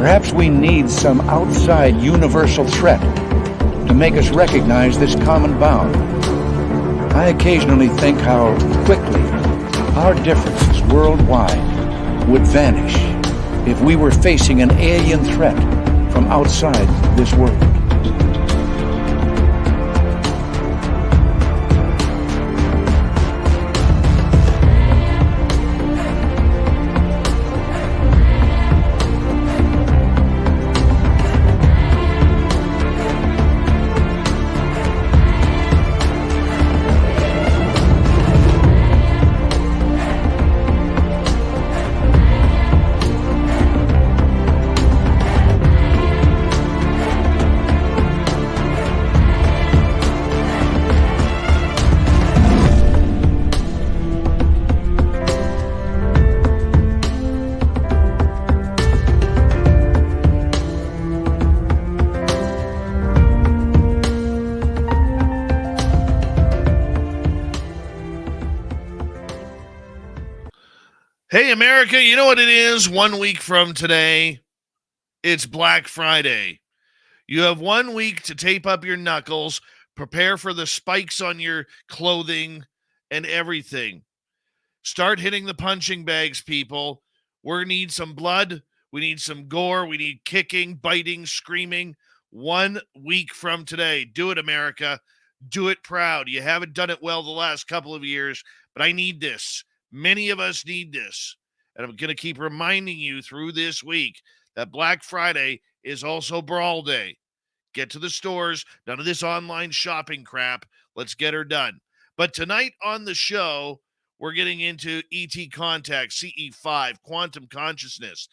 Perhaps we need some outside universal threat to make us recognize this common bound. I occasionally think how quickly our differences worldwide would vanish if we were facing an alien threat from outside this world. Hey, America, you know what it is? 1 week from today, it's Black Friday. You have 1 week to tape up your knuckles, prepare for the spikes on your clothing and everything. Start hitting the punching bags, people. We need some blood. We need some gore. We need kicking, biting, screaming. 1 week from today. Do it, America. Do it proud. You haven't done it well the last couple of years, but I need this. Many of us need this. And I'm going to keep reminding you through this week that Black Friday is also Brawl Day. Get to the stores. None of this online shopping crap. Let's get her done. But tonight on the show, we're getting into ET Contact, CE5, Quantum Consciousness.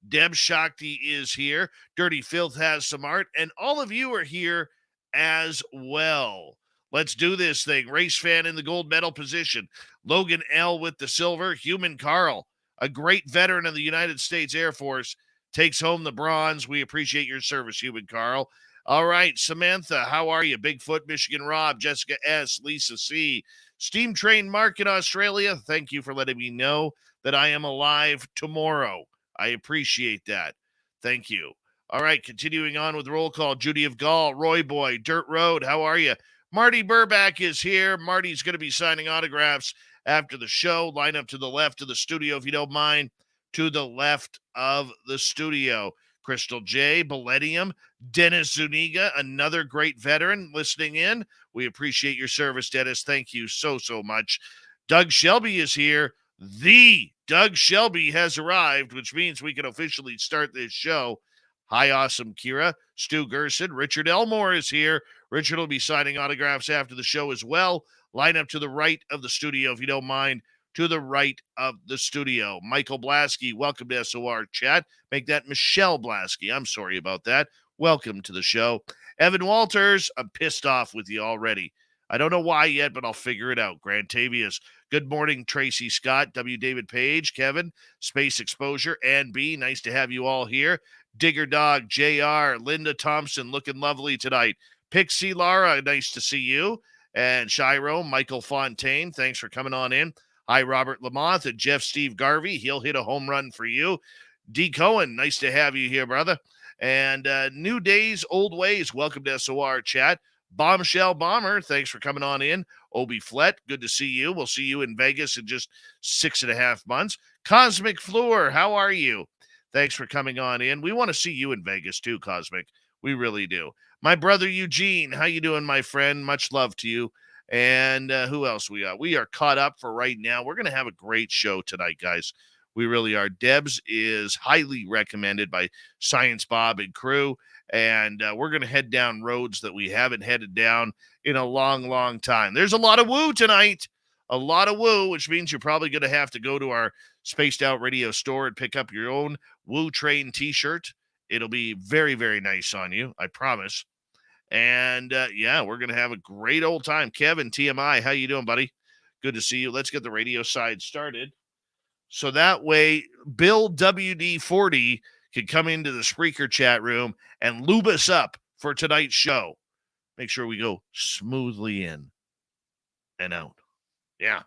Debz Shakti is here. Dirty Filth has some art. And all of you are here as well. Let's do this thing. Race fan in the gold medal position. Logan L. with the silver. Human Carl, a great veteran of the United States Air Force, takes home the bronze. We appreciate your service, Human Carl. All right, Samantha, how are you? Bigfoot, Michigan Rob, Jessica S., Lisa C., Steam Train Mark in Australia. Thank you for letting me know that I am alive tomorrow. I appreciate that. Thank you. All right, continuing on with roll call. Judy of Gall, Roy Boy, Dirt Road, how are you? Marty Burback is here. Marty's going to be signing autographs after the show. Line up to the left of the studio, if you don't mind. To the left of the studio. Crystal J, Millennium, Dennis Zuniga, another great veteran listening in. We appreciate your service, Dennis. Thank you so much. Doug Shelby is here. The Doug Shelby has arrived, which means we can officially start this show. Hi, awesome Kira. Stu Gerson. Richard Elmore is here. Richard will be signing autographs after the show as well. Line up to the right of the studio, if you don't mind. To the right of the studio. Michael Blasky, welcome to SOR Chat. Make that Michelle Blasky. I'm sorry about that. Welcome to the show. Evan Walters, I'm pissed off with you already. I don't know why yet, but I'll figure it out. Grant Tavius. Good morning, Tracy Scott. W. David Page. Kevin. Space Exposure. And B. Nice to have you all here. Digger Dog. JR. Linda Thompson. Looking lovely tonight. Pixie Lara. Nice to see you. And Shiro. Michael Fontaine. Thanks for coming on in. Hi, Robert Lamothe and Jeff Steve Garvey. He'll hit a home run for you. D. Cohen, nice to have you here, brother. And New Days, Old Ways, welcome to SOR Chat. Bombshell Bomber, thanks for coming on in. Obi Flett, good to see you. We'll see you in Vegas in just 6.5 months. Cosmic Floor, how are you? Thanks for coming on in. We want to see you in Vegas too, Cosmic. We really do. My brother Eugene, how you doing, my friend? Much love to you. And who else we got? We are caught up for right now. We're going to have a great show tonight, guys. We really are. Debz is highly recommended by Science Bob and crew. And we're going to head down roads that we haven't headed down in a long time. There's a lot of woo tonight. A lot of woo, which means you're probably going to have to go to our Spaced Out Radio store and pick up your own Woo Train t-shirt. It'll be very nice on you, I promise. And, yeah, we're going to have a great old time. Kevin, TMI, how you doing, buddy? Good to see you. Let's get the radio side started. So that way, Bill WD-40 can come into the Spreaker chat room and lube us up for tonight's show. Make sure we go smoothly in and out. Yeah,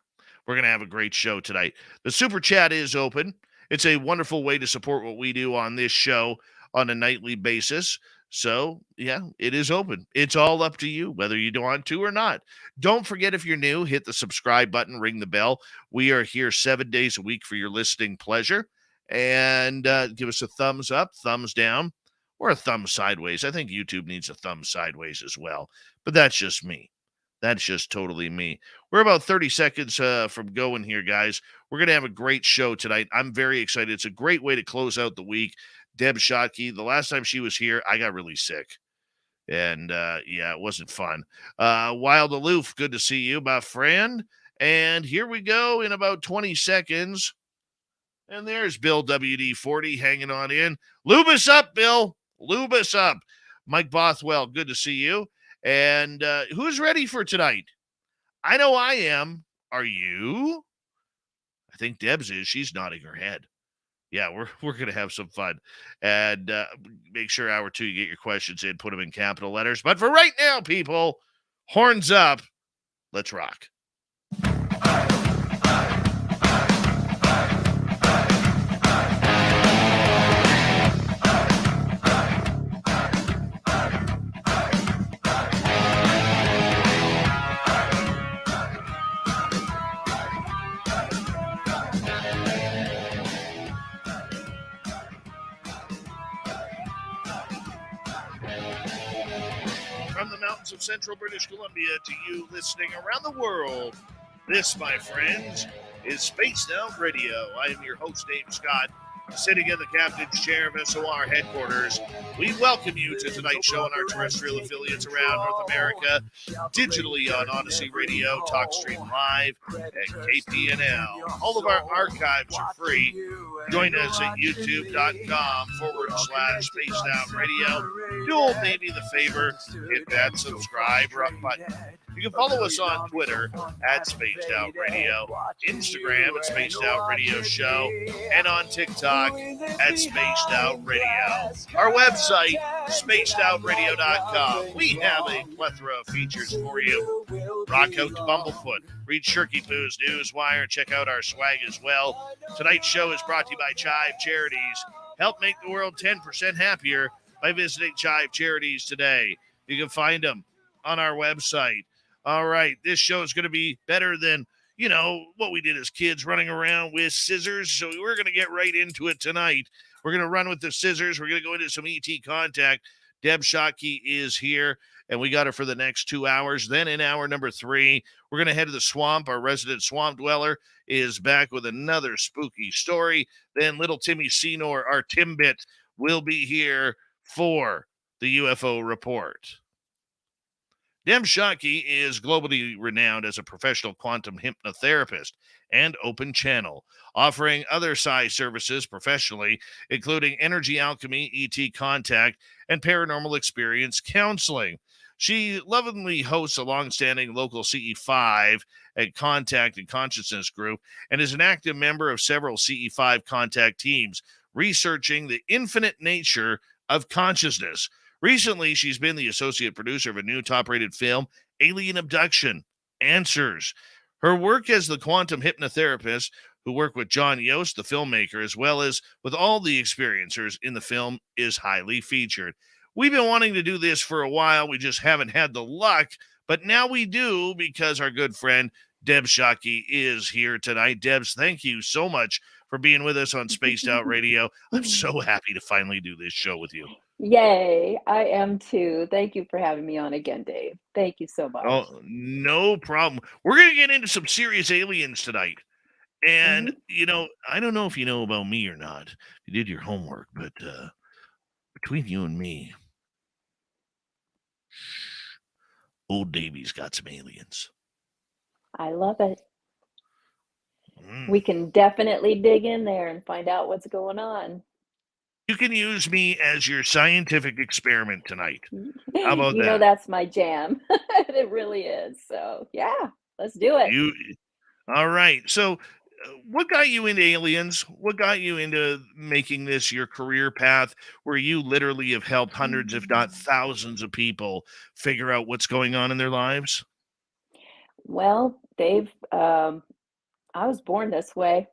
we're going to have a great show tonight. The Super Chat is open. It's a wonderful way to support what we do on this show. on a nightly basis. So, yeah, it is open. It's all up to you, whether you want to or not. Don't forget, if you're new, hit the subscribe button, ring the bell. We are here 7 days a week for your listening pleasure. And give us a thumbs up, thumbs down, or a thumb sideways. I think YouTube needs a thumb sideways as well. But that's just me. That's just totally me. We're about 30 seconds from going here, guys. We're going to have a great show tonight. I'm very excited. It's a great way to close out the week. Debz Shakti, the last time she was here, I got really sick. And, yeah, it wasn't fun. Wild Aloof, good to see you, my friend. And here we go in about 20 seconds. And there's Bill WD-40 hanging on in. Lube us up, Bill. Lube us up. Mike Bothwell, good to see you. And who's ready for tonight? I know I am. Are you? I think Debz is. She's nodding her head. Yeah, we're going to have some fun. And make sure hour 2 you get your questions in, put them in capital letters. But for right now, people, horns up. Let's rock. From the mountains of central British Columbia to you listening around the world, this, my friends, is Spaced Out Radio. I am your host, Dave Scott, sitting in the captain's chair of SOR headquarters. We welcome you to tonight's show on our terrestrial affiliates around North America, digitally on Odyssey Radio, TalkStream Live, and KPNL. All of our archives are free. Join us at youtube.com/Spaced Out Radio. Do old Navy the favor, hit that subscribe button. You can follow us on Twitter at Spaced Out Radio, Instagram at Spaced Out Radio Show, and on TikTok at Spaced Out Radio. Our website, spacedoutradio.com. We have a plethora of features for you. Rock out to Bumblefoot. Read Shirky Poo's Newswire. Check out our swag as well. Tonight's show is brought to you by Chive Charities. Help make the world 10% happier by visiting Chive Charities today. You can find them on our website. All right, this show is going to be better than, what we did as kids, running around with scissors. So we're going to get right into it tonight. We're going to run with the scissors. We're going to go into some ET contact. Debz Shakti is here, and we got her for the next 2 hours. Then in hour number 3, we're going to head to the swamp. Our resident swamp dweller is back with another spooky story. Then little Timmy Senor, our Timbit, will be here for the UFO report. Debz Shakti is globally renowned as a professional quantum hypnotherapist and open channel, offering other psi services professionally, including Energy Alchemy, ET Contact, and Paranormal Experience Counseling. She lovingly hosts a long-standing local CE5 and Contact and Consciousness group and is an active member of several CE5 contact teams, researching the infinite nature of consciousness. Recently, she's been the associate producer of a new top-rated film, Alien Abduction, Answers. Her work as the quantum hypnotherapist, who work with John Yost, the filmmaker, as well as with all the experiencers in the film, is highly featured. We've been wanting to do this for a while. We just haven't had the luck, but now we do because our good friend Debz Shakti is here tonight. Debz, thank you so much for being with us on Spaced Out Radio. I'm so happy to finally do this show with you. Yay, I am too. Thank you for having me on again, Dave. Thank you so much. Oh, no problem. We're going to get into some serious aliens tonight. And, I don't know if you know about me or not. You did your homework, but between you and me, old Davy's got some aliens. I love it. We can definitely dig in there and find out what's going on. You can use me as your scientific experiment tonight. How about that? That's my jam. It really is. So, yeah, let's do it. All right. So, what got you into aliens? What got you into making this your career path where you literally have helped hundreds, if not thousands of people figure out what's going on in their lives? Well, Dave, I was born this way,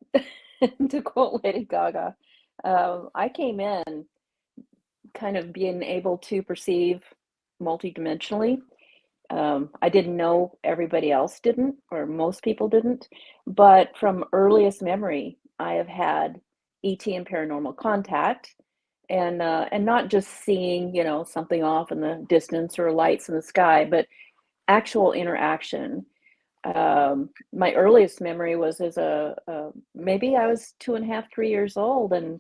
to quote Lady Gaga. I came in kind of being able to perceive multidimensionally. I didn't know everybody else didn't, or most people didn't, but from earliest memory, I have had ET and paranormal contact, and not just seeing, something off in the distance or lights in the sky, but actual interaction. My earliest memory was as maybe I was 2.5, 3 years old, and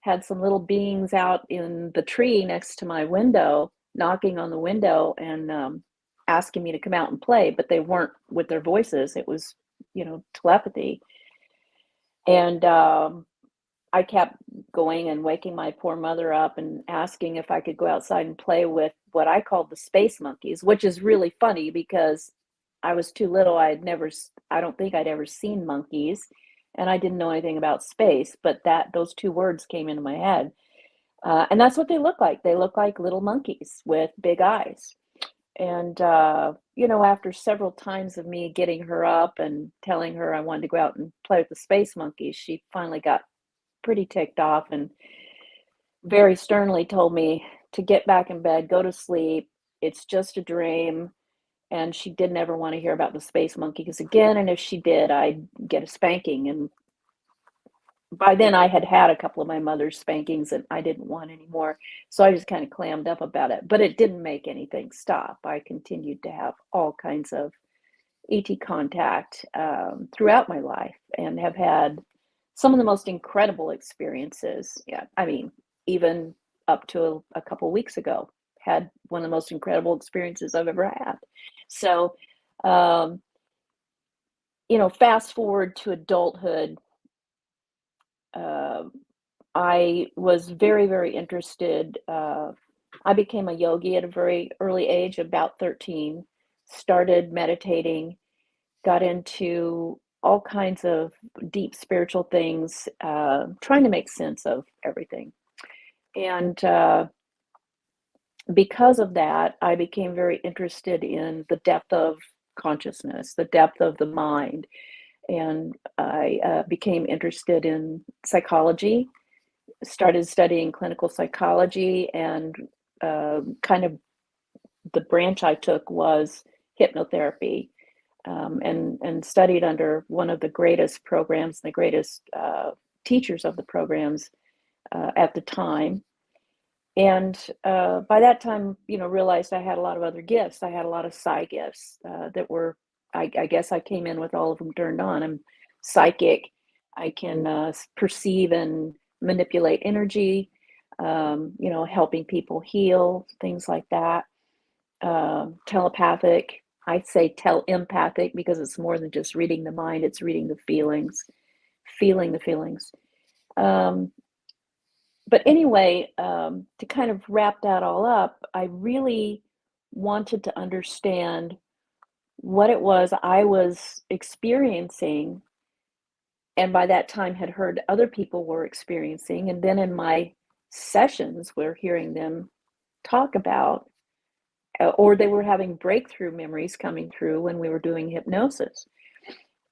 had some little beings out in the tree next to my window, knocking on the window and asking me to come out and play, but they weren't with their voices. It was, telepathy. And I kept going and waking my poor mother up and asking if I could go outside and play with what I called the space monkeys, which is really funny because I was too little. I don't think I'd ever seen monkeys, and I didn't know anything about space, but those two words came into my head. And that's what they look like. They look like little monkeys with big eyes. And, after several times of me getting her up and telling her I wanted to go out and play with the space monkeys, she finally got pretty ticked off and very sternly told me to get back in bed, go to sleep. It's just a dream. And she didn't ever want to hear about the space monkeys again. And if she did, I'd get a spanking. And by then I had had a couple of my mother's spankings and I didn't want any more. So I just kind of clammed up about it, but it didn't make anything stop. I continued to have all kinds of ET contact throughout my life and have had some of the most incredible experiences. Yeah, I mean, even up to a couple weeks ago, had one of the most incredible experiences I've ever had. So, fast forward to adulthood, I was very, very interested. I became a yogi at a very early age, about 13, started meditating, got into all kinds of deep spiritual things, trying to make sense of everything. And because of that, I became very interested in the depth of consciousness, the depth of the mind. And I became interested in psychology, started studying clinical psychology, and kind of the branch I took was hypnotherapy, and studied under one of the greatest programs, the greatest teachers of the programs at the time. And by that time, realized I had a lot of other gifts. I had a lot of psi gifts that were, I guess I came in with all of them turned on. I'm psychic. I can perceive and manipulate energy, helping people heal, things like that. Telepathic. I say empathic because it's more than just reading the mind. It's reading the feelings, feeling the feelings. But anyway, to kind of wrap that all up, I really wanted to understand what it was I was experiencing, and by that time had heard other people were experiencing. And then in my sessions, we're hearing them talk about, or they were having breakthrough memories coming through when we were doing hypnosis.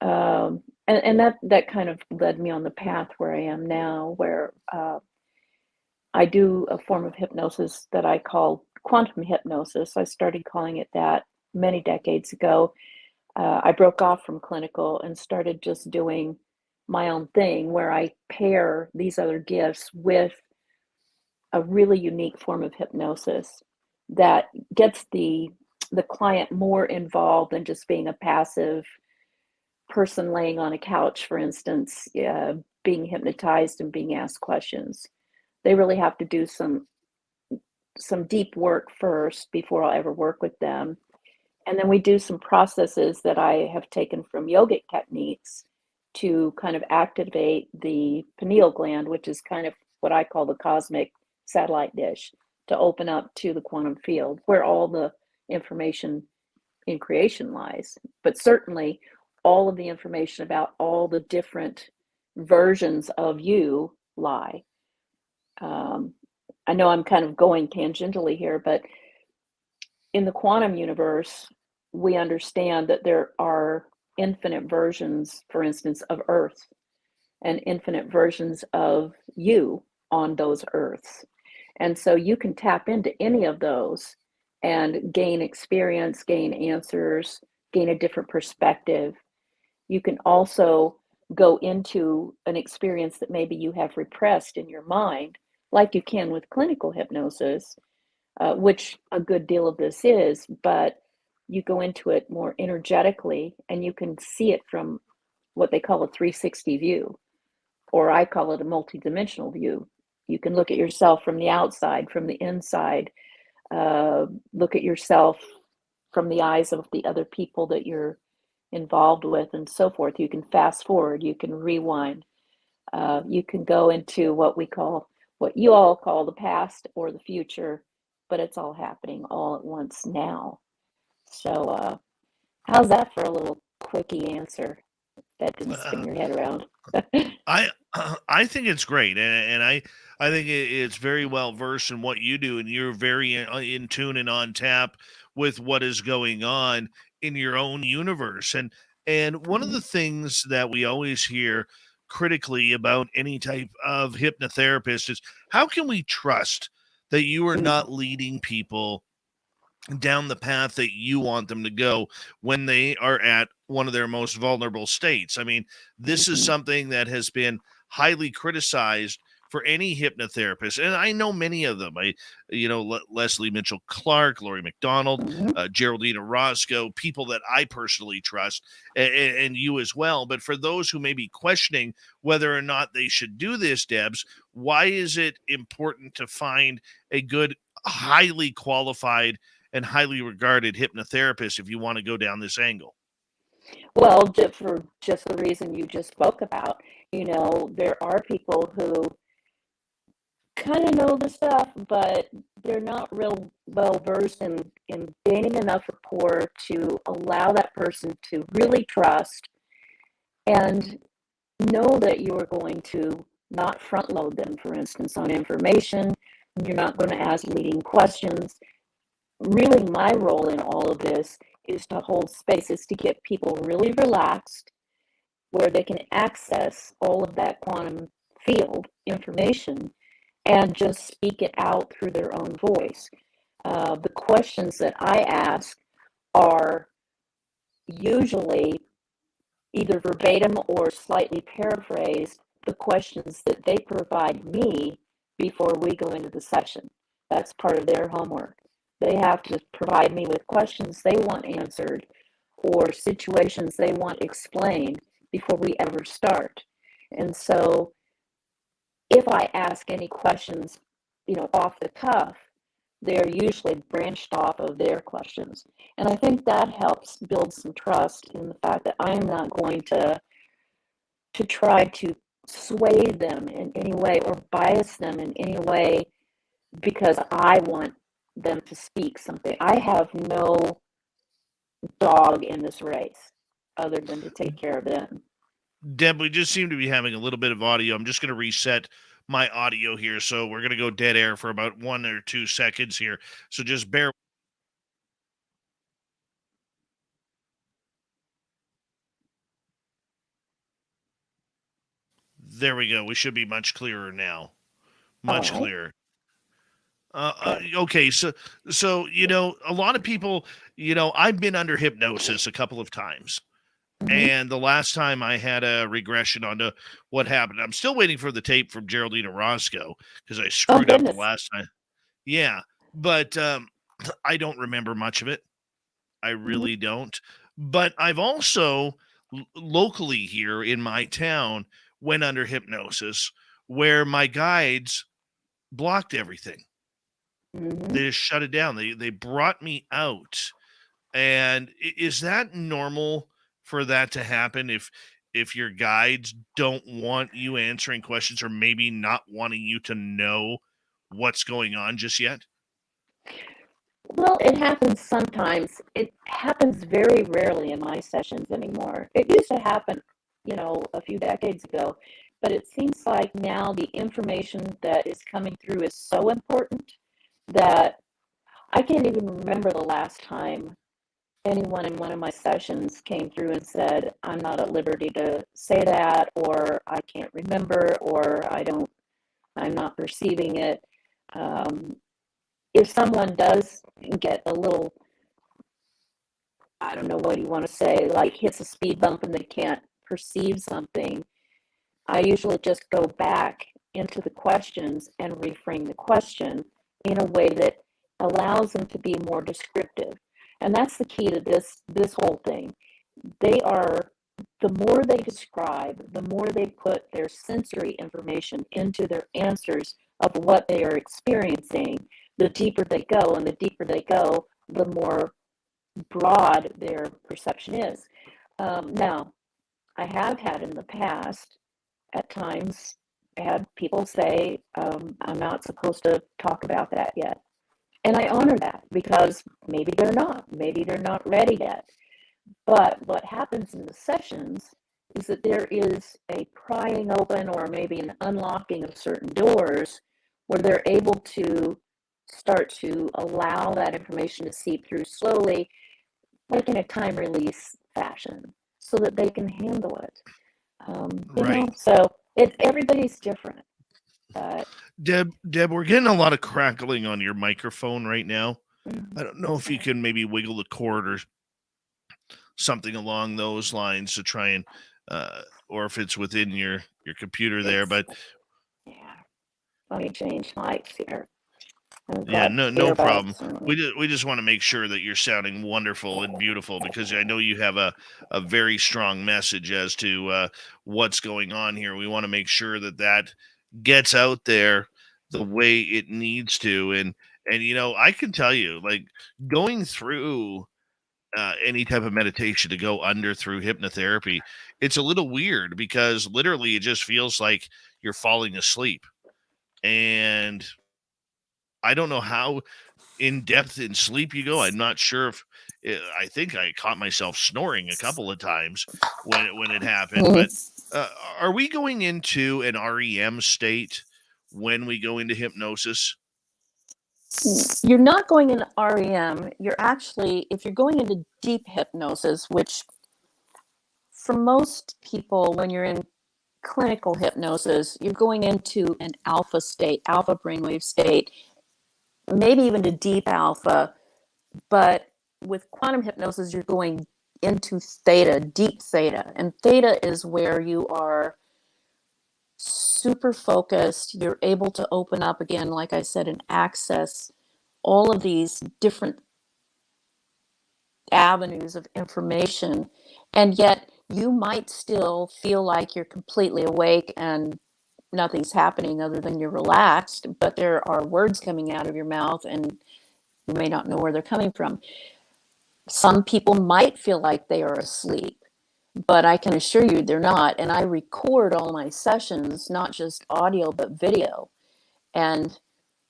And that kind of led me on the path where I am now, where I do a form of hypnosis that I call quantum hypnosis. I started calling it that many decades ago. I broke off from clinical and started just doing my own thing, where I pair these other gifts with a really unique form of hypnosis that gets the client more involved than just being a passive person laying on a couch, for instance, being hypnotized and being asked questions. They really have to do some deep work first before I'll ever work with them. And then we do some processes that I have taken from yogic techniques to kind of activate the pineal gland, which is kind of what I call the cosmic satellite dish, to open up to the quantum field where all the information in creation lies. But certainly all of the information about all the different versions of you lie. I know I'm kind of going tangentially here, but in the quantum universe, we understand that there are infinite versions, for instance, of Earth, and infinite versions of you on those Earths. And so you can tap into any of those and gain experience, gain answers, gain a different perspective. You can also go into an experience that maybe you have repressed in your mind, like you can with clinical hypnosis, which a good deal of this is, but you go into it more energetically and you can see it from what they call a 360 view, or I call it a multidimensional view. You can look at yourself from the outside, from the inside, look at yourself from the eyes of the other people that you're involved with, and so forth. You can fast forward, you can rewind, you can go into what you all call the past or the future, but it's all happening all at once now. So, how's that for a little quickie answer that didn't spin your head around? I I think it's great, and I think it's very well versed in what you do, and you're very in tune and on tap with what is going on in your own universe. And one of Mhm. the things that we always hear critically about any type of hypnotherapist is, how can we trust that you are Mm. not leading people down the path that you want them to go when they are at one of their most vulnerable states. I mean, this is Mhm. something that has been highly criticized for any hypnotherapist, and I know many of them. Leslie Mitchell Clark, Laurie McDonald, Mhm. Geraldine Orozco, people that I personally trust, and you as well. But for those who may be questioning whether or not they should do this, Debs, why is it important to find a good, highly qualified and highly regarded hypnotherapist if you want to go down this angle? Well, for just the reason you just spoke about, there are people who kind of know the stuff, but they're not real well versed in gaining enough rapport to allow that person to really trust and know that you are going to not front load them, for instance, on information. You're not going to ask leading questions. Really, my role in all of this is to hold spaces to get people really relaxed where they can access all of that quantum field information and just speak it out through their own voice. The questions that I ask are usually either verbatim or slightly paraphrased the questions that they provide me before we go into the session. That's part of their homework. They have to provide me with questions they want answered or situations they want explained before we ever start. And so if I ask any questions, off the cuff, they're usually branched off of their questions. And I think that helps build some trust in the fact that I'm not going to try to sway them in any way or bias them in any way because I want them to speak something. I have no dog in this race other than to take care of them. Deb, we just seem to be having a little bit of audio. I'm just going to reset my audio here. So we're going to go dead air for about 1 or 2 seconds here. So just bear. There we go. We should be much clearer now. All Much right, clearer. good. Okay, so a lot of people, I've been under hypnosis a couple of times, Hmm. and the last time I had a regression onto what happened. I'm still waiting for the tape from Geraldine Orozco because I Oh, screwed up the goodness. last time. Yeah, but I don't remember much of it. I Hmm. really don't. But I've also locally here in my town went under hypnosis where my guides blocked everything. Hmm. They just shut it down. They brought me out. And is that normal for that to happen if your guides don't want you answering questions or maybe not wanting you to know what's going on just yet? Well, it happens sometimes. It happens very rarely in my sessions anymore. It used to happen, a few decades ago, but it seems like now the information that is coming through is so important that I can't even remember the last time anyone in one of my sessions came through and said, I'm not at liberty to say that, or I can't remember, or I'm not perceiving it. If someone does get a little, I don't know what you want to say, like hits a speed bump and they can't perceive something, I usually just go back into the questions and reframe the question in a way that allows them to be more descriptive. And that's the key to this whole thing. They are, the more they describe, the more they put their sensory information into their answers of what they are experiencing, the deeper they go, and the deeper they go, the more broad their perception is. Now, I have had in the past, at times, had people say, I'm not supposed to talk about that yet. And I honor that because maybe they're not ready yet. But what happens in the sessions is that there is a prying open or maybe an unlocking of certain doors where they're able to start to allow that information to seep through slowly, like in a time release fashion, so that they can handle it. So everybody's different. Deb, we're getting a lot of crackling on your microphone right now. I don't know if you can maybe wiggle the cord or something along those lines to try and, or if it's within your computer there. But yeah, let me change mics here. Yeah, no problem. We just want to make sure that you're sounding wonderful and beautiful, because I know you have a very strong message as to what's going on here. We want to make sure that gets out there the way it needs to. And I can tell you, like, going through any type of meditation to go under through hypnotherapy, it's a little weird because literally it just feels like you're falling asleep. And I don't know how in depth in sleep you go. I'm not sure if I think I caught myself snoring a couple of times when it happened. But are we going into an REM state when we go into hypnosis? You're not going into REM. You're actually, if you're going into deep hypnosis, which for most people, when you're in clinical hypnosis, you're going into an alpha state, alpha brainwave state, maybe even to deep alpha. But with quantum hypnosis, you're going into theta, deep theta. And theta is where you are super focused. You're able to open up again, like I said, and access all of these different avenues of information. And yet you might still feel like you're completely awake and nothing's happening other than you're relaxed, but there are words coming out of your mouth and you may not know where they're coming from. Some people might feel like they are asleep, but I can assure you they're not. And I record all my sessions, not just audio, but video. And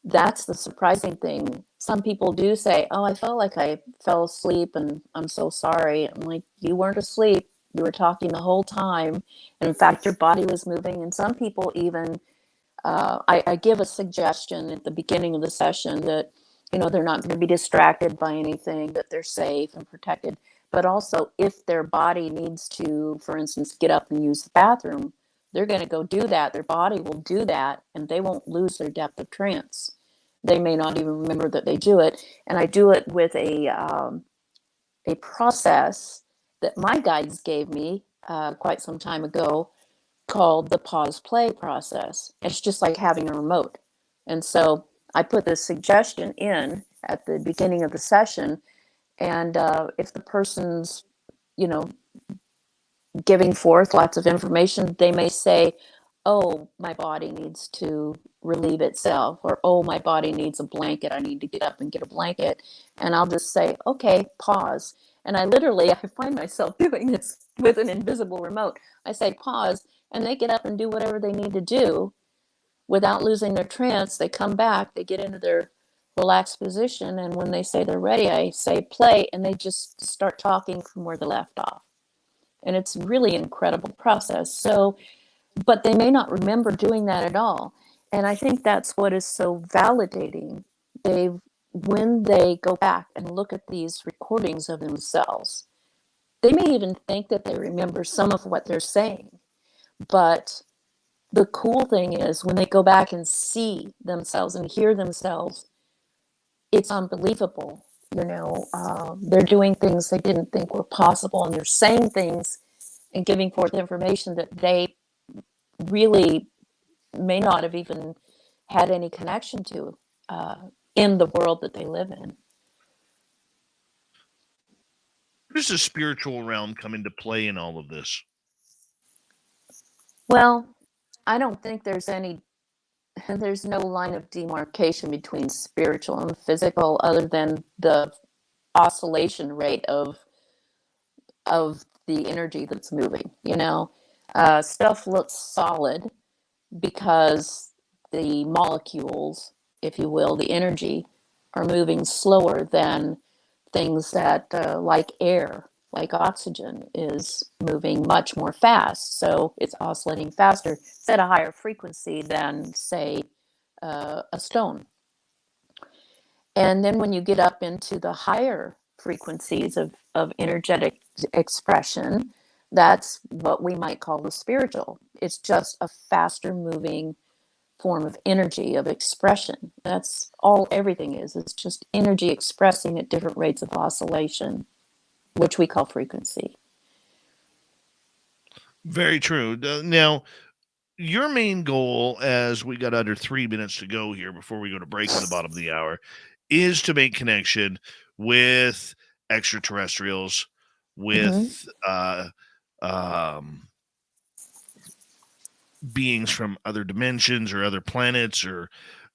that's the surprising thing. Some people do say, oh, I felt like I fell asleep and I'm so sorry. I'm like, you weren't asleep. You were talking the whole time. And in fact, your body was moving. And some people even, I give a suggestion at the beginning of the session that, they're not going to be distracted by anything, that they're safe and protected. But also, if their body needs to, for instance, get up and use the bathroom, they're going to go do that. Their body will do that, and they won't lose their depth of trance. They may not even remember that they do it. And I do it with a process that my guides gave me quite some time ago called the pause play process. It's just like having a remote. And so I put this suggestion in at the beginning of the session. And if the person's, giving forth lots of information, they may say, oh, my body needs to relieve itself, or, oh, my body needs a blanket. I need to get up and get a blanket. And I'll just say, okay, pause. And I find myself doing this with an invisible remote. I say pause, and they get up and do whatever they need to do without losing their trance. They come back, they get into their relaxed position. And when they say they're ready, I say play, and they just start talking from where they left off. And it's really an incredible process. So, but they may not remember doing that at all. And I think that's what is so validating. When they go back and look at these recordings of themselves, they may even think that they remember some of what they're saying, but the cool thing is when they go back and see themselves and hear themselves, it's unbelievable. They're doing things they didn't think were possible, and they're saying things and giving forth information that they really may not have even had any connection to in the world that they live in. Where does the spiritual realm come into play in all of this? Well, I don't think there's no line of demarcation between spiritual and physical other than the oscillation rate of the energy that's moving. Stuff looks solid because the molecules, if you will, the energy, are moving slower than things that like air, like oxygen, is moving much more fast. So it's oscillating faster. It's at a higher frequency than, say, a stone. And then when you get up into the higher frequencies of energetic expression, that's what we might call the spiritual. It's just a faster moving form of energy, of expression. That's all everything is. It's just energy expressing at different rates of oscillation, which we call frequency. Very true. Now, your main goal, as we got under 3 minutes to go here before we go to break in the bottom of the hour, is to make connection with extraterrestrials, with beings from other dimensions or other planets,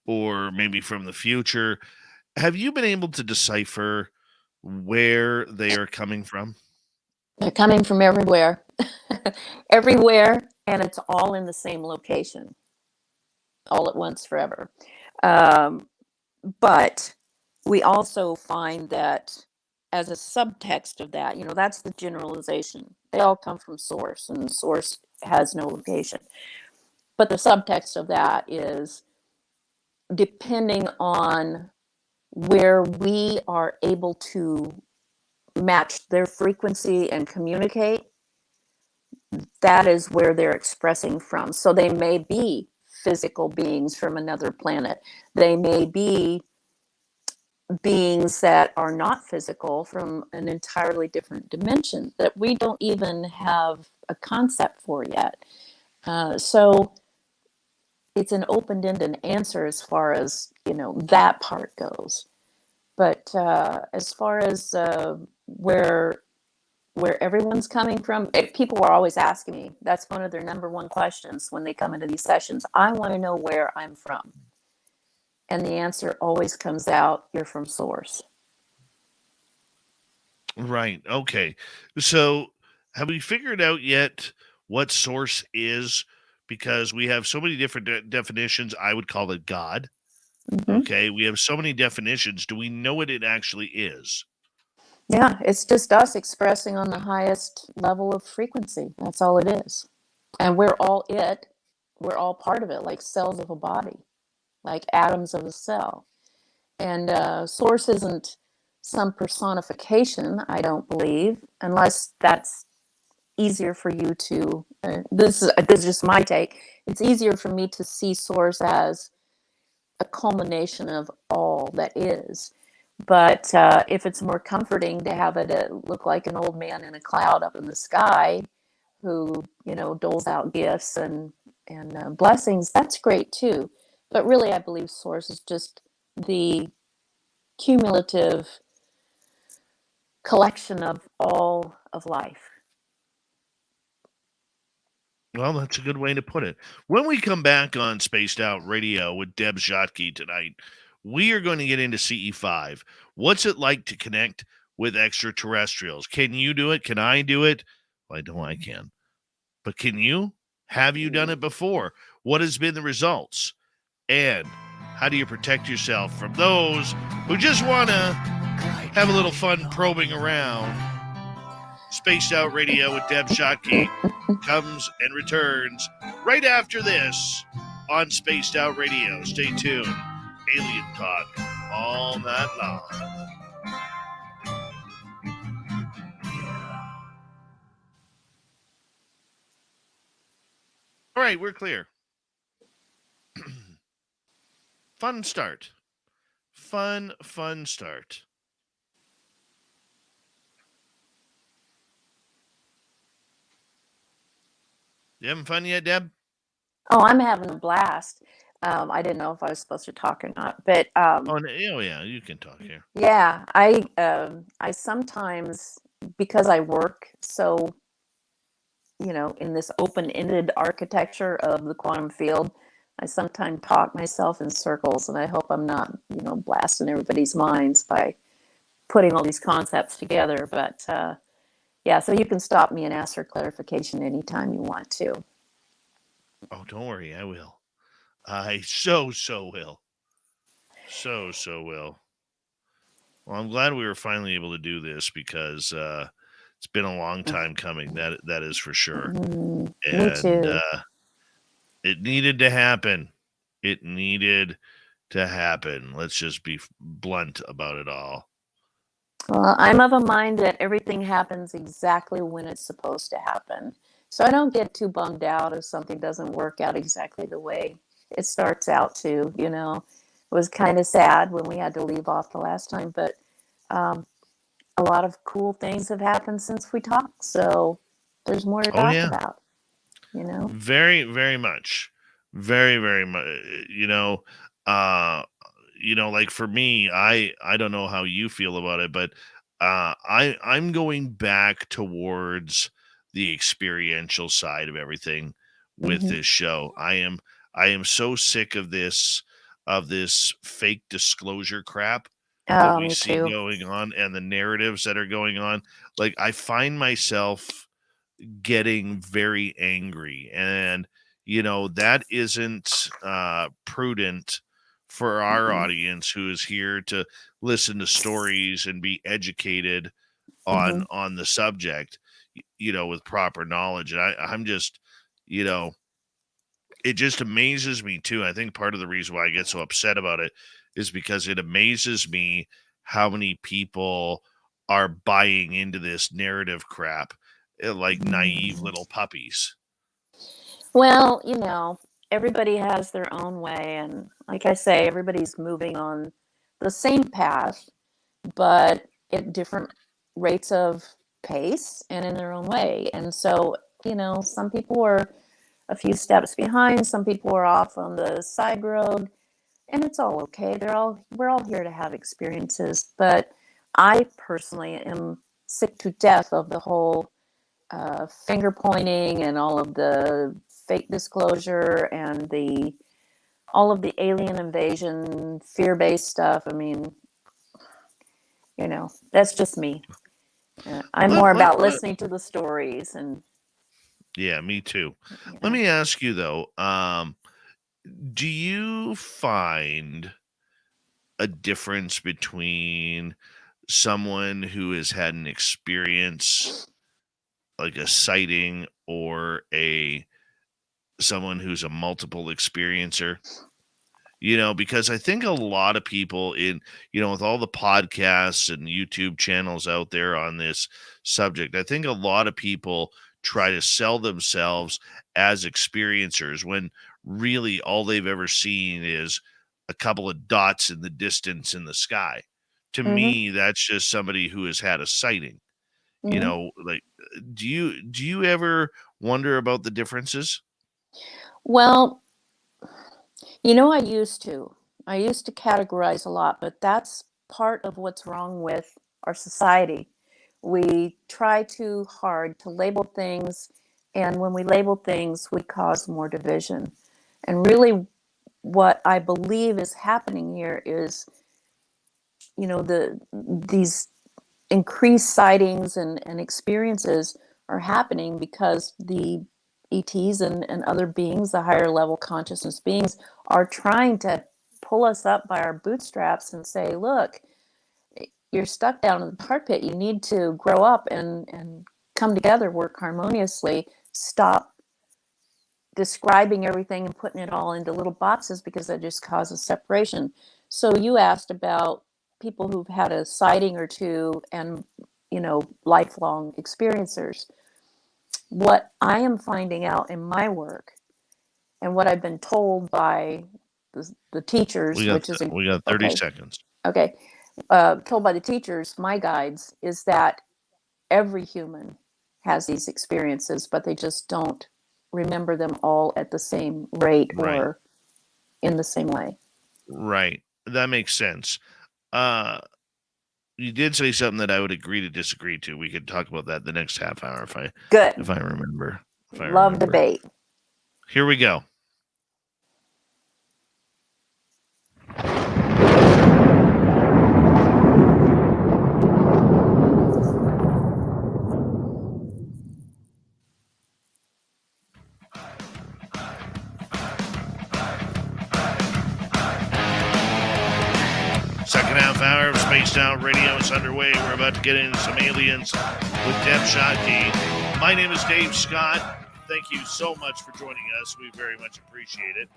or maybe from the future. Have you been able to decipher where they are coming from? They're coming from everywhere, everywhere, and it's all in the same location, all at once, forever. But we also find that as a subtext of that, that's the generalization. They all come from source, and source has no location. But the subtext of that is, depending on where we are able to match their frequency and communicate, that is where they're expressing from. So they may be physical beings from another planet. They may be beings that are not physical from an entirely different dimension that we don't even have a concept for yet. So it's an open-ended answer as far as that part goes. But as far as where everyone's coming from, people are always asking me. That's one of their number one questions when they come into these sessions. I want to know where I'm from. And the answer always comes out, you're from source. Right. Okay. So have we figured out yet what source is? Because we have so many different definitions. I would call it God. Mm-hmm. Okay. We have so many definitions. Do we know what it actually is? Yeah, it's just us expressing on the highest level of frequency. That's all it is. And we're all it. We're all part of it, like cells of a body, like atoms of a cell. And source isn't some personification, I don't believe, unless that's easier for you to, this is just my take. It's easier for me to see source as a culmination of all that is. But if it's more comforting to have it look like an old man in a cloud up in the sky who, doles out gifts and blessings, that's great too. But really, I believe source is just the cumulative collection of all of life. Well, that's a good way to put it. When we come back on Spaced Out Radio with Debz Shakti tonight, we are going to get into CE5. What's it like to connect with extraterrestrials? Can you do it? Can I do it? Well, I know I can. But can you? Have you done it before? What has been the results? And how do you protect yourself from those who just want to have a little fun probing around? Spaced Out Radio with Debz Shakti comes and returns right after this on Spaced Out Radio. Stay tuned. Alien talk all night long. All right, we're clear. Fun start. Fun start. You having fun yet, Deb? Oh, I'm having a blast. I didn't know if I was supposed to talk or not, but Oh, yeah, you can talk here. yeah, I sometimes, because I work so, in this open-ended architecture of the quantum field, I sometimes talk myself in circles, and I hope I'm not, blasting everybody's minds by putting all these concepts together. But yeah, so you can stop me and ask for clarification anytime you want to. Oh, don't worry, I will. I so will. So will. Well, I'm glad we were finally able to do this because it's been a long time coming. That is for sure. Me And too. it needed to happen. It needed to happen. Let's just be blunt about it all. Well, I'm of a mind that everything happens exactly when it's supposed to happen. So I don't get too bummed out if something doesn't work out exactly the way it starts out to. It was kind of sad when we had to leave off the last time, but um, a lot of cool things have happened since we talked. So there's more to Oh talk yeah, about. very much, very much. Uh, like for me, I don't know how you feel about it, but I'm going back towards the experiential side of everything with Hmm. this show. I am so sick of this fake disclosure crap that Oh, we me see too. going on and the narratives that are going on. Like I find myself getting very angry, and that isn't prudent for our Hmm. audience who is here to listen to stories and be educated Hmm. on the subject, with proper knowledge. And I'm just, you know it just amazes me too. I think part of the reason why I get so upset about it is because it amazes me how many people are buying into this narrative crap, like naive little puppies. Well, everybody has their own way. And like I say, everybody's moving on the same path, but at different rates of pace and in their own way. And so, some people are a few steps behind, some people are off on the side road, and it's all okay. We're all here to have experiences. But I personally am sick to death of the whole finger pointing and all of the fake disclosure and all of the alien invasion, fear-based stuff. I mean, that's just me. I'm Let, more let, about let, listening to the stories and, yeah, me too. you Let know. me ask you though, do you find a difference between someone who has had an experience like a sighting or a someone who's a multiple experiencer? Because I think a lot of people with all the podcasts and YouTube channels out there on this subject, I think a lot of people try to sell themselves as experiencers when really all they've ever seen is a couple of dots in the distance in the sky. To Hmm. me, that's just somebody who has had a sighting. Hmm. Like, do you ever wonder about the differences? Well, I used to. I used to categorize a lot, but that's part of what's wrong with our society. We try too hard to label things, and when we label things, we cause more division. And really, what I believe is happening here is, these increased sightings and experiences are happening because the ETs and other beings, the higher level consciousness beings, are trying to pull us up by our bootstraps and say, look, you're stuck down in the tar pit. You need to grow up and come together, work harmoniously, stop describing everything and putting it all into little boxes because that just causes separation. So you asked about people who've had a sighting or two and, lifelong experiencers. What I am finding out in my work and what I've been told by the teachers, which is we got 30 okay. seconds. Okay. Told by the teachers, my guides, is that every human has these experiences, but they just don't remember them all at the same rate Right. or in the same way. Right. That makes sense. You did say something that I would agree to disagree to. We could talk about that the next half hour if I remember. Love debate. Here we go. Second half hour of Spaced Out Radio is underway. We're about to get into some aliens with Debz Shakti. My name is Dave Scott. Thank you so much for joining us. We very much appreciate it.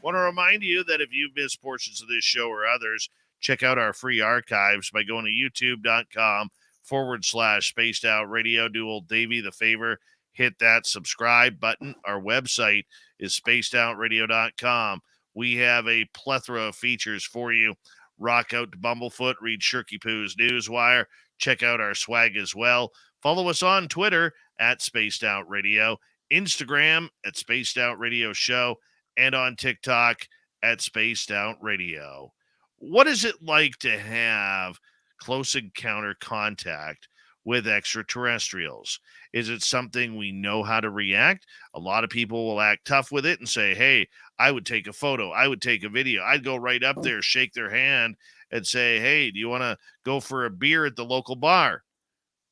Want to remind you that if you've missed portions of this show or others, check out our free archives by going to youtube.com/Spaced Out Radio. Do old Davey the favor, hit that subscribe button. Our website is spacedoutradio.com. We have a plethora of features for you. Rock out to Bumblefoot, read Shirky Poo's Newswire, check out our swag as well. Follow us on Twitter at Spaced Out Radio, Instagram at Spaced Out Radio Show, and on TikTok at Spaced Out Radio. What is it like to have close encounter contact with extraterrestrials? Is it something we know how to react? A lot of people will act tough with it and say, hey, I would take a photo. I would take a video. I'd go right up there, shake their hand and say, hey, do you want to go for a beer at the local bar?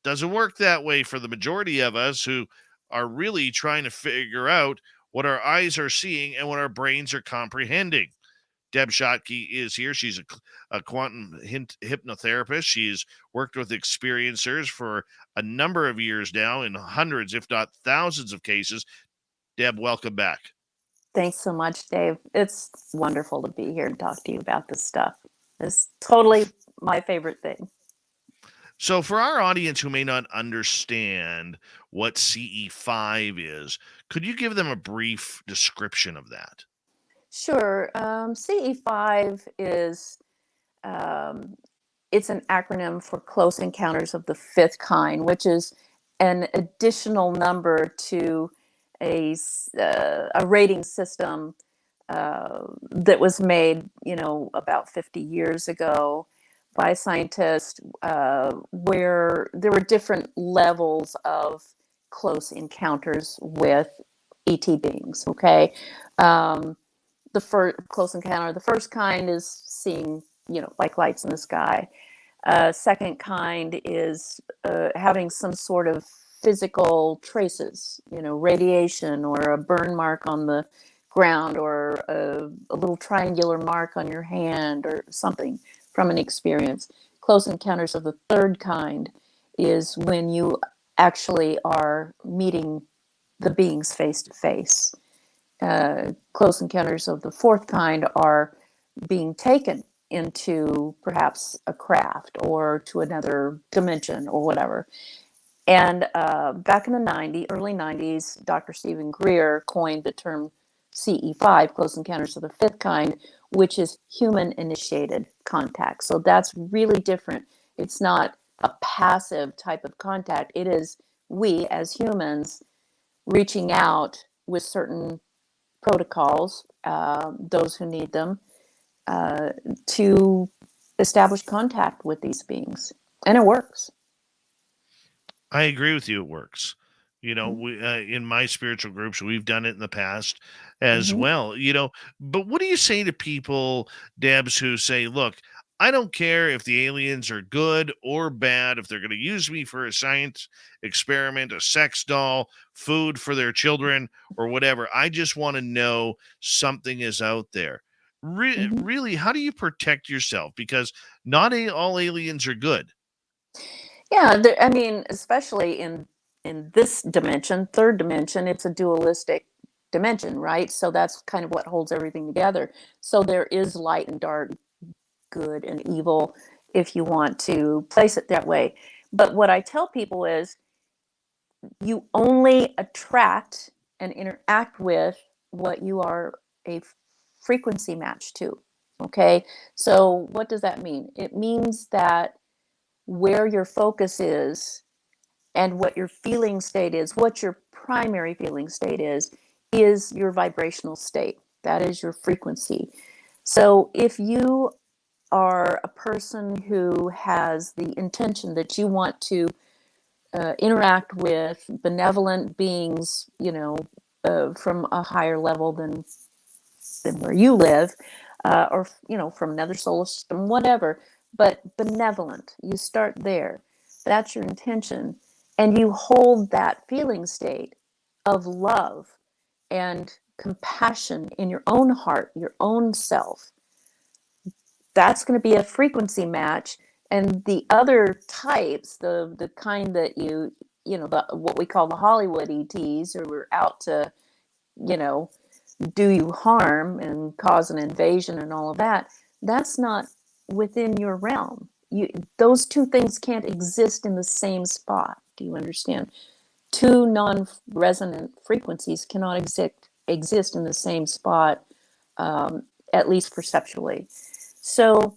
Doesn't work that way for the majority of us who are really trying to figure out what our eyes are seeing and what our brains are comprehending. Debz Shakti is here. She's a quantum hypnotherapist. She's worked with experiencers for a number of years now in hundreds, if not thousands of cases. Deb, welcome back. Thanks so much, Dave. It's wonderful to be here and talk to you about this stuff. It's totally my favorite thing. So for our audience who may not understand what CE5 is, could you give them a brief description of that? Sure. CE5 is, it's an acronym for Close Encounters of the Fifth Kind, which is an additional number to a rating system that was made, about 50 years ago by scientists, where there were different levels of close encounters with ET beings. Okay. The first close encounter, the first kind is seeing, like lights in the sky. Second kind is having some sort of physical traces, radiation or a burn mark on the ground or a little triangular mark on your hand or something from an experience. Close encounters of the third kind is when you actually are meeting the beings face to face. Close encounters of the fourth kind are being taken into perhaps a craft or to another dimension or whatever. And back in the early 90s, Dr. Stephen Greer coined the term CE5, Close Encounters of the Fifth Kind, which is human-initiated contact. So that's really different. It's not a passive type of contact. It is we as humans reaching out with certain protocols, those who need them, to establish contact with these beings. And it works. I agree with you. It works. We in my spiritual groups, we've done it in the past as well. But what do you say to people, Debz, who say, look, I don't care if the aliens are good or bad, if they're going to use me for a science experiment, a sex doll, food for their children, or whatever. I just want to know something is out there. Really, how do you protect yourself? Because not all aliens are good. Yeah, especially in this dimension, third dimension, it's a dualistic dimension, right? So that's kind of what holds everything together. So there is light and dark, good and evil, if you want to place it that way. But what I tell people is you only attract and interact with what you are a frequency match too. Okay, so what does that mean? It means that where your focus is and what your feeling state is, what your primary feeling state is your vibrational state. That is your frequency. So if you are a person who has the intention that you want to interact with benevolent beings, from a higher level than where you live, or from another solar system, whatever, but benevolent. You start there. That's your intention, and you hold that feeling state of love and compassion in your own heart, your own self. That's going to be a frequency match. And the other types, the kind that what we call the Hollywood ETs, or we're out to, do you harm and cause an invasion and all of that, that's not within your realm. Those two things can't exist in the same spot. Do you understand? Two non-resonant frequencies cannot exist in the same spot, at least perceptually. So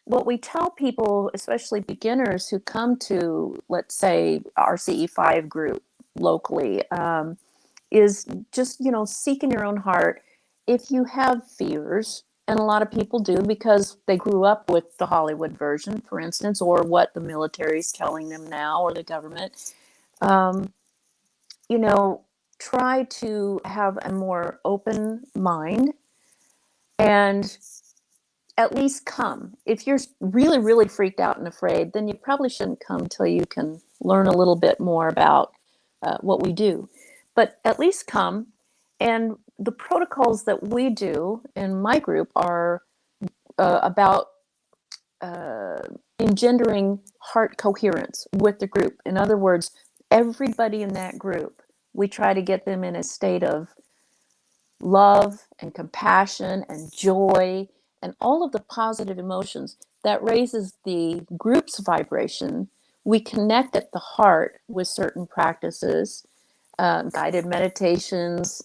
what we tell people, especially beginners who come to, let's say, our CE5 group locally, is just, seek in your own heart. If you have fears, and a lot of people do because they grew up with the Hollywood version, for instance, or what the military is telling them now, or the government, try to have a more open mind and at least come. If you're really, really freaked out and afraid, then you probably shouldn't come till you can learn a little bit more about what we do. But at least come. And the protocols that we do in my group are about engendering heart coherence with the group. In other words, everybody in that group, we try to get them in a state of love and compassion and joy and all of the positive emotions that raises the group's vibration. We connect at the heart with certain practices, guided meditations,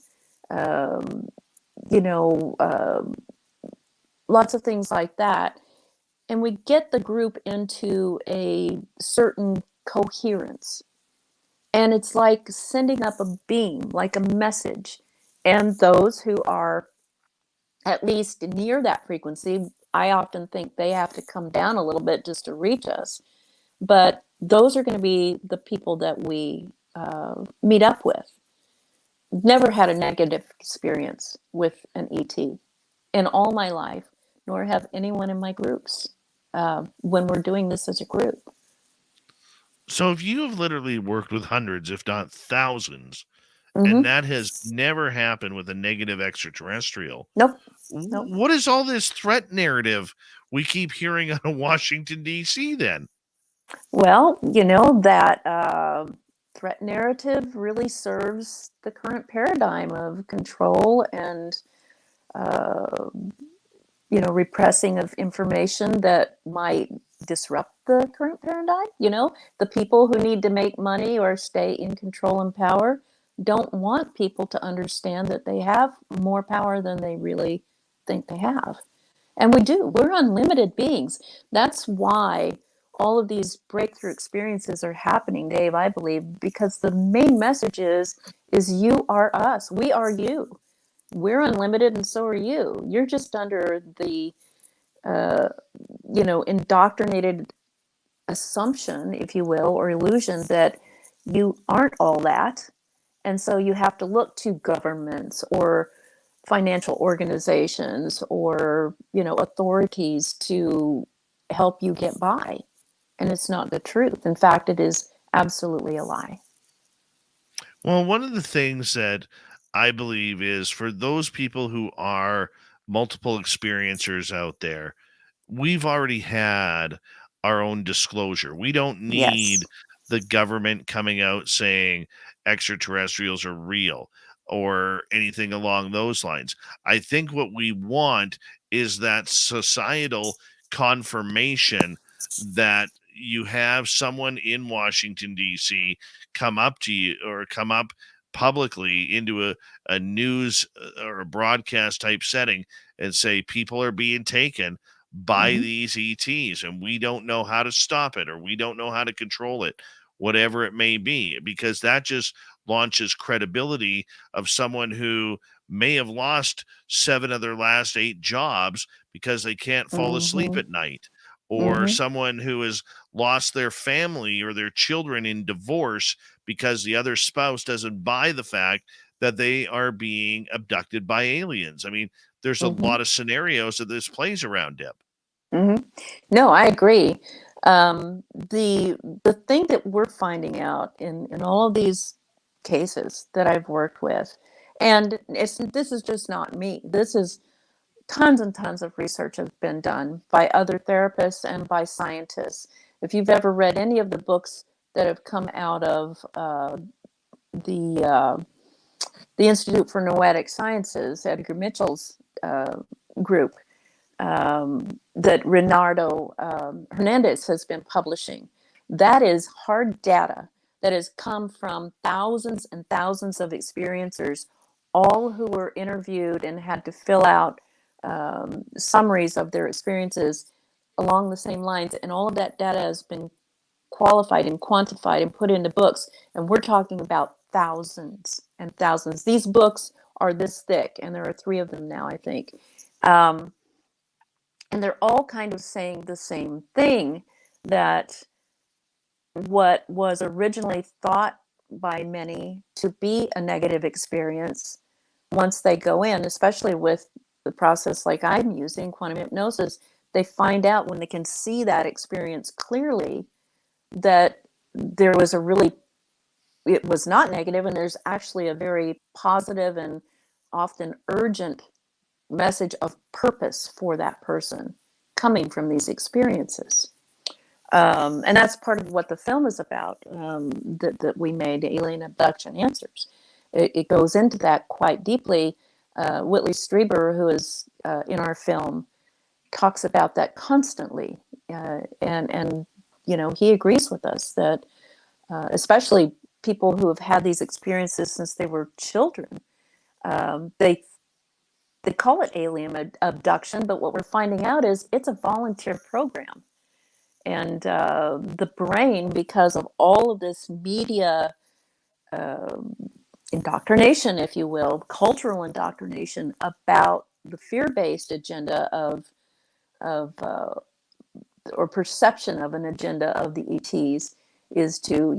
lots of things like that. And we get the group into a certain coherence. And it's like sending up a beam, like a message. And those who are at least near that frequency, I often think they have to come down a little bit just to reach us. But those are going to be the people that we meet up with. Never had a negative experience with an ET in all my life, nor have anyone in my groups when we're doing this as a group. So if you have literally worked with hundreds, if not thousands, Mm-hmm. and that has never happened with a negative extraterrestrial, Nope. What is all this threat narrative we keep hearing out of Washington, D.C. then? Well, that threat narrative really serves the current paradigm of control and, repressing of information that might disrupt the current paradigm. The people who need to make money or stay in control and power don't want people to understand that they have more power than they really think they have. And we do. We're unlimited beings. That's why all of these breakthrough experiences are happening, Dave, I believe, because the main message is you are us. We are you. We're unlimited, and so are you. You're just under the, indoctrinated assumption, if you will, or illusion that you aren't all that. And so you have to look to governments or financial organizations or, authorities to help you get by. And it's not the truth. In fact, it is absolutely a lie. Well, one of the things that I believe is for those people who are multiple experiencers out there, we've already had our own disclosure. We don't need the government coming out saying extraterrestrials are real or anything along those lines. I think what we want is that societal confirmation that you have someone in Washington, D.C. come up to you or come up publicly into a news or a broadcast type setting and say people are being taken by these ETs and we don't know how to stop it or we don't know how to control it, whatever it may be, because that just launches credibility of someone who may have lost 7 of their last 8 jobs because they can't fall asleep at night, or someone who has lost their family or their children in divorce because the other spouse doesn't buy the fact that they are being abducted by aliens. I mean, there's a lot of scenarios that this plays around, Deb. No, I agree. The thing that we're finding out in all of these cases that I've worked with, and this is just not me. This is tons and tons of research has been done by other therapists and by scientists. If you've ever read any of the books that have come out of the Institute for Noetic Sciences, Edgar Mitchell's group, that Renato Hernandez has been publishing, that is hard data that has come from thousands and thousands of experiencers, all who were interviewed and had to fill out summaries of their experiences along the same lines. And all of that data has been qualified and quantified and put into books. And we're talking about thousands and thousands. These books are this thick, and there are 3 of them now, I think. And they're all kind of saying the same thing, that what was originally thought by many to be a negative experience, once they go in, especially with the process like I'm using, quantum hypnosis, they find out when they can see that experience clearly that there was it was not negative, and there's actually a very positive and often urgent message of purpose for that person coming from these experiences. And that's part of what the film is about, that we made, Alien Abduction Answers. It goes into that quite deeply. Whitley Strieber, who is in our film, talks about that constantly. And he agrees with us that especially people who have had these experiences since they were children, they call it alien abduction, but what we're finding out is it's a volunteer program. And the brain, because of all of this media indoctrination, if you will, cultural indoctrination about the fear-based agenda or perception of an agenda of the ETs, is to,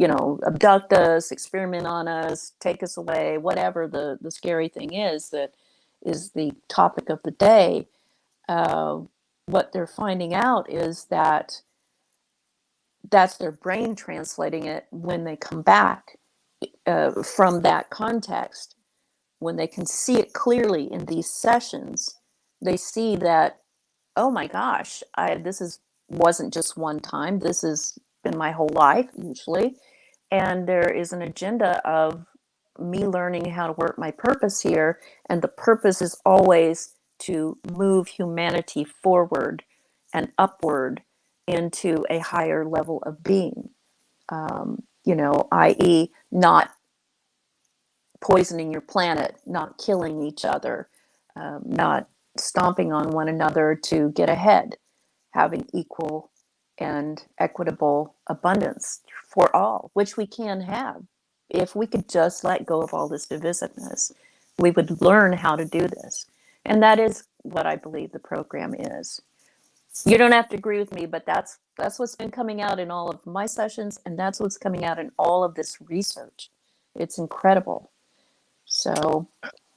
abduct us, experiment on us, take us away, whatever the scary thing is that is the topic of the day. What they're finding out is that that's their brain translating it when they come back from that context. When they can see it clearly in these sessions, they see that, oh my gosh, wasn't just one time. This has been my whole life, usually. And there is an agenda of me learning how to work my purpose here. And the purpose is always to move humanity forward and upward into a higher level of being, i.e. not poisoning your planet, not killing each other, not stomping on one another to get ahead, having equal and equitable abundance for all, which we can have. If we could just let go of all this divisiveness, we would learn how to do this. And that is what I believe the program is. You don't have to agree with me, but that's what's been coming out in all of my sessions, and that's what's coming out in all of this research. It's incredible. So,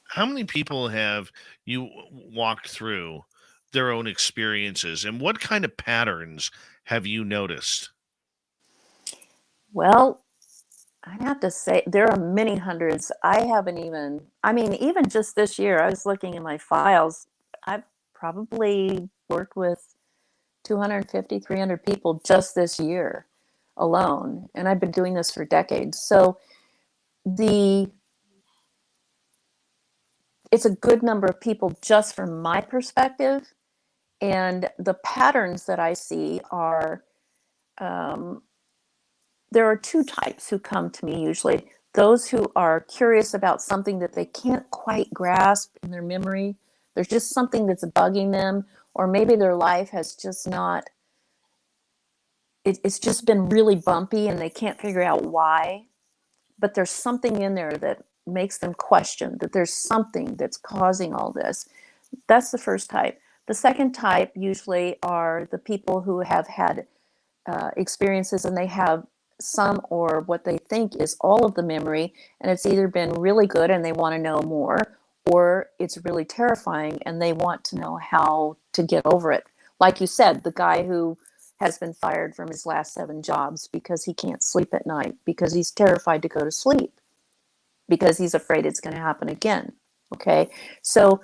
how many people have you walked through their own experiences, and what kind of patterns have you noticed? Well, I'd have to say there are many hundreds. Even just this year, I was looking in my files. I've probably worked with 250, 300 people just this year alone. And I've been doing this for decades. So it's a good number of people just from my perspective. And the patterns that I see are, there are 2 types who come to me usually. those who are curious about something that they can't quite grasp in their memory. There's just something that's bugging them, or maybe their life has just not, it's just been really bumpy and they can't figure out why. But there's something in there that makes them question that there's something that's causing all this. That's the first type. The second type usually are the people who have had experiences, and they have some or what they think is all of the memory, and it's either been really good and they want to know more, or it's really terrifying and they want to know how to get over it. Like you said, the guy who has been fired from his last 7 jobs because he can't sleep at night, because he's terrified to go to sleep, because he's afraid it's going to happen again. Okay, so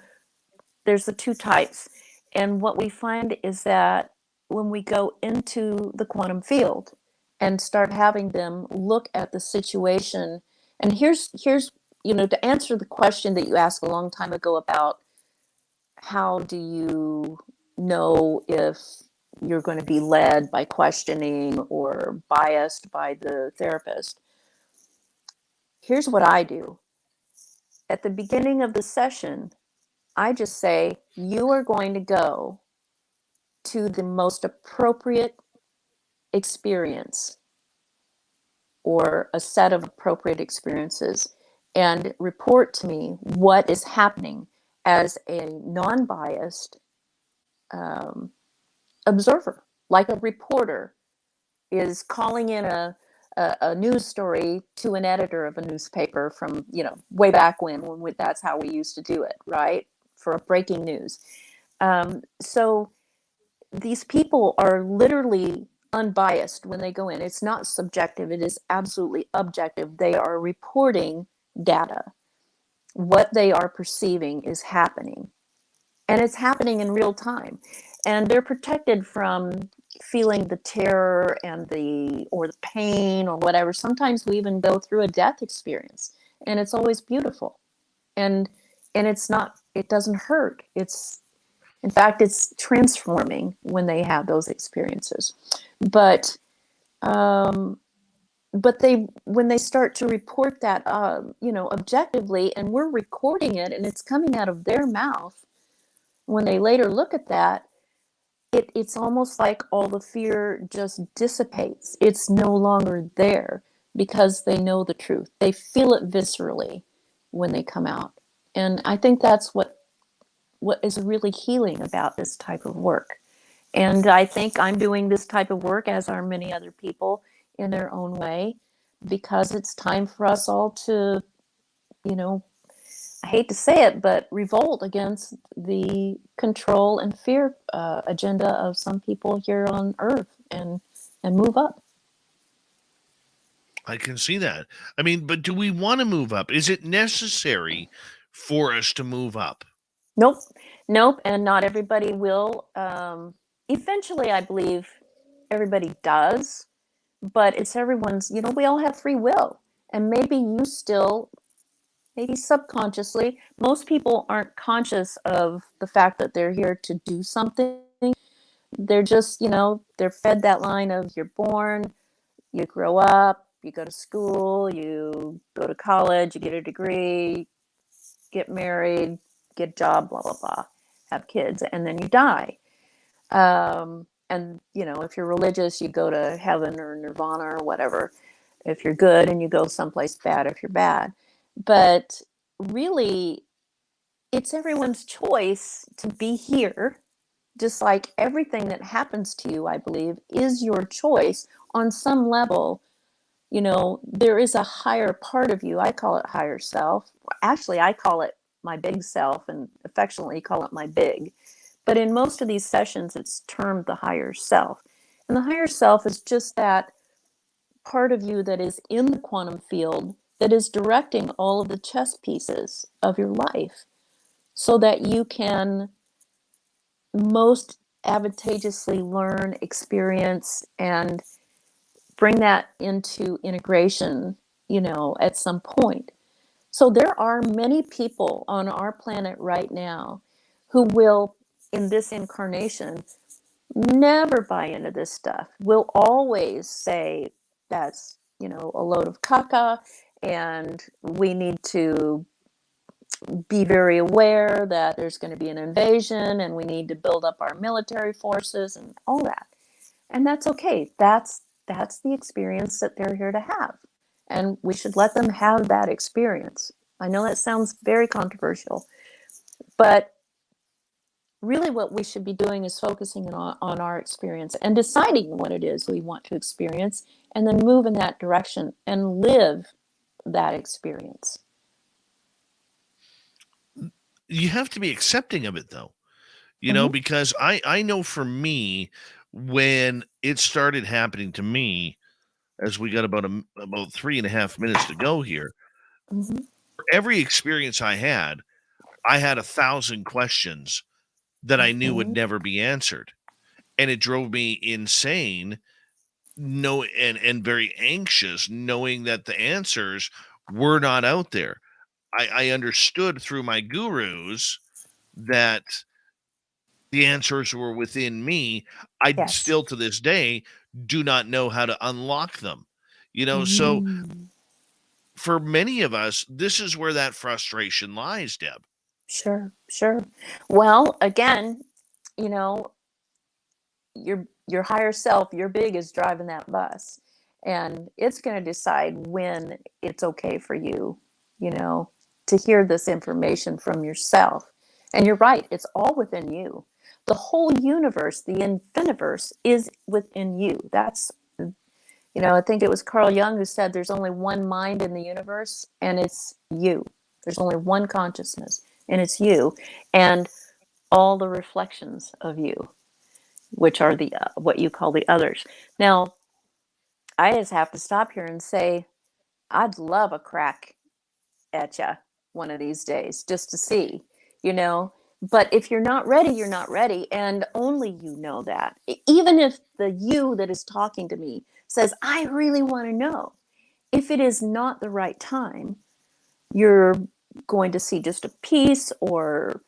there's the 2 types. And what we find is that when we go into the quantum field and start having them look at the situation, and here's to answer the question that you asked a long time ago about how do you know if you're going to be led by questioning or biased by the therapist. Here's what I do. At the beginning of the session, I just say, you are going to go to the most appropriate experience or a set of appropriate experiences and report to me what is happening as a non-biased observer, like a reporter is calling in a news story to an editor of a newspaper from, way back when that's how we used to do it, right? For breaking news. So these people are literally unbiased when they go in. It's not subjective. It is absolutely objective. They are reporting data. What they are perceiving is happening. And it's happening in real time. And they're protected from feeling the terror and the pain or whatever. Sometimes we even go through a death experience, and it's always beautiful. And it doesn't hurt. In fact, it's transforming when they have those experiences. But when they start to report that, objectively, and we're recording it, and it's coming out of their mouth, when they later look at that, it's almost like all the fear just dissipates. It's no longer there because they know the truth. They feel it viscerally when they come out. And I think that's what is really healing about this type of work. And I think I'm doing this type of work, as are many other people in their own way, because it's time for us all to, I hate to say it, but revolt against the control and fear agenda of some people here on Earth and move up. I can see that. I mean, but do we want to move up? Is it necessary for us to move up? Nope. And not everybody will. Eventually, I believe everybody does, but it's everyone's, we all have free will. And maybe maybe subconsciously, most people aren't conscious of the fact that they're here to do something. They're just, they're fed that line of you're born, you grow up, you go to school, you go to college, you get a degree, get married, get a job, blah, blah, blah, have kids, and then you die. And, if you're religious, you go to heaven or nirvana or whatever. If you're good, and you go someplace bad if you're bad. But really, it's everyone's choice to be here. Just like everything that happens to you, I believe, is your choice on some level. There is a higher part of you. I call it higher self. Actually, I call it my big self, and affectionately call it my big. But in most of these sessions, it's termed the higher self. And the higher self is just that part of you that is in the quantum field that is directing all of the chess pieces of your life so that you can most advantageously learn, experience, and bring that into integration, at some point. So there are many people on our planet right now who will, in this incarnation, never buy into this stuff. Will always say that's, a load of caca, and we need to be very aware that there's going to be an invasion, and we need to build up our military forces and all that. And that's okay. That's the experience that they're here to have. And we should let them have that experience. I know that sounds very controversial, but really what we should be doing is focusing on our experience and deciding what it is we want to experience, and then move in that direction and live that experience. You have to be accepting of it, though, you know, because I know for me, when it started happening to me, as we got about 3.5 minutes to go here, for every experience I had 1,000 questions that I knew would never be answered. And it drove me insane, and very anxious, knowing that the answers were not out there. I understood through my gurus that the answers were within me. I still, to this day, do not know how to unlock them. You know, so for many of us, this is where that frustration lies, Deb. Sure. Well, again, you know, your higher self, your big, is driving that bus, and it's going to decide when it's okay for you, you know, to hear this information from yourself. And you're right, it's all within you. The whole universe, the infiniverse, is within you. That's, you know, I think it was Carl Jung who said there's only one mind in the universe, and it's you. There's only one consciousness, and it's you, and all the reflections of you, which are the what you call the others. Now, I just have to stop here and say, I'd love a crack at you one of these days, just to see, you know. But if you're not ready, you're not ready, and only you know that. Even if the you that is talking to me says, I really want to know, if it is not the right time, you're going to see just a piece or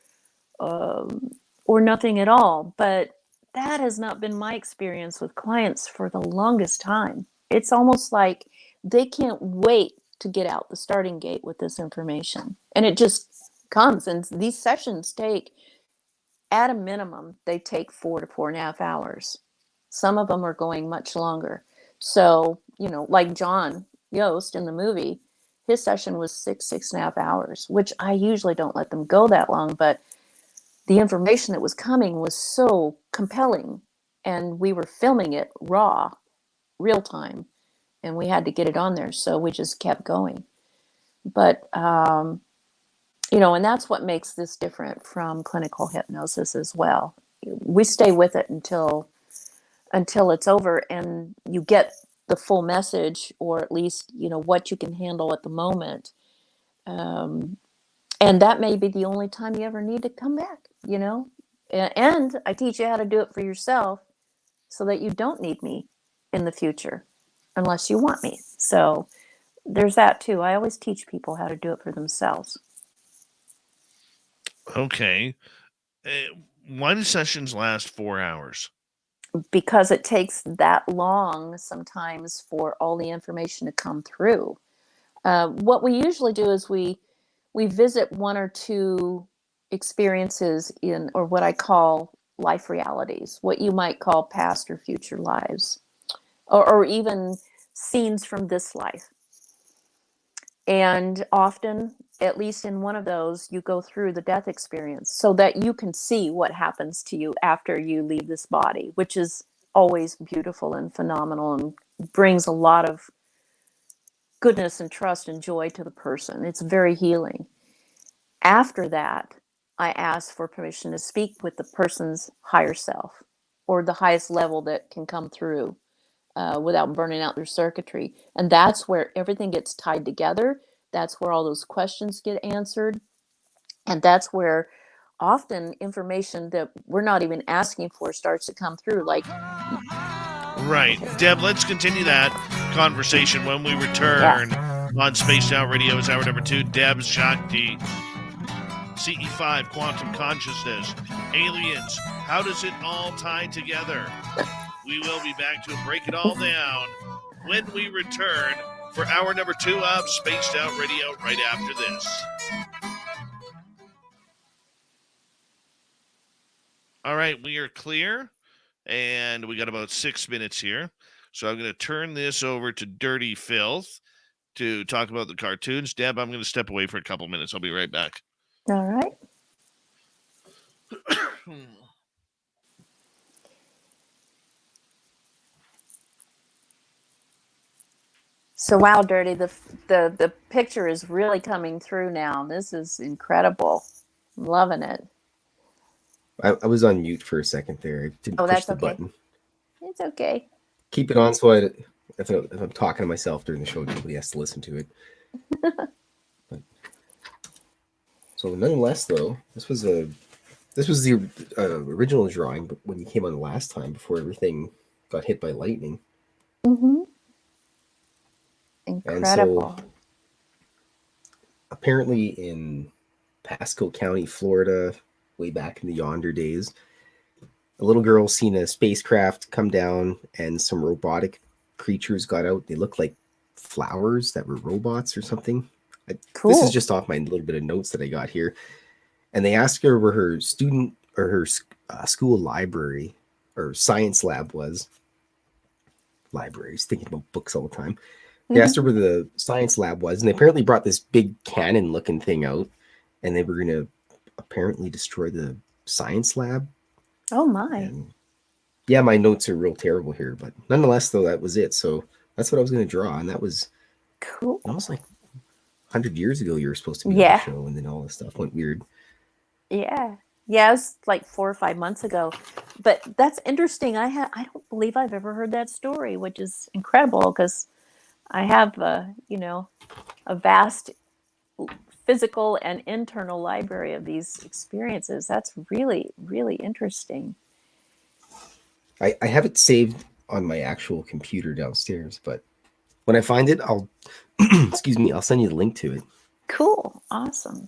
nothing at all. But that has not been my experience with clients for the longest time. It's almost like they can't wait to get out the starting gate with this information. And it just comes. And these sessions take, at a minimum, they take 4 to 4.5 hours. Some of them are going much longer. So, you know, like John Yost in the movie, his session was 6.5 hours, which I usually don't let them go that long, but the information that was coming was so compelling, and we were filming it raw, real time, and we had to get it on there, so we just kept going. But you know, and that's what makes this different from clinical hypnosis as well. We stay with it until it's over, and you get the full message, or at least, you know, what you can handle at the moment. And that may be the only time you ever need to come back, you know. And I teach you how to do it for yourself, so that you don't need me in the future unless you want me. So there's that too. I always teach people how to do it for themselves. Okay. Why do sessions last 4 hours? Because it takes that long sometimes for all the information to come through. What we usually do is we visit 1 or 2 experiences in, or what I call life realities, what you might call past or future lives, or even scenes from this life. And often, at least in one of those, you go through the death experience so that you can see what happens to you after you leave this body, which is always beautiful and phenomenal and brings a lot of goodness and trust and joy to the person. It's very healing. After that, I ask for permission to speak with the person's higher self, or the highest level that can come through without burning out their circuitry. And that's where everything gets tied together. That's where all those questions get answered. And that's where often information that we're not even asking for starts to come through. Like, right. Deb, let's continue that conversation when we return on Spaced Out Radio's hour number 2. Debz Shakti, CE5, Quantum Consciousness, Aliens. How does it all tie together? We will be back to break it all down when we return for hour number 2 of Spaced Out Radio right after this. All right, we are clear, and we got about 6 minutes here. So I'm going to turn this over to Dirty Filth to talk about the cartoons. Deb, I'm going to step away for a couple minutes. I'll be right back. All right. So wow, Dirty, the picture is really coming through now. This is incredible. I'm loving it. I was on mute for a second there. I didn't push the button. It's okay. Keep it on so if I'm talking to myself during the show, nobody has to listen to it. So nonetheless, though, this was the original drawing, but when you came on the last time before everything got hit by lightning. Mm-hmm. Incredible. And so, apparently in Pasco County, Florida, way back in the yonder days, a little girl seen a spacecraft come down and some robotic creatures got out. They looked like flowers that were robots or something. Cool. This is just off my little bit of notes that I got here. And they asked her where her student or her school library or science lab was. Libraries, thinking about books all the time. They asked her where the science lab was, and they apparently brought this big cannon-looking thing out, and they were going to apparently destroy the science lab. Oh, my. And yeah, my notes are real terrible here, but nonetheless, though, that was it. So that's what I was going to draw, and that was cool. Almost like 100 years ago you were supposed to be on the show, and then all this stuff went weird. Yeah. Yeah, it was like 4 or 5 months ago. But that's interesting. I don't believe I've ever heard that story, which is incredible because I have, a vast physical and internal library of these experiences. That's really, really interesting. I have it saved on my actual computer downstairs, but when I find it, I'll I'll send you the link to it. Cool. Awesome.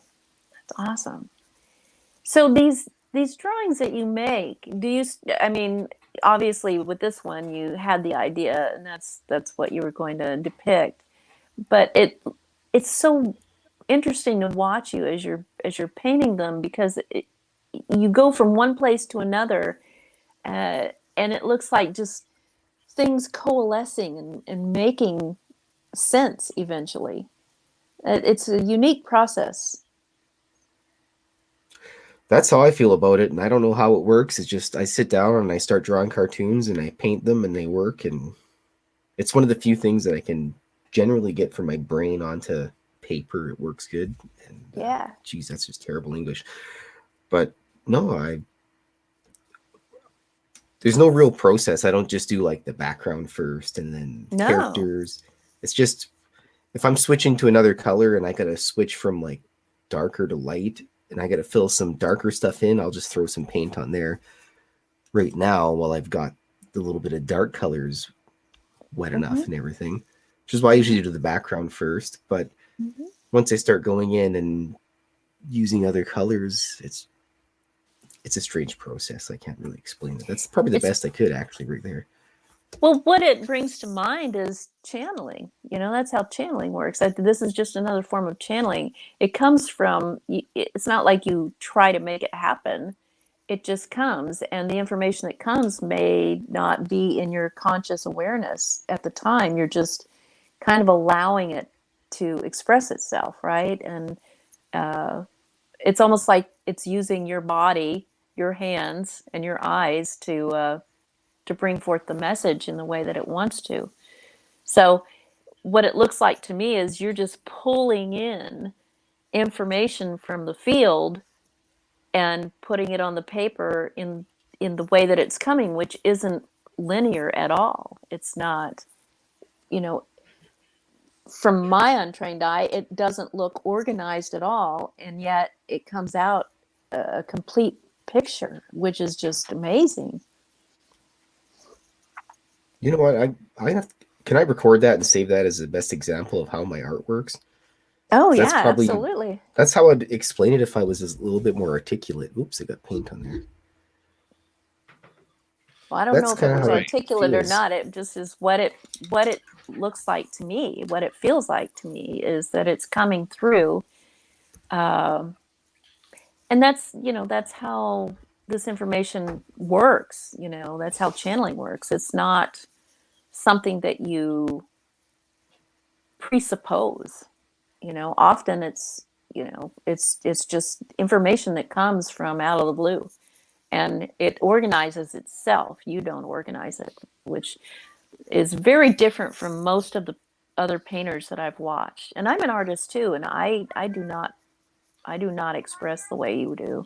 That's awesome. So these drawings that you make, obviously with this one you had the idea and that's what you were going to depict, but it's so interesting to watch you as you're painting them because you go from one place to another and it looks like just things coalescing and making sense eventually. It's a unique process. That's how I feel about it, and I don't know how it works. It's just I sit down and I start drawing cartoons and I paint them and they work, and it's one of the few things that I can generally get from my brain onto paper. It works good. And geez, that's just terrible English. But no, there's no real process. I don't just do like the background first and then characters. It's just if I'm switching to another color and I gotta switch from like darker to light, and I got to fill some darker stuff in, I'll just throw some paint on there right now while I've got the little bit of dark colors wet enough and everything, which is why I usually do the background first. But once I start going in and using other colors, it's a strange process. I can't really explain it. That's probably the best I could actually right there. Well, what it brings to mind is channeling. That's how channeling works. This is just another form of channeling. It comes from, it's not like you try to make it happen. It just comes. And the information that comes may not be in your conscious awareness at the time. You're just kind of allowing it to express itself, right? And it's almost like it's using your body, your hands, and your eyes to bring forth the message in the way that it wants to. So what it looks like to me is you're just pulling in information from the field and putting it on the paper in the way that it's coming, which isn't linear at all. It's not, from my untrained eye, it doesn't look organized at all. And yet it comes out a complete picture, which is just amazing. You know what? Can I record that and save that as the best example of how my art works? Oh, yeah, absolutely. That's how I'd explain it if I was a little bit more articulate. Oops, I got paint on there. Well, I don't know That's if it kind of was how it articulate or feels. not. It just is what it looks like to me. What it feels like to me is that it's coming through, um, and that's how this information works. That's how channeling works. It's not something that you presuppose. Often it's just information that comes from out of the blue, and it organizes itself. You don't organize it, which is very different from most of the other painters that I've watched. And I'm an artist too, and I do not express the way you do.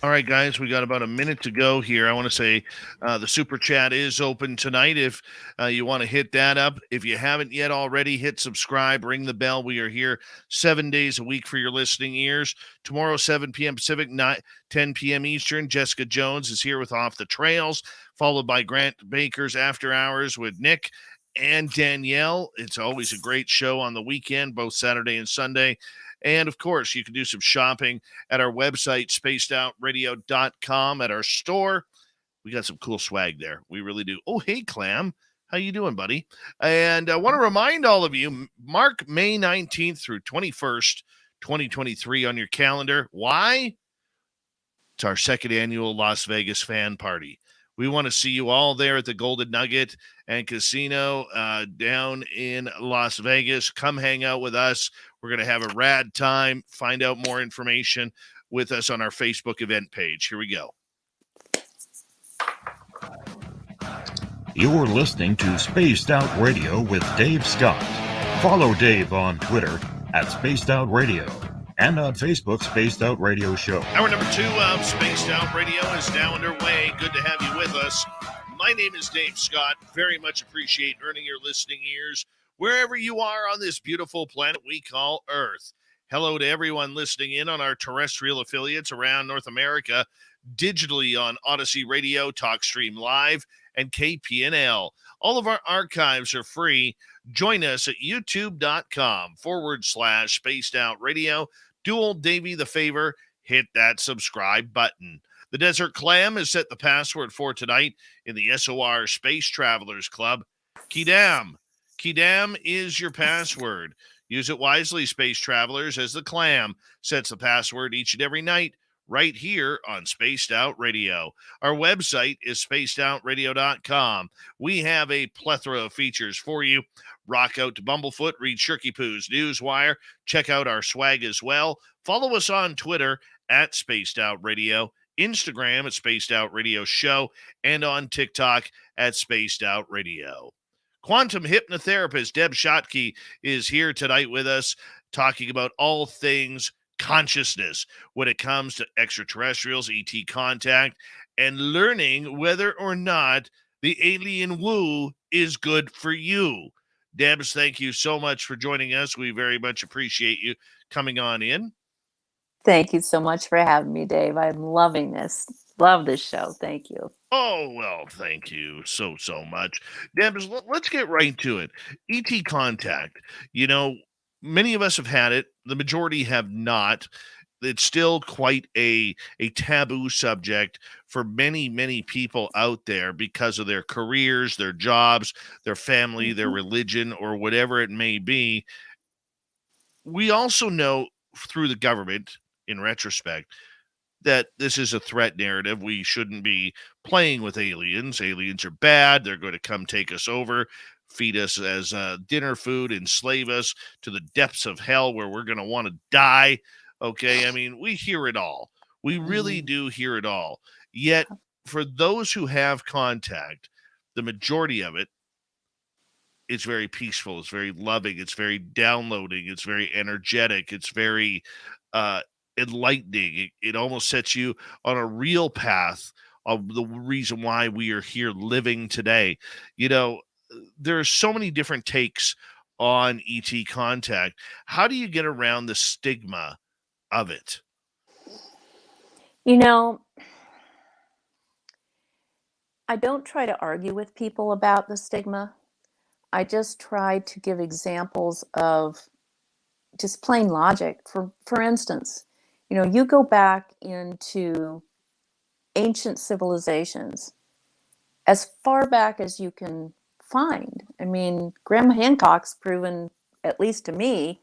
All right, guys, we got about a minute to go here. I want to say the super chat is open tonight. If you want to hit that up, if you haven't yet already, hit subscribe, ring the bell. We are here 7 days a week for your listening ears. Tomorrow, 7 p.m. Pacific, 10 p.m. Eastern. Jessica Jones is here with Off the Trails, followed by Grant Baker's After Hours with Nick and Danielle. It's always a great show on the weekend, both Saturday and Sunday. And, of course, you can do some shopping at our website, spacedoutradio.com, at our store. We got some cool swag there. We really do. Oh, hey, Clam. How you doing, buddy? And I want to remind all of you, mark May 19th through 21st, 2023 on your calendar. Why? It's our second annual Las Vegas fan party. We want to see you all there at the Golden Nugget and Casino down in Las Vegas. Come hang out with us. We're going to have a rad time. Find out more information with us on our Facebook event page. Here we go. You're listening to Spaced Out Radio with Dave Scott. Follow Dave on Twitter at Spaced Out Radio and on Facebook, Spaced Out Radio Show. Hour number 2 of Spaced Out Radio is now underway. Good to have you with us. My name is Dave Scott. Very much appreciate earning your listening ears wherever you are on this beautiful planet we call Earth. Hello to everyone listening in on our terrestrial affiliates around North America, digitally on Odyssey Radio, TalkStream Live, and KPNL. All of our archives are free. Join us at youtube.com/Spaced Out Radio. Do old Davey the favor, hit that subscribe button. The Desert Clam has set the password for tonight in the SOR Space Travelers Club. Kidam. Kidam is your password. Use it wisely, Space Travelers, as the Clam sets the password each and every night right here on Spaced Out Radio. Our website is spacedoutradio.com. We have a plethora of features for you. Rock out to Bumblefoot, read Shirky Poo's Newswire, check out our swag as well. Follow us on Twitter at Spaced Out Radio, Instagram at Spaced Out Radio Show, and on TikTok at Spaced Out Radio. Quantum Hypnotherapist Debz Shakti is here tonight with us, talking about all things consciousness when it comes to extraterrestrials, ET contact, and learning whether or not the alien woo is good for you. Debz, thank you so much for joining us. We very much appreciate you coming on in. Thank you so much for having me, Dave. I'm loving this. Love this show. Thank you. Oh, well, thank you so much. Debz, let's get right to it. ET contact. Many of us have had it. The majority have not. It's still quite a taboo subject for many, many people out there because of their careers, their jobs, their family, their religion, or whatever it may be. We also know through the government, in retrospect, that this is a threat narrative. We shouldn't be playing with aliens. Aliens are bad. They're going to come take us over, feed us as dinner food, enslave us to the depths of hell where we're going to want to die. Okay, I mean, we hear it all. We really do hear it all. Yet, for those who have contact, the majority of it, it's very peaceful. It's very loving. It's very downloading. It's very energetic. It's very enlightening. It almost sets you on a real path of the reason why we are here living today. There are so many different takes on ET contact. How do you get around the stigma of it? I don't try to argue with people about the stigma. I just try to give examples of just plain logic. For instance, you go back into ancient civilizations as far back as you can find. I mean, Graham Hancock's proven, at least to me,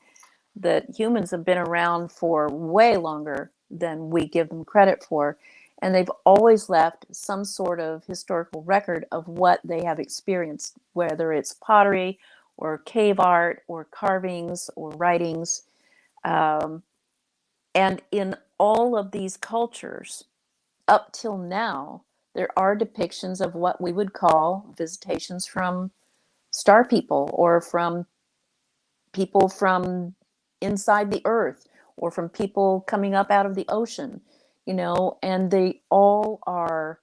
that humans have been around for way longer than we give them credit for. And they've always left some sort of historical record of what they have experienced, whether it's pottery or cave art or carvings or writings. And in all of these cultures, up till now, there are depictions of what we would call visitations from star people, or from people from inside the earth, or from people coming up out of the ocean, and they all are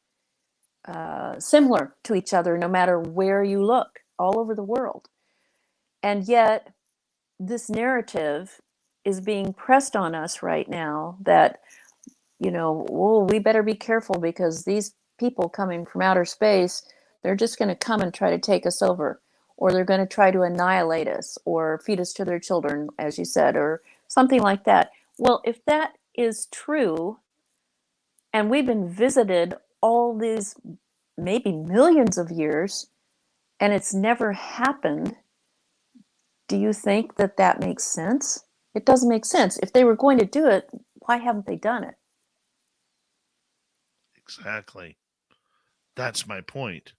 similar to each other no matter where you look, all over the world. And yet this narrative is being pressed on us right now that, we better be careful, because these people coming from outer space, they're just going to come and try to take us over, or they're going to try to annihilate us or feed us to their children, as you said, or something like that. Well, if that is true, and we've been visited all these maybe millions of years, and it's never happened, do you think that that makes sense? It doesn't make sense. If they were going to do it, why haven't they done it? Exactly. That's my point.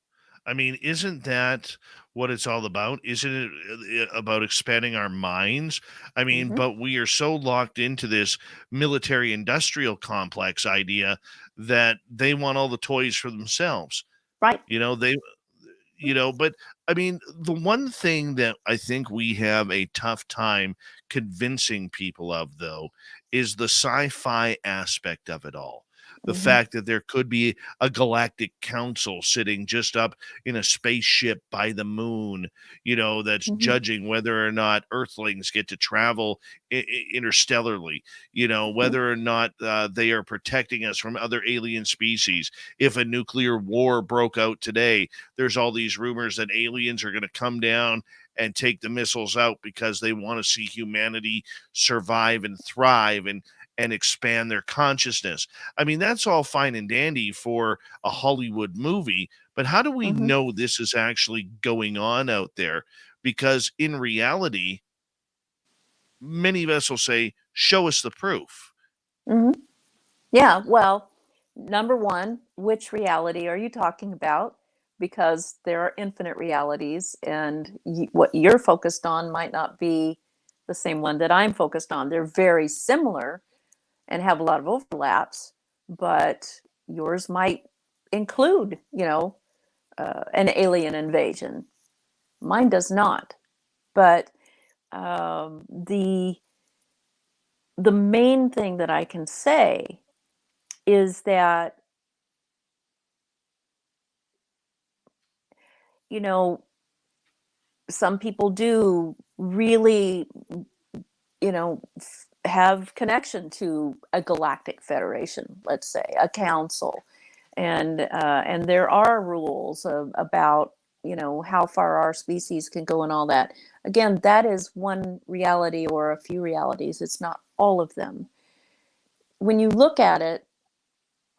I mean, isn't that what it's all about? Isn't it about expanding our minds? I mean, but we are so locked into this military industrial complex idea that they want all the toys for themselves. Right. But I mean, the one thing that I think we have a tough time convincing people of, though, is the sci-fi aspect of it all. The fact that there could be a galactic council sitting just up in a spaceship by the moon, that's judging whether or not Earthlings get to travel interstellarly, whether or not they are protecting us from other alien species. If a nuclear war broke out today, there's all these rumors that aliens are going to come down and take the missiles out because they want to see humanity survive and thrive and expand their consciousness. I mean, that's all fine and dandy for a Hollywood movie, but how do we know this is actually going on out there? Because in reality, many of us will say, show us the proof. Yeah, well, number one, which reality are you talking about? Because there are infinite realities, and what you're focused on might not be the same one that I'm focused on. They're very similar and have a lot of overlaps, but yours might include, an alien invasion. Mine does not. But the main thing that I can say is that, some people do really, have connection to a galactic federation, let's say, a council, and there are rules about how far our species can go and all that. Again, that is one reality or a few realities. It's not all of them. When you look at it,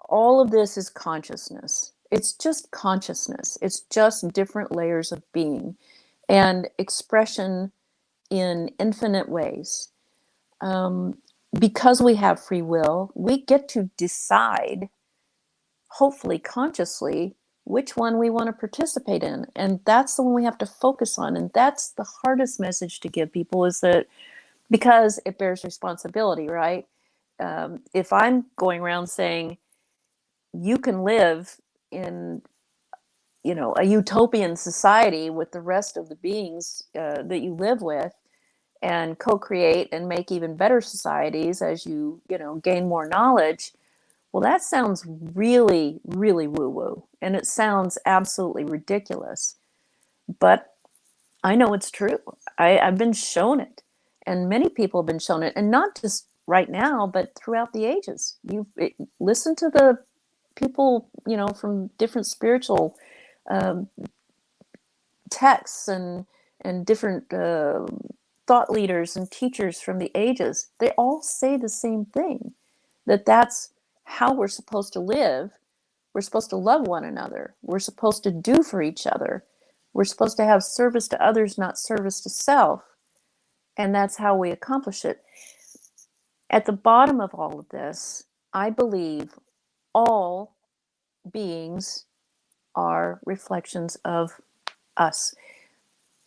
all of this is consciousness. It's just consciousness. It's just different layers of being and expression in infinite ways. Because we have free will, we get to decide, hopefully consciously, which one we want to participate in. And that's the one we have to focus on. And that's the hardest message to give people, is that because it bears responsibility, right? If I'm going around saying, you can live in, a utopian society with the rest of the beings that you live with, and co-create and make even better societies as you, gain more knowledge. Well, that sounds really, really woo-woo. And it sounds absolutely ridiculous. But I know it's true. I've been shown it. And many people have been shown it. And not just right now, but throughout the ages. Listen to the people, from different spiritual texts and different thought leaders and teachers from the ages. They all say the same thing, that that's how we're supposed to live We're supposed to love one another. We're supposed to do for each other. We're supposed to have service to others, not service to self. And that's how we accomplish it. At the bottom of all of this, I believe all beings are reflections of us.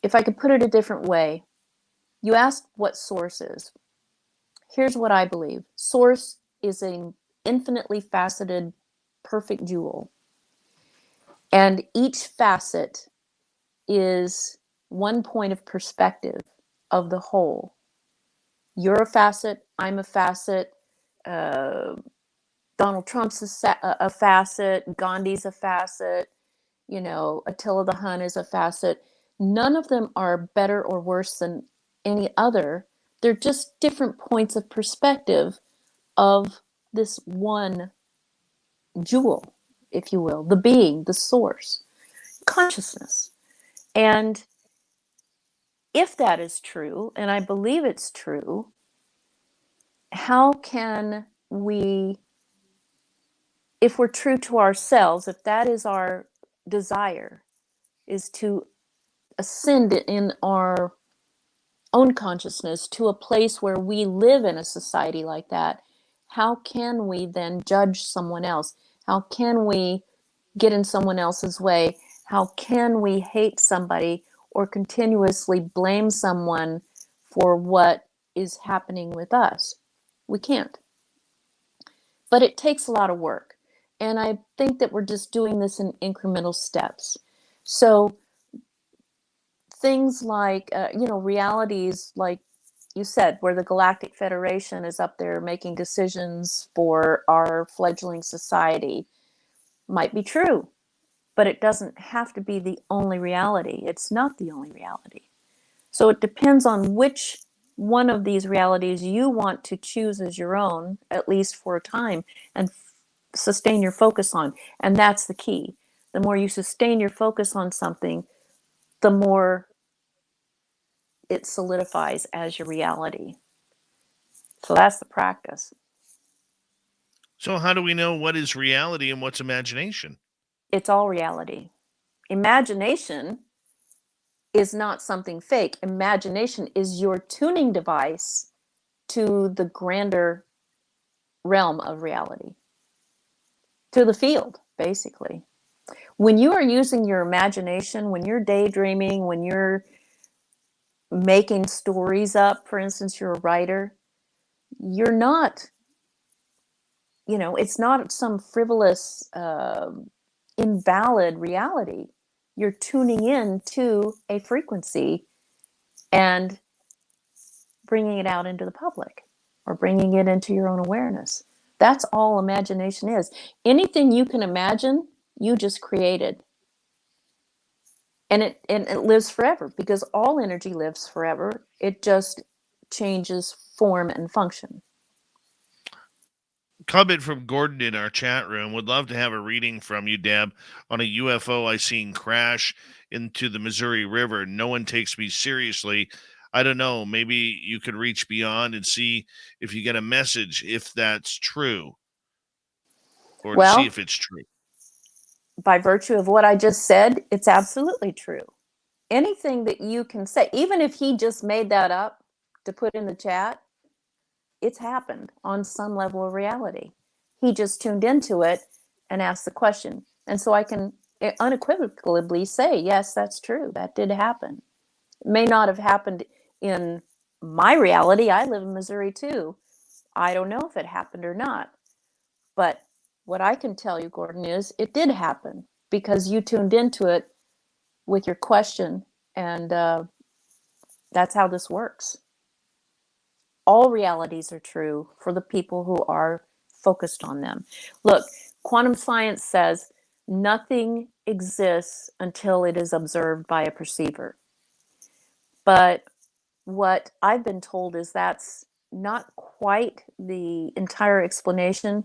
If I could put it a different way, you asked what source is. Here's what I believe. Source is an infinitely faceted, perfect jewel. And each facet is one point of perspective of the whole. You're a facet, I'm a facet, Donald Trump's a facet, Gandhi's a facet, Attila the Hun is a facet. None of them are better or worse than any other. They're just different points of perspective of this one jewel, if you will, the being, the source, consciousness. And if that is true, and I believe it's true, how can we, if we're true to ourselves, if that is our desire, is to ascend in our own consciousness to a place where we live in a society like that, how can we then judge someone else? How can we get in someone else's way? How can we hate somebody or continuously blame someone for what is happening with us? We can't. But it takes a lot of work. And I think that we're just doing this in incremental steps. So things like, realities like you said, where the Galactic Federation is up there making decisions for our fledgling society might be true, but it doesn't have to be the only reality. It's not the only reality. So it depends on which one of these realities you want to choose as your own, at least for a time, and sustain your focus on. And that's the key. The more you sustain your focus on something, the more it solidifies as your reality. So that's the practice. So how do we know what is reality and what's imagination? It's all reality. Imagination is not something fake. Imagination is your tuning device to the grander realm of reality, to the field, basically. When you are using your imagination, when you're daydreaming, when you're making stories up, for instance, you're a writer, you're not, it's not some frivolous, invalid reality. You're tuning in to a frequency and bringing it out into the public or bringing it into your own awareness. That's all imagination is. Anything you can imagine, you just created. And it lives forever because all energy lives forever. It just changes form and function. Comment from Gordon in our chat room. Would love to have a reading from you, Deb, on a UFO I seen crash into the Missouri River. No one takes me seriously. I don't know. Maybe you could reach beyond and see if you get a message, if that's true, or to see if it's true. By virtue of what I just said, it's absolutely true. Anything that you can say, even if he just made that up to put in the chat, it's happened on some level of reality. He just tuned into it and asked the question. And so I can unequivocally say, yes, that's true. That did happen. It may not have happened in my reality. I live in Missouri too. I don't know if it happened or not. But what I can tell you, Gordon, is it did happen because you tuned into it with your question. And that's how this works. All realities are true for the people who are focused on them. Look, quantum science says nothing exists until it is observed by a perceiver. But what I've been told is that's not quite the entire explanation.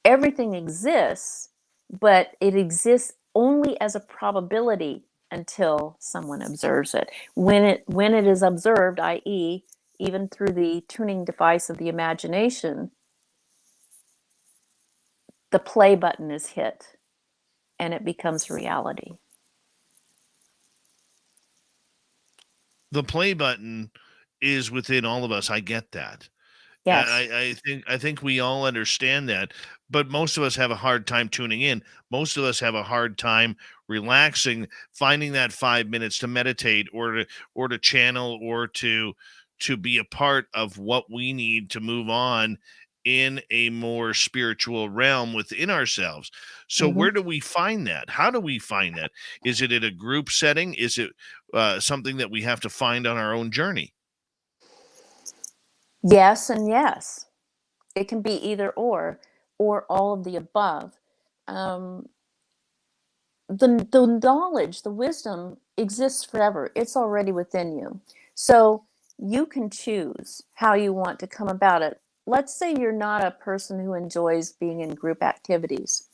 Everything exists, but it exists only as a probability until someone observes it. When it is observed, i.e., even through the tuning device of the imagination, the play button is hit and it becomes reality. The play button is within all of us. I get that. Yes. I think we all understand that, but most of us have a hard time tuning in. Most of us have a hard time relaxing, finding that 5 minutes to meditate or to channel or to be a part of what we need to move on in a more spiritual realm within ourselves. So where do we find that? How do we find that? Is it in a group setting? Is it something that we have to find on our own journey? Yes and yes. It can be either or all of the above. The knowledge, the wisdom exists forever. It's already within you. So you can choose how you want to come about it. Let's say you're not a person who enjoys being in group activities.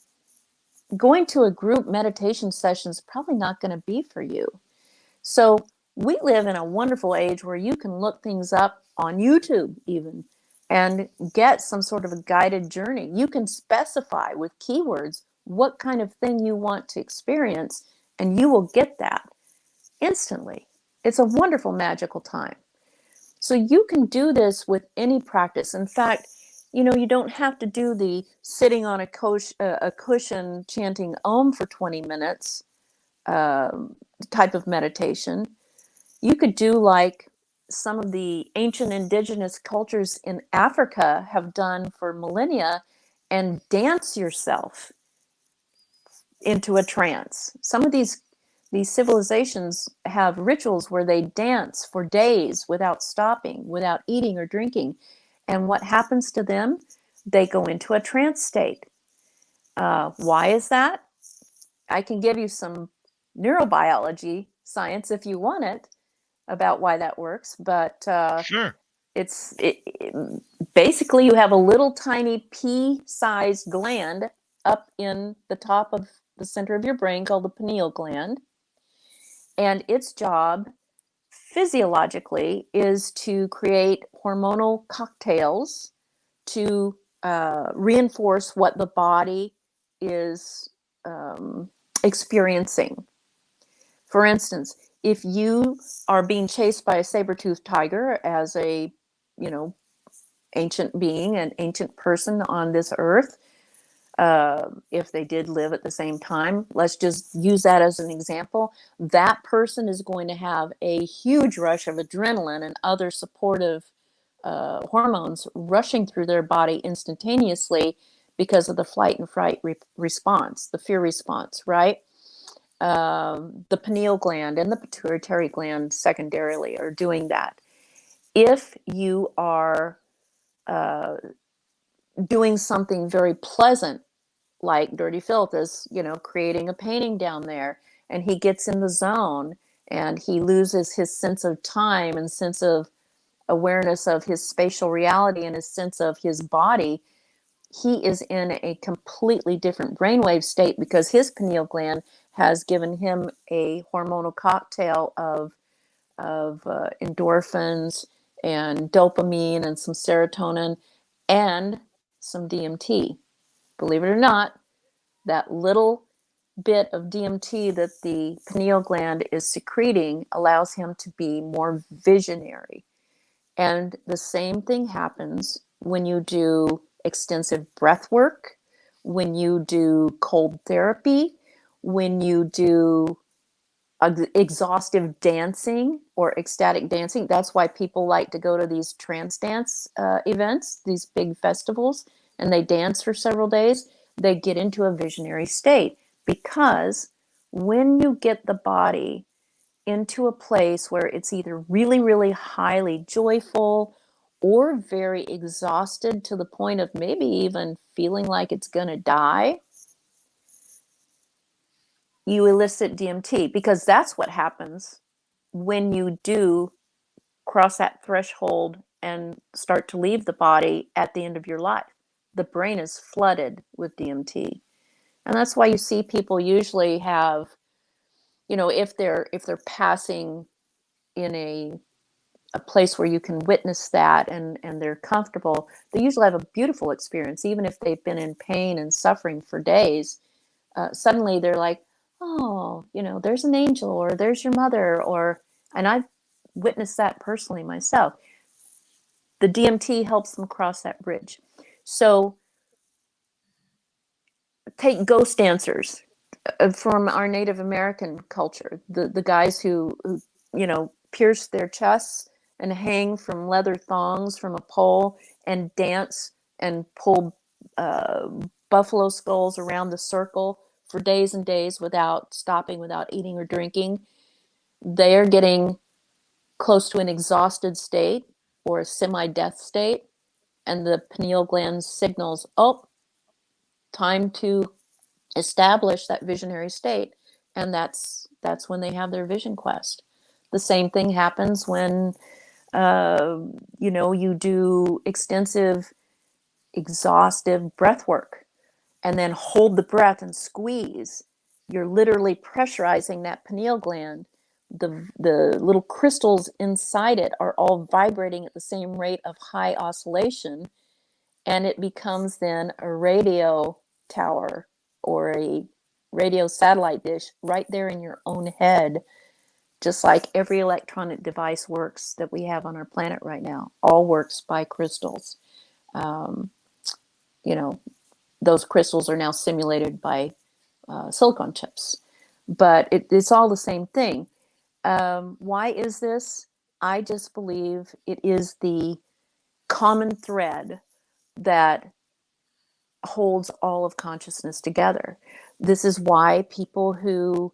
Going to a group meditation session is probably not going to be for you. So we live in a wonderful age where you can look things up on YouTube even and get some sort of a guided journey. You can specify with keywords what kind of thing you want to experience, and you will get that instantly. It's a wonderful, magical time. So you can do this with any practice. In fact, you know, you don't have to do the sitting on a cushion chanting Om for 20 minutes type of meditation. You could do like some of the ancient indigenous cultures in Africa have done for millennia and dance yourself into a trance. Some of these civilizations have rituals where they dance for days without stopping, without eating or drinking. And what happens to them? They go into a trance state. Why is that? I can give you some neurobiology science if you want it about why that works, but Sure. Basically you have a little tiny pea-sized gland up in the top of the center of your brain called the pineal gland, and its job physiologically is to create hormonal cocktails to reinforce what the body is experiencing. For instance, if you are being chased by a saber-toothed tiger as a, you know, ancient being, an ancient person on this earth, if they did live at the same time, let's just use that as an example, that person is going to have a huge rush of adrenaline and other supportive hormones rushing through their body instantaneously because of the flight and fright response, the fear response, right? The pineal gland and the pituitary gland secondarily are doing that. If you are doing something very pleasant, like Dirty Filth is, you know, creating a painting down there, and he gets in the zone and he loses his sense of time and sense of awareness of his spatial reality and his sense of his body, he is in a completely different brainwave state because his pineal gland has given him a hormonal cocktail of endorphins and dopamine and some serotonin and some DMT. Believe it or not, that little bit of DMT that the pineal gland is secreting allows him to be more visionary. And the same thing happens when you do extensive breath work, when you do cold therapy, when you do exhaustive dancing or ecstatic dancing. That's why people like to go to these trance dance events, these big festivals, and they dance for several days. They get into a visionary state because when you get the body into a place where it's either really, really highly joyful or very exhausted to the point of maybe even feeling like it's going to die, you elicit DMT, because that's what happens when you do cross that threshold and start to leave the body at the end of your life. The brain is flooded with DMT. And that's why you see people usually have, you know, if they're passing in a a place where you can witness that and they're comfortable, they usually have a beautiful experience. Even if they've been in pain and suffering for days, suddenly they're like, oh, there's an angel, or there's your mother, and I've witnessed that personally myself. The DMT helps them cross that bridge. So take ghost dancers from our Native American culture, the guys who pierce their chests and hang from leather thongs from a pole and dance and pull buffalo skulls around the circle for days and days without stopping, without eating or drinking. They are getting close to an exhausted state or a semi-death state, and the pineal gland signals, oh, time to establish that visionary state, and that's when they have their vision quest. The same thing happens when you do extensive, exhaustive breath work and then hold the breath and squeeze. You're literally pressurizing that pineal gland. The little crystals inside it are all vibrating at the same rate of high oscillation, and it becomes then a radio tower or a radio satellite dish right there in your own head, just like every electronic device works that we have on our planet right now, all works by crystals. Those crystals are now simulated by silicon chips, but it's all the same thing. Why is this? I just believe it is the common thread that holds all of consciousness together. This is why people who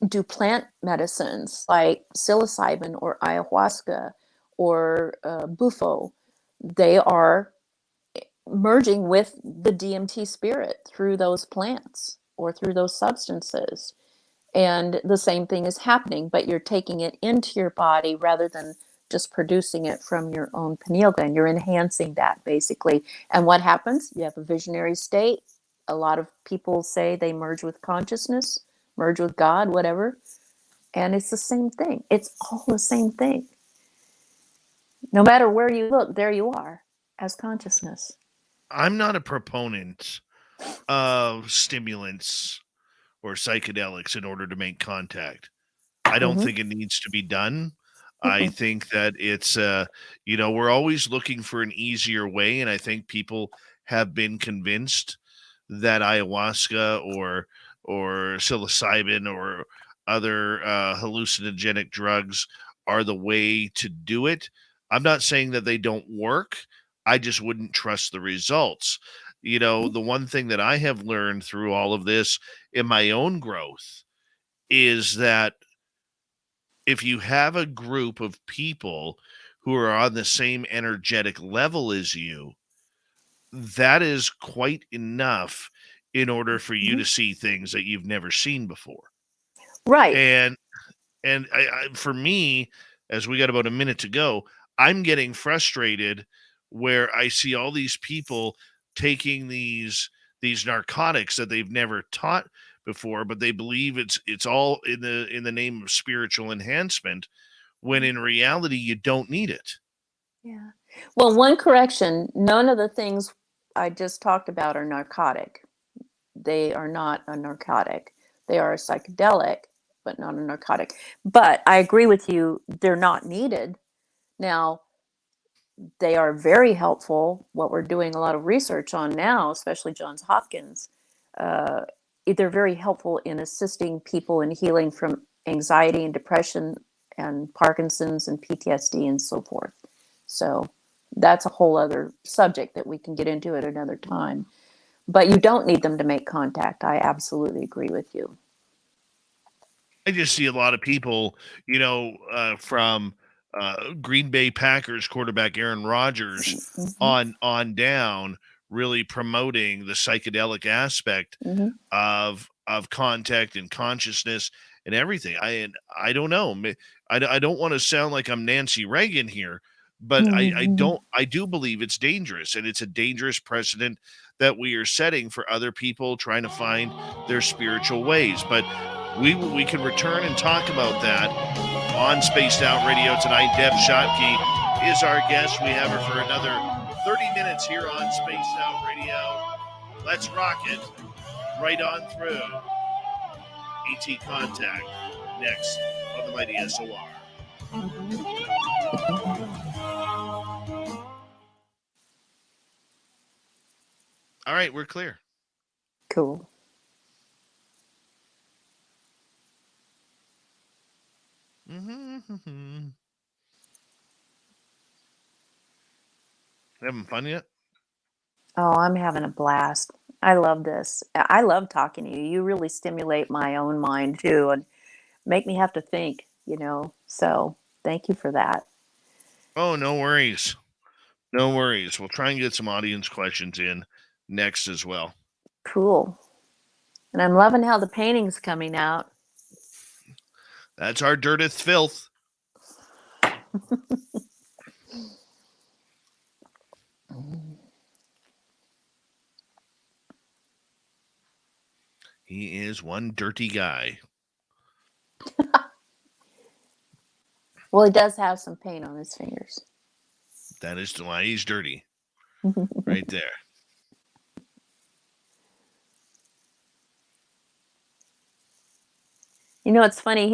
do plant medicines like psilocybin or ayahuasca or bufo, they are merging with the DMT spirit through those plants or through those substances. And the same thing is happening, but you're taking it into your body rather than just producing it from your own pineal gland. You're enhancing that, basically. And what happens? You have a visionary state. A lot of people say they merge with consciousness, merge with God, whatever. And it's the same thing. It's all the same thing. No matter where you look, there you are as consciousness. I'm not a proponent of stimulants or psychedelics in order to make contact. I don't think it needs to be done. I think that it's, we're always looking for an easier way. And I think people have been convinced that ayahuasca or psilocybin or other hallucinogenic drugs are the way to do it. I'm not saying that they don't work. I just wouldn't trust the results. The one thing that I have learned through all of this in my own growth is that if you have a group of people who are on the same energetic level as you, that is quite enough in order for you to see things that you've never seen before. Right. And for me, as we got about a minute to go, I'm getting frustrated where I see all these people taking these narcotics that they've never taught before, but they believe it's all in the name of spiritual enhancement, when in reality you don't need it. Yeah. Well, one correction, none of the things I just talked about are narcotic. They are not a narcotic. They are a psychedelic, but not a narcotic. But I agree with you, they're not needed. Now, they are very helpful. What we're doing a lot of research on now, especially Johns Hopkins, they're very helpful in assisting people in healing from anxiety and depression and Parkinson's and PTSD and so forth. So that's a whole other subject that we can get into at another time. But you don't need them to make contact. I absolutely agree with you. I just see a lot of people, from Green Bay Packers quarterback Aaron Rodgers on down, really promoting the psychedelic aspect of contact and consciousness and everything. I don't know. I don't want to sound like I'm Nancy Reagan here, but I do believe it's dangerous, and it's a dangerous precedent that we are setting for other people trying to find their spiritual ways. But we can return and talk about that on Spaced Out Radio tonight. Debz Shakti is our guest. We have her for another 30 minutes here on Spaced Out Radio. Let's rock it right on through. ET Contact next on the Mighty SOR. All right, we're clear. Cool. Having fun yet? Oh, I'm having a blast. I love this. I love talking to you. You really stimulate my own mind too and make me have to think, So thank you for that. Oh, no worries. No worries. We'll try and get some audience questions in next as well. Cool. And I'm loving how the painting's coming out. That's our dirteth filth. He is one dirty guy. Well, he does have some paint on his fingers. That is why he's dirty. Right there. It's funny.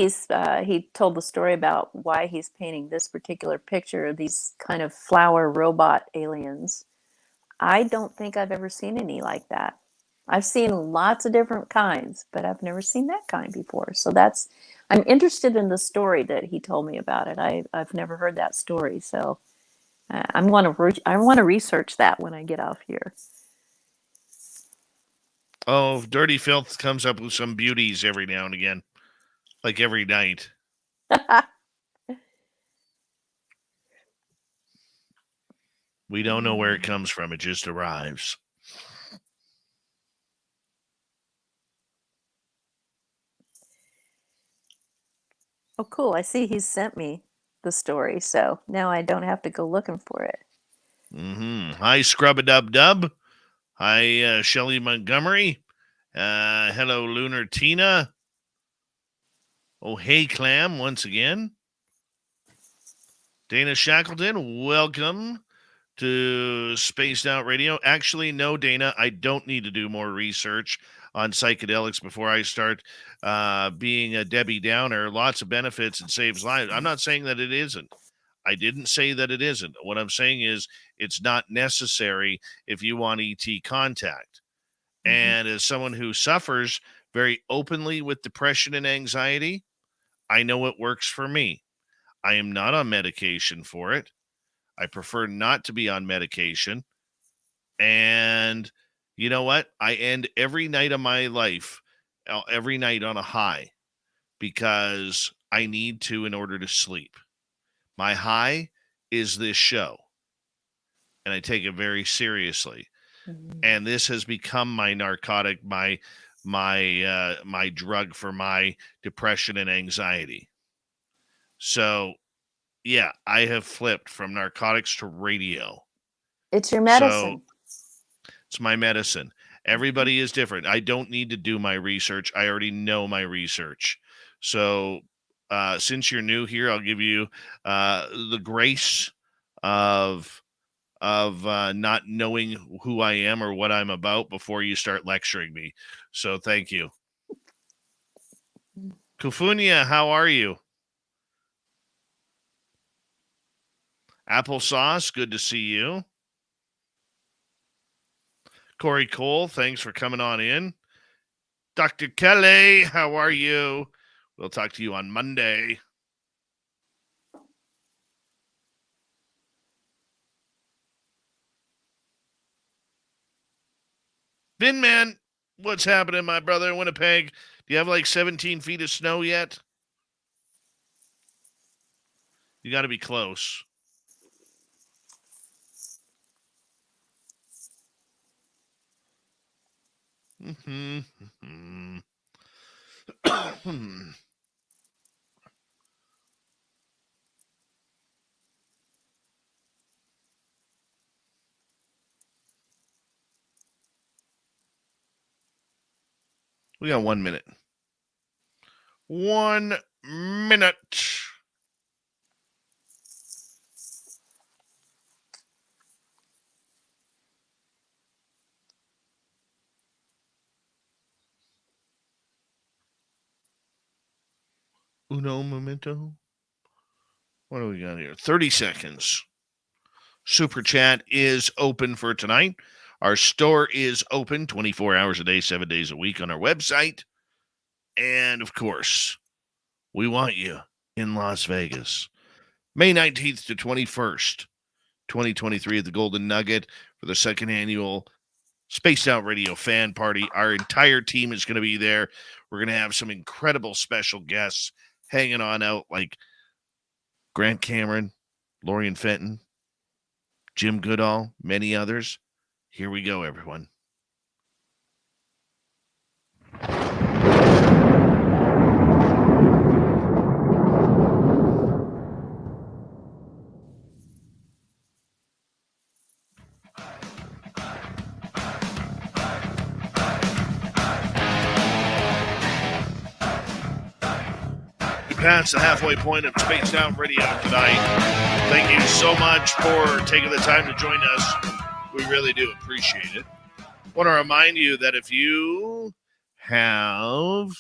He told the story about why he's painting this particular picture of these kind of flower robot aliens. I don't think I've ever seen any like that. I've seen lots of different kinds, but I've never seen that kind before. So I'm interested in the story that he told me about it. I've never heard that story, so I want to research that when I get off here. Oh, Dirty Filth comes up with some beauties every now and again, like every night. We don't know where it comes from. It just arrives. Oh, cool. I see he's sent me the story, so now I don't have to go looking for it. Hi, Scrub-a-Dub-Dub. Hi, Shelley Montgomery. Hello, Lunar Tina. Oh, hey, Clam, once again. Dana Shackleton, welcome to Spaced Out Radio. Actually, no, Dana, I don't need to do more research on psychedelics before I start being a Debbie Downer. Lots of benefits and saves lives. I'm not saying that it isn't. I didn't say that it isn't. What I'm saying is it's not necessary if you want ET contact. Mm-hmm. And as someone who suffers very openly with depression and anxiety, I know it works for me. I am not on medication for it. I prefer not to be on medication. And you know what? I end every night of my life, every night on a high, because I need to in order to sleep. My high is this show, and I take it very seriously. Mm-hmm. And this has become my narcotic, my drug for my depression and anxiety. So, yeah, I have flipped from narcotics to radio. It's your medicine. So it's my medicine. Everybody is different. I don't need to do my research. I already know my research. So since you're new here, I'll give you the grace of not knowing who I am or what I'm about before you start lecturing me. So thank you. Kufunia, how are you? Applesauce, good to see you. Corey Cole, thanks for coming on in. Dr. Kelly, how are you? We'll talk to you on Monday. Vinman, what's happening, my brother in Winnipeg? Do you have like 17 feet of snow yet? You got to be close. We got 1 minute. 1 minute. Uno momento. What do we got here? 30 seconds. Super Chat is open for tonight. Our store is open 24 hours a day, 7 days a week on our website. And, of course, we want you in Las Vegas. May 19th to 21st, 2023 at the Golden Nugget for the second annual Spaced Out Radio Fan Party. Our entire team is going to be there. We're going to have some incredible special guests hanging on out like Grant Cameron, Lorian Fenton, Jim Goodall, many others. Here we go, everyone. Past the halfway point of Spaced Out Radio tonight. Thank you so much for taking the time to join us. We really do appreciate it. Want to remind you that if you have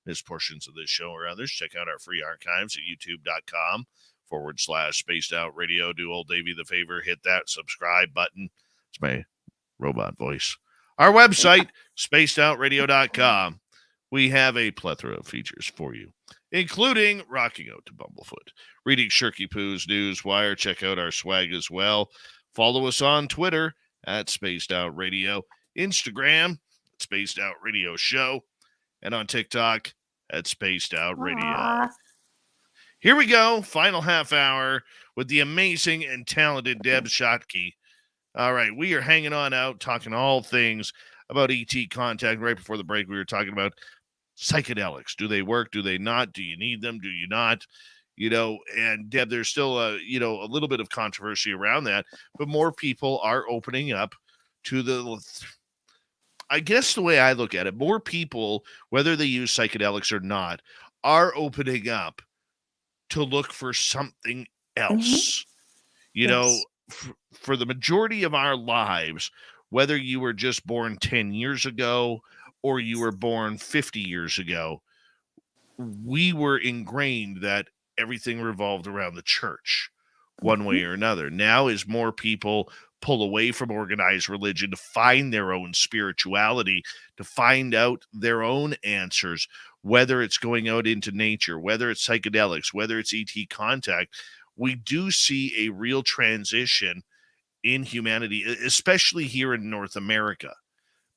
missed portions of this show or others, check out our free archives at youtube.com/Spaced Out Radio. Do old Davey the favor, hit that subscribe button. It's my robot voice. Our website, spacedoutradio.com. We have a plethora of features for you, including rocking out to Bumblefoot, reading Shirky Poo's News Wire. Check out our swag as well. Follow us on Twitter at Spaced Out Radio, Instagram at Spaced Out Radio Show, and on TikTok at Spaced Out Radio. Aww. Here we go. Final half hour with the amazing and talented Debz Shakti. All right, we are hanging on out, talking all things about ET contact. Right before the break, we were talking about psychedelics. Do they work? Do they not? Do you need them? Do you not? And Deb, there's still a little bit of controversy around that, but more people are opening up to I guess the way I look at it, more people, whether they use psychedelics or not, are opening up to look for something else. Yes. For the majority of our lives, whether you were just born 10 years ago or you were born 50 years ago, we were ingrained that everything revolved around the church one way or another. Now, as more people pull away from organized religion to find their own spirituality, to find out their own answers, whether it's going out into nature, whether it's psychedelics, whether it's ET contact, we do see a real transition in humanity, especially here in North America.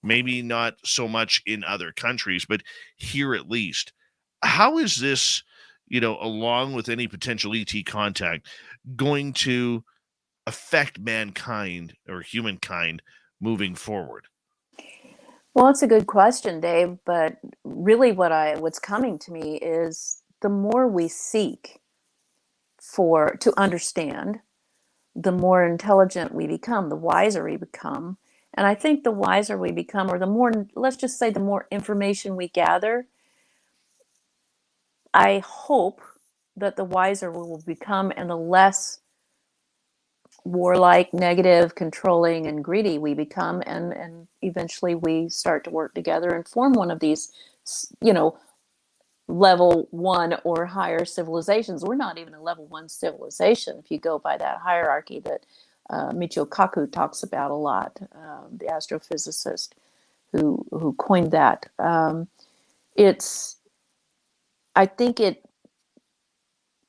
Maybe not so much in other countries, but here at least. How is this, along with any potential ET contact, going to affect mankind or humankind moving forward? Well, it's a good question, Dave, but really what's coming to me is the more we seek to understand, the more intelligent we become, the wiser we become. And I think the wiser we become, or the more, let's just say, the more information we gather, I hope that the wiser we will become and the less warlike, negative, controlling, and greedy we become. And eventually we start to work together and form one of these, level 1 or higher civilizations. We're not even a level 1 civilization if you go by that hierarchy that Michio Kaku talks about a lot, the astrophysicist who coined that. I think it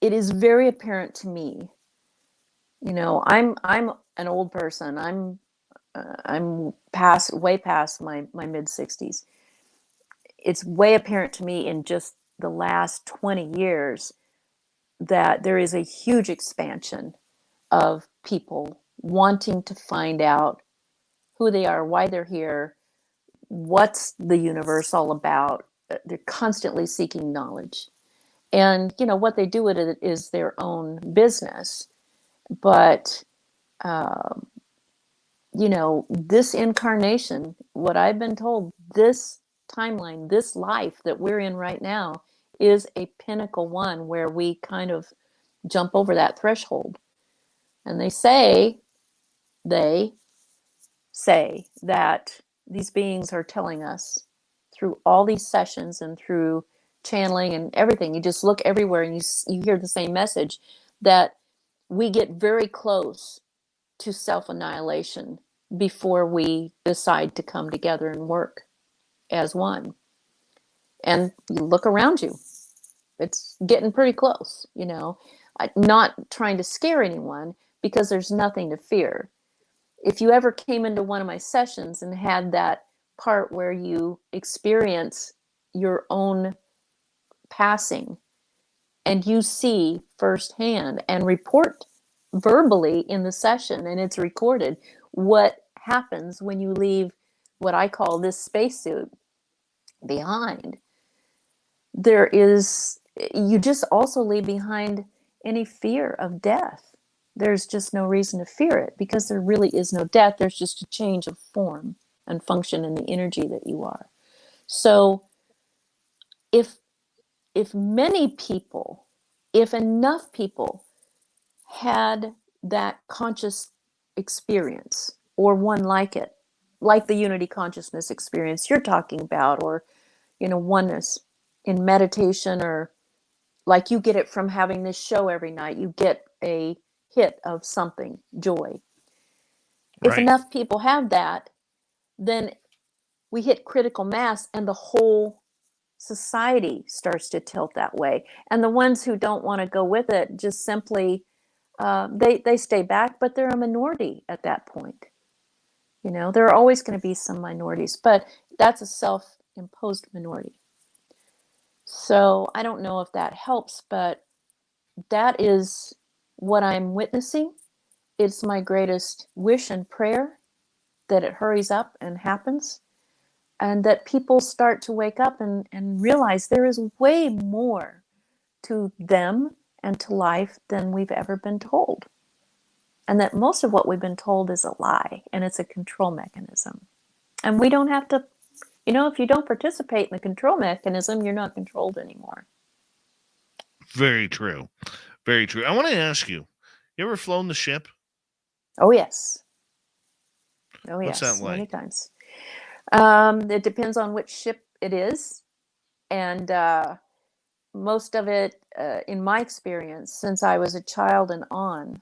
is very apparent to me. I'm an old person. I'm way past my mid 60s. It's way apparent to me in just the last 20 years that there is a huge expansion of people wanting to find out who they are, why they're here, what's the universe all about. They're constantly seeking knowledge. And, what they do with it is their own business. But, this incarnation, what I've been told, this timeline, this life that we're in right now is a pinnacle one where we kind of jump over that threshold. And they say that these beings are telling us through all these sessions and through channeling and everything. You just look everywhere and you hear the same message, that we get very close to self-annihilation before we decide to come together and work as one. And you look around you, it's getting pretty close, you know. Not trying to scare anyone, because there's nothing to fear. If you ever came into one of my sessions and had that part where you experience your own passing and you see firsthand and report verbally in the session, and it's recorded, what happens when you leave what I call this spacesuit behind, you just also leave behind any fear of death. There's just no reason to fear it, because there really is no death. There's just a change of form and function in the energy that you are. So if many people, if enough people had that conscious experience, or one like it, like the unity consciousness experience you're talking about, or, you know, oneness in meditation, or like you get it from having this show every night, you get a hit of something, joy. If Right. enough people have that, then we hit critical mass and the whole society starts to tilt that way. And the ones who don't want to go with it just simply, they stay back, but they're a minority at that point. You know, there are always going to be some minorities, but that's a self-imposed minority. So I don't know if that helps, but that is what I'm witnessing. It's my greatest wish and prayer that it hurries up and happens, and that people start to wake up and realize there is way more to them and to life than we've ever been told. And that most of what we've been told is a lie, and it's a control mechanism. And we don't have to, you know, if you don't participate in the control mechanism, you're not controlled anymore. Very true. Very true. I want to ask you, you ever flown the ship? Oh, yes. Oh, What's yes. that like? Many times. It depends on which ship it is. And most of it, in my experience, since I was a child and on,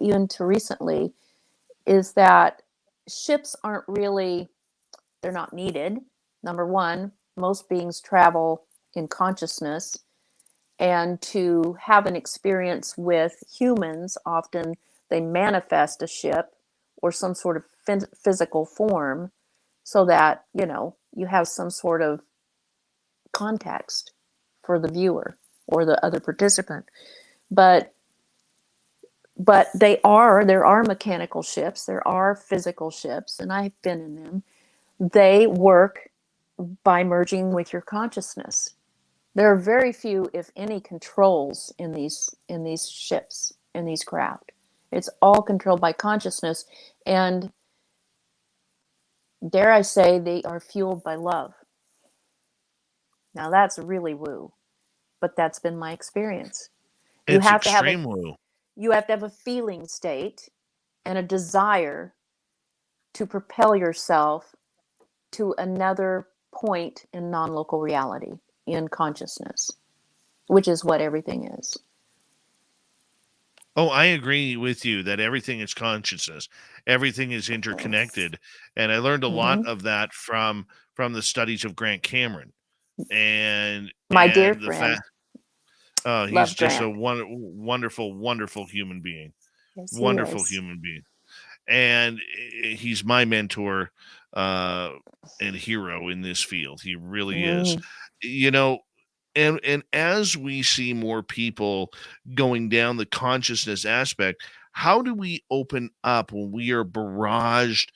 even to recently, is that ships aren't really, they're not needed. Number one, most beings travel in consciousness. And to have an experience with humans, often they manifest a ship or some sort of physical form, so that, you know, you have some sort of context for the viewer or the other participant. But there are mechanical ships, there are physical ships, and I've been in them. They work by merging with your consciousness. There are very few, if any, controls in these ships, in these craft. It's all controlled by consciousness, and dare I say, they are fueled by love. Now that's really woo, but that's been my experience. It's extreme woo. You have to have a feeling state and a desire to propel yourself to another point in non-local reality, in consciousness, which is what everything is. Oh, I agree with you that everything is consciousness. Everything is interconnected. And I learned a lot of that from the studies of Grant Cameron. And my dear the friend. He's just Grant. a wonderful, wonderful human being. Yes, Wonderful human being. And he's my mentor and hero in this field. He really is. You know, and as we see more people going down the consciousness aspect, how do we open up when we are barraged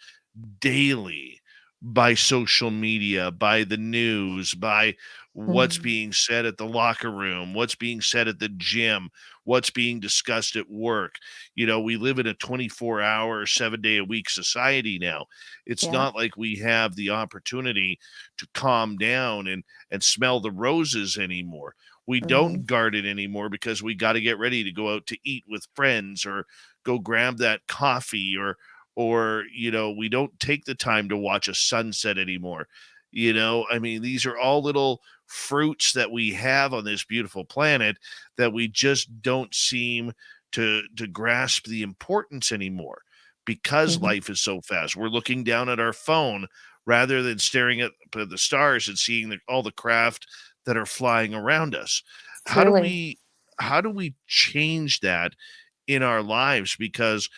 daily by social media, by the news, by what's Mhm. being said at the locker room, what's being said at the gym, what's being discussed at work. We live in a 24-hour, 7-day-a-week society now. It's Yeah. not like we have the opportunity to calm down and smell the roses anymore. We Mhm. don't garden anymore because we got to get ready to go out to eat with friends or go grab that coffee or we don't take the time to watch a sunset anymore. I mean, these are all little fruits that we have on this beautiful planet that we just don't seem to grasp the importance anymore because Mhm. life is so fast. We're looking down at our phone rather than staring at the stars and seeing all the craft that are flying around us. How do Truly. we how do we change that in our lives? Because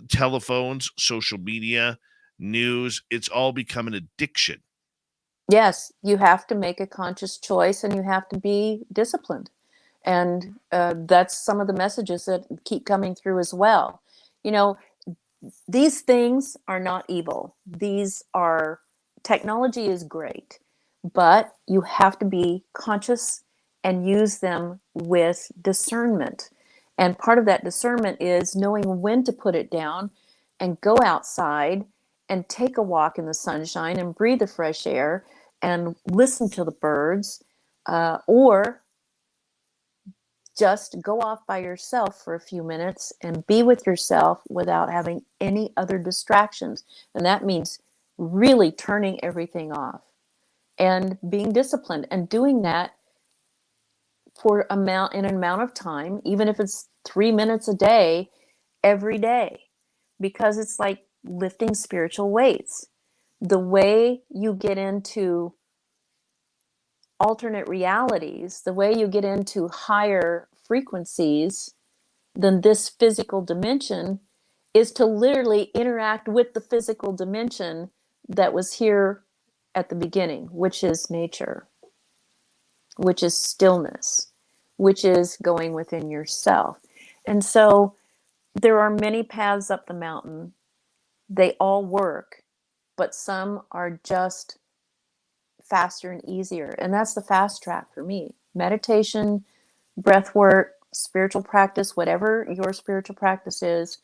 telephones, social media, news, it's all become an addiction. Yes, you have to make a conscious choice and you have to be disciplined. And that's some of the messages that keep coming through as well. You know, these things are not evil. Technology is great, but you have to be conscious and use them with discernment. And part of that discernment is knowing when to put it down and go outside and take a walk in the sunshine and breathe the fresh air and listen to the birds, or just go off by yourself for a few minutes and be with yourself without having any other distractions. And that means really turning everything off and being disciplined and doing that for an amount of time, even if it's 3 minutes a day, every day, because it's like lifting spiritual weights. The way you get into alternate realities, the way you get into higher frequencies than this physical dimension is to literally interact with the physical dimension that was here at the beginning, which is nature, which is stillness, which is going within yourself. And so there are many paths up the mountain. They all work, but some are just faster and easier. And that's the fast track for me. Meditation, breath work, spiritual practice, whatever your spiritual practice is,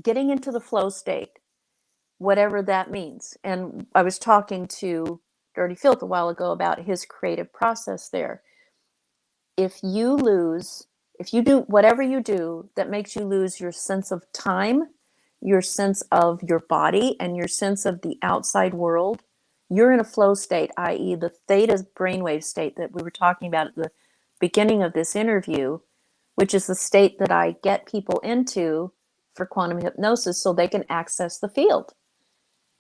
getting into the flow state, whatever that means. And I was talking to Dirty Filth a while ago about his creative process there. If you do whatever you do that makes you lose your sense of time, your sense of your body, and your sense of the outside world, you're in a flow state, i.e., the theta brainwave state that we were talking about at the beginning of this interview, which is the state that I get people into for quantum hypnosis so they can access the field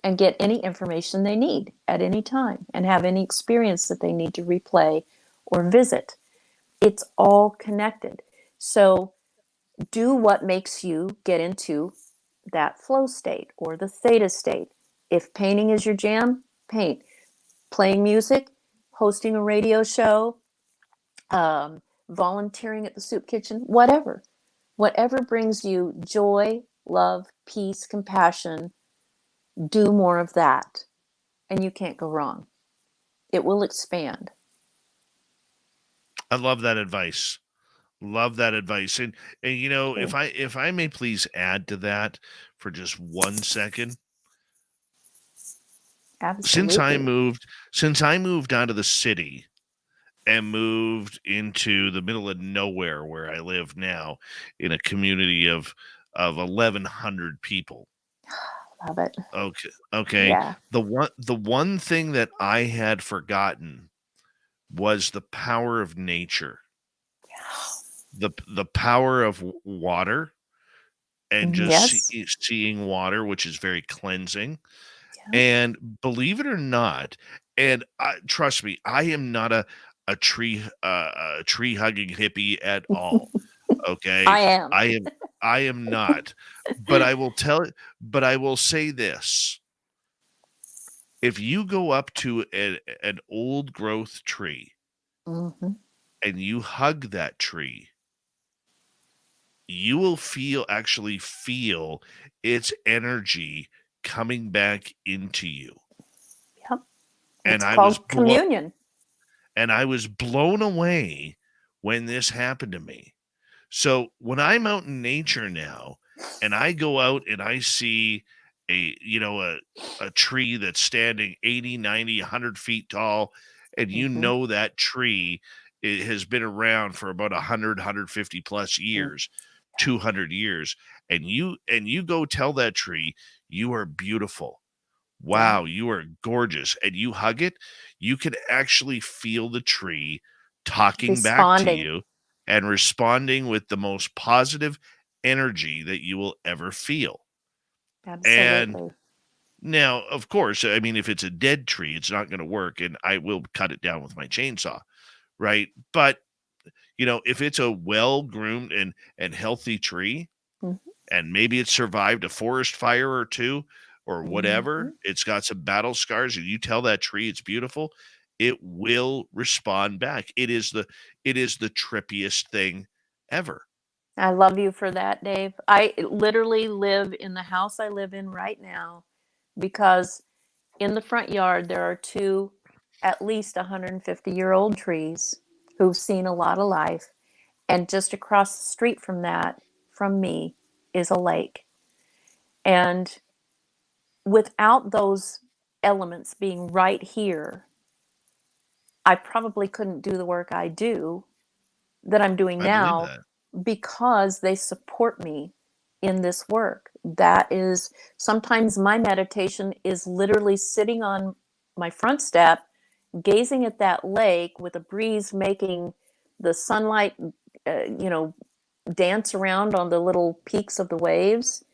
and get any information they need at any time and have any experience that they need to replay or visit. It's all connected. So do what makes you get into that flow state or the theta state. If painting is your jam, paint. Playing music, hosting a radio show, volunteering at the soup kitchen, whatever. Whatever brings you joy, love, peace, compassion, do more of that. And you can't go wrong. It will expand. I love that advice. Love that advice. And Okay. if I may please add to that for just 1 second. Since I Absolutely. moved since I moved out of the city and moved into the middle of nowhere where I live now in a community of 1,100 people. Love it. Okay. Yeah. The one thing that I had forgotten was the power of nature, the power of water, and just Yes. seeing water, which is very cleansing. Yeah. And believe it or not, and trust me, I am not a tree hugging hippie at all. Okay, I am. I am not, but I will say this: if you go up to an old growth tree Hmm. and you hug that tree, you will actually feel its energy coming back into you. And It's called communion. I was blown away when this happened to me. So when I'm out in nature now and I go out and I see a tree that's standing 80, 90, 100 feet tall, and that tree, it has been around for about 100, 150 plus years, 200 years, and you go tell that tree, you are beautiful. Wow, you are gorgeous. And you hug it, you can actually feel the tree talking back to you and responding with the most positive energy that you will ever feel. And Absolutely. now, of course, I mean, if it's a dead tree, it's not going to work, and I will cut it down with my chainsaw, right? But if it's a well-groomed and healthy tree, Mhm. and maybe it survived a forest fire or two or whatever, it's got some battle scars, and you tell that tree it's beautiful, it will respond back. It is the trippiest thing ever. I love you for that, Dave. I literally live in the house I live in right now because in the front yard there are two at least 150-year-old trees who've seen a lot of life. And just across the street from that, from me, is a lake. And without those elements being right here, I probably couldn't do the work I do that I'm doing I believe now that. because they support me in this work. That is, sometimes my meditation is literally sitting on my front step, gazing at that lake with a breeze making the sunlight, dance around on the little peaks of the waves.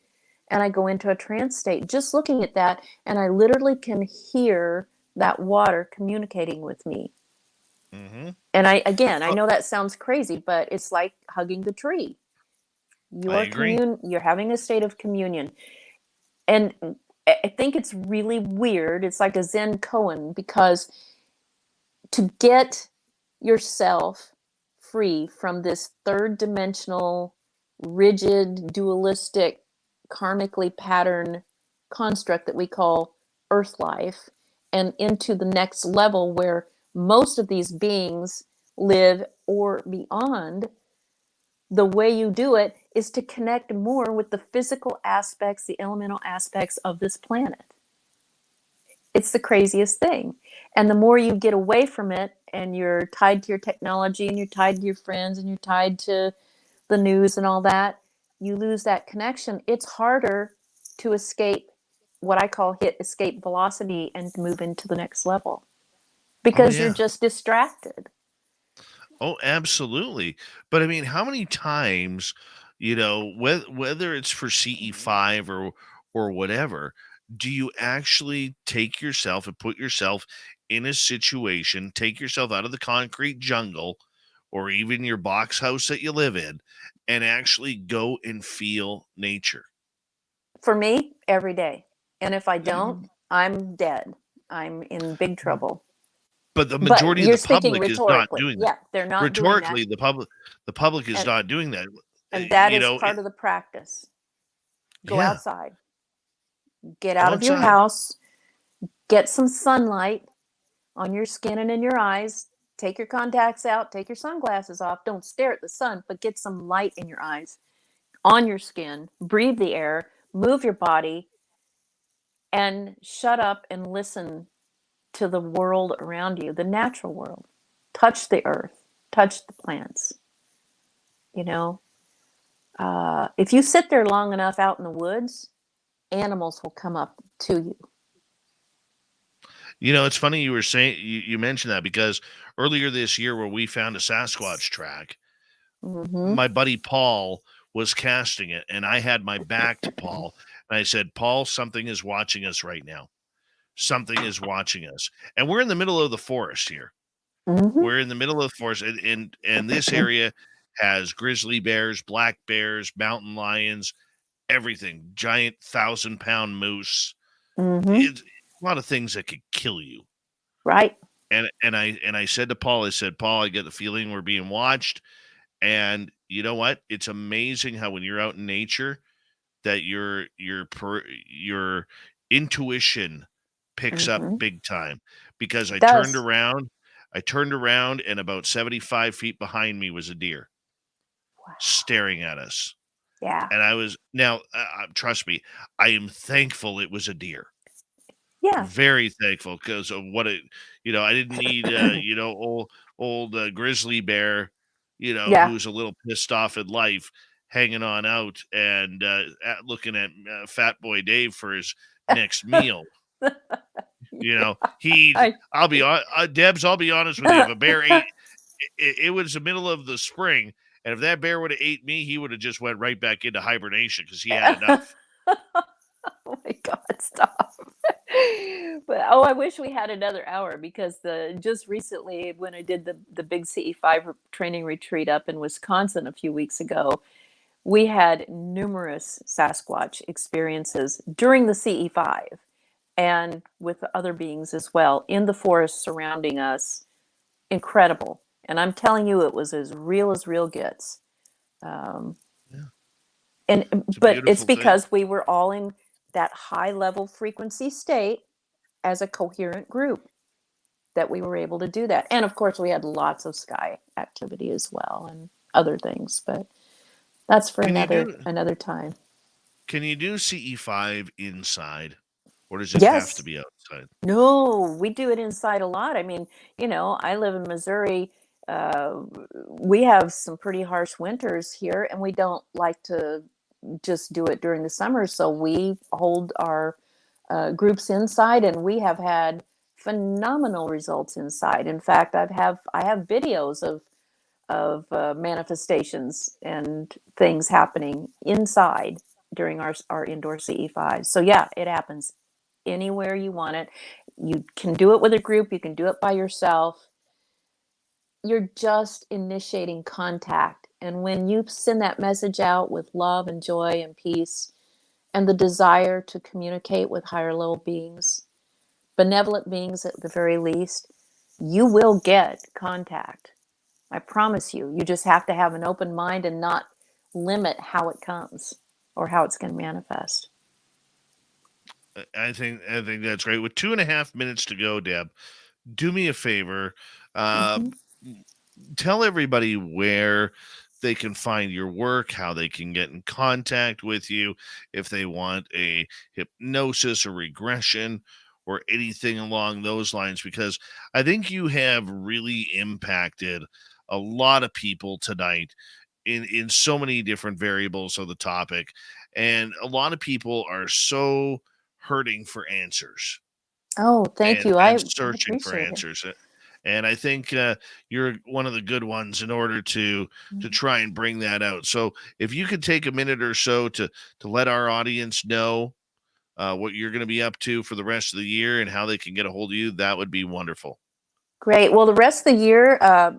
And I go into a trance state just looking at that, and I literally can hear that water communicating with me. Mm-hmm. And I know that sounds crazy, but it's like hugging the tree. I agree. You're having a state of communion. And I think it's really weird. It's like a Zen koan, because to get yourself free from this third dimensional, rigid, dualistic, karmically patterned construct that we call earth life, and into the next level where most of these beings live or beyond, the way you do it is to connect more with the physical aspects, the elemental aspects of this planet. It's the craziest thing. And the more you get away from it and you're tied to your technology and you're tied to your friends and you're tied to the news and all that, you lose that connection. It's harder to escape what I call hit escape velocity and move into the next level because you're just distracted. Oh, absolutely. But I mean, how many times, whether it's for CE5 or whatever, do you actually take yourself and put yourself in a situation, take yourself out of the concrete jungle or even your box house that you live in, and actually go and feel nature? For me, every day. And if I don't, I'm dead. I'm in big trouble. But the But majority of you're the speaking public is not rhetorically. doing that. Yeah, they're not doing that. Rhetorically, the public is And not doing that. and that is It, part of the practice. Go yeah, outside. Get go out of your outside. house. Get some sunlight on your skin and in your eyes. Take your contacts out. Take your sunglasses off. Don't stare at the sun, but get some light in your eyes, on your skin. Breathe the air. Move your body. And shut up and listen to the world around you, the natural world. Touch the earth. Touch the plants. You know, if you sit there long enough out in the woods, animals will come up to you. It's funny you were saying you mentioned that because earlier this year where we found a Sasquatch track, my buddy Paul was casting it and I had my back to Paul and I said, Paul, something is watching us right now. Something is watching us. And we're in the middle of the forest here. We're in the middle of the forest and this area has grizzly bears, black bears, mountain lions, everything, giant 1,000-pound moose. It's a lot of things that could kill you. Right. And I said to Paul, I said, Paul, I get the feeling we're being watched. And you know what? It's amazing how when you're out in nature that your intuition picks up Mm-hmm. big time, because It does. I turned around, and about 75 feet behind me was a deer staring at us. Yeah. And I was, now, trust me, I am thankful it was a deer. Yeah. Very thankful, because of what it, I didn't need, old grizzly bear, Yeah. who's a little pissed off at life, hanging on out and looking at Fat Boy Dave for his next meal. I'll be on, Debs, I'll be honest with you. If a bear ate, it was the middle of the spring, and if that bear would have ate me, he would have just went right back into hibernation because he had enough. Oh my God, stop. But I wish we had another hour, because just recently when I did the big CE5 training retreat up in Wisconsin a few weeks ago, we had numerous Sasquatch experiences during the CE5 and with other beings as well in the forest surrounding us. Incredible. And I'm telling you, it was as real gets. Yeah. But it's Thing. because we were all in that high level frequency state as a coherent group that we were able to do that. And of course, we had lots of sky activity as well and other things, but that's for another time. Can you do CE5 inside, or does it have to be outside? No, we do it inside a lot. I mean, I live in Missouri. We have some pretty harsh winters here, and we don't like to just do it during the summer. So we hold our groups inside, and we have had phenomenal results inside. In fact, I have videos of manifestations and things happening inside during our indoor CE5. So yeah, it happens anywhere you want it. You can do it with a group, you can do it by yourself. You're just initiating contact. And when you send that message out with love and joy and peace and the desire to communicate with higher level beings, benevolent beings at the very least, you will get contact. I promise you. You just have to have an open mind and not limit how it comes or how it's going to manifest. I think that's great. With 2.5 minutes to go, Deb, do me a favor. Tell everybody where they can find your work, how they can get in contact with you, if they want a hypnosis or regression or anything along those lines, because I think you have really impacted a lot of people tonight in so many different variables of the topic. And a lot of people are so hurting for answers. Oh, thank you. And I searching for appreciate answers. And I think you're one of the good ones in order to try and bring that out. So if you could take a minute or so to let our audience know what you're going to be up to for the rest of the year and how they can get a hold of you, that would be wonderful. Great. Well, the rest of the year, I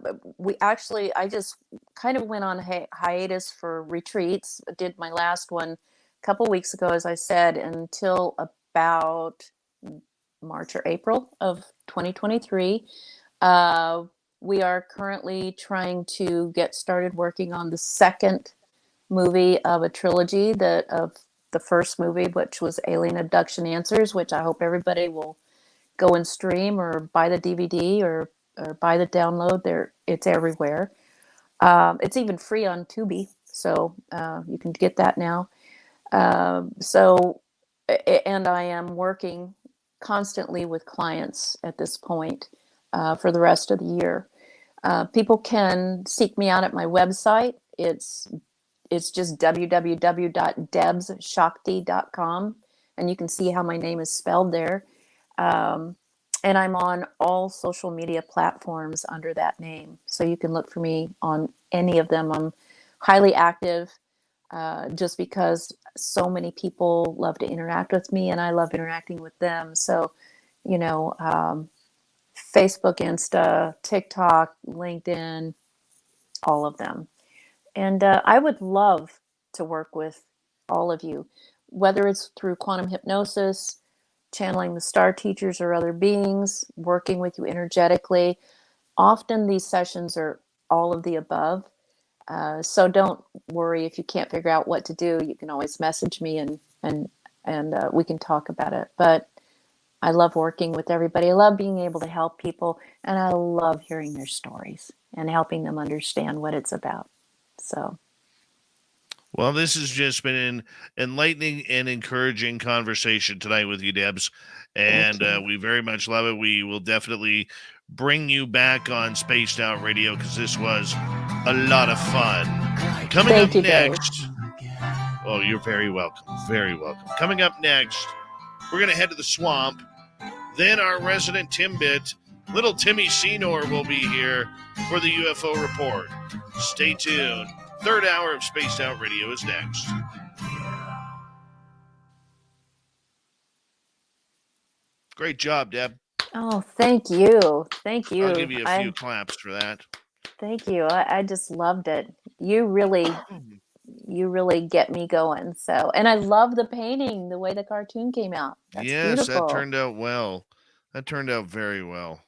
just kind of went on hiatus for retreats. I did my last one a couple weeks ago, as I said, until about March or April of 2023. We are currently trying to get started working on the second movie of a trilogy of the first movie, which was Alien Abduction Answers, which I hope everybody will go and stream or buy the DVD or buy the download. It's everywhere. It's even free on Tubi, so you can get that now. And I am working constantly with clients at this point for the rest of the year. People can seek me out at my website. It's just www.debzshakti.com, and you can see how my name is spelled there. And I'm on all social media platforms under that name. So you can look for me on any of them. I'm highly active just because so many people love to interact with me and I love interacting with them. So, Facebook, Insta, TikTok, LinkedIn, all of them. And I would love to work with all of you, whether it's through quantum hypnosis, channeling the star teachers or other beings, working with you energetically. Often these sessions are all of the above. So don't worry if you can't figure out what to do. You can always message me and we can talk about it. But I love working with everybody. I love being able to help people, and I love hearing their stories and helping them understand what it's about. So, Well, this has just been an enlightening and encouraging conversation tonight with you, Debz. And we very much love it. We will definitely bring you back on Spaced Out Radio because this was a lot of fun. Coming Thank up you, Dave. next. Oh, you're very welcome. Very welcome. Coming up next, we're going to head to the swamp. Then our resident Timbit, little Timmy Senor, will be here for the UFO report. Stay tuned. Third hour of Spaced Out Radio is next. Great job, Deb. Oh, thank you. Thank you. I'll give you a few claps for that. Thank you. I just loved it. You really get me going. So, and I love the painting, the way the cartoon came out. That's beautiful. That turned out well. That turned out very well.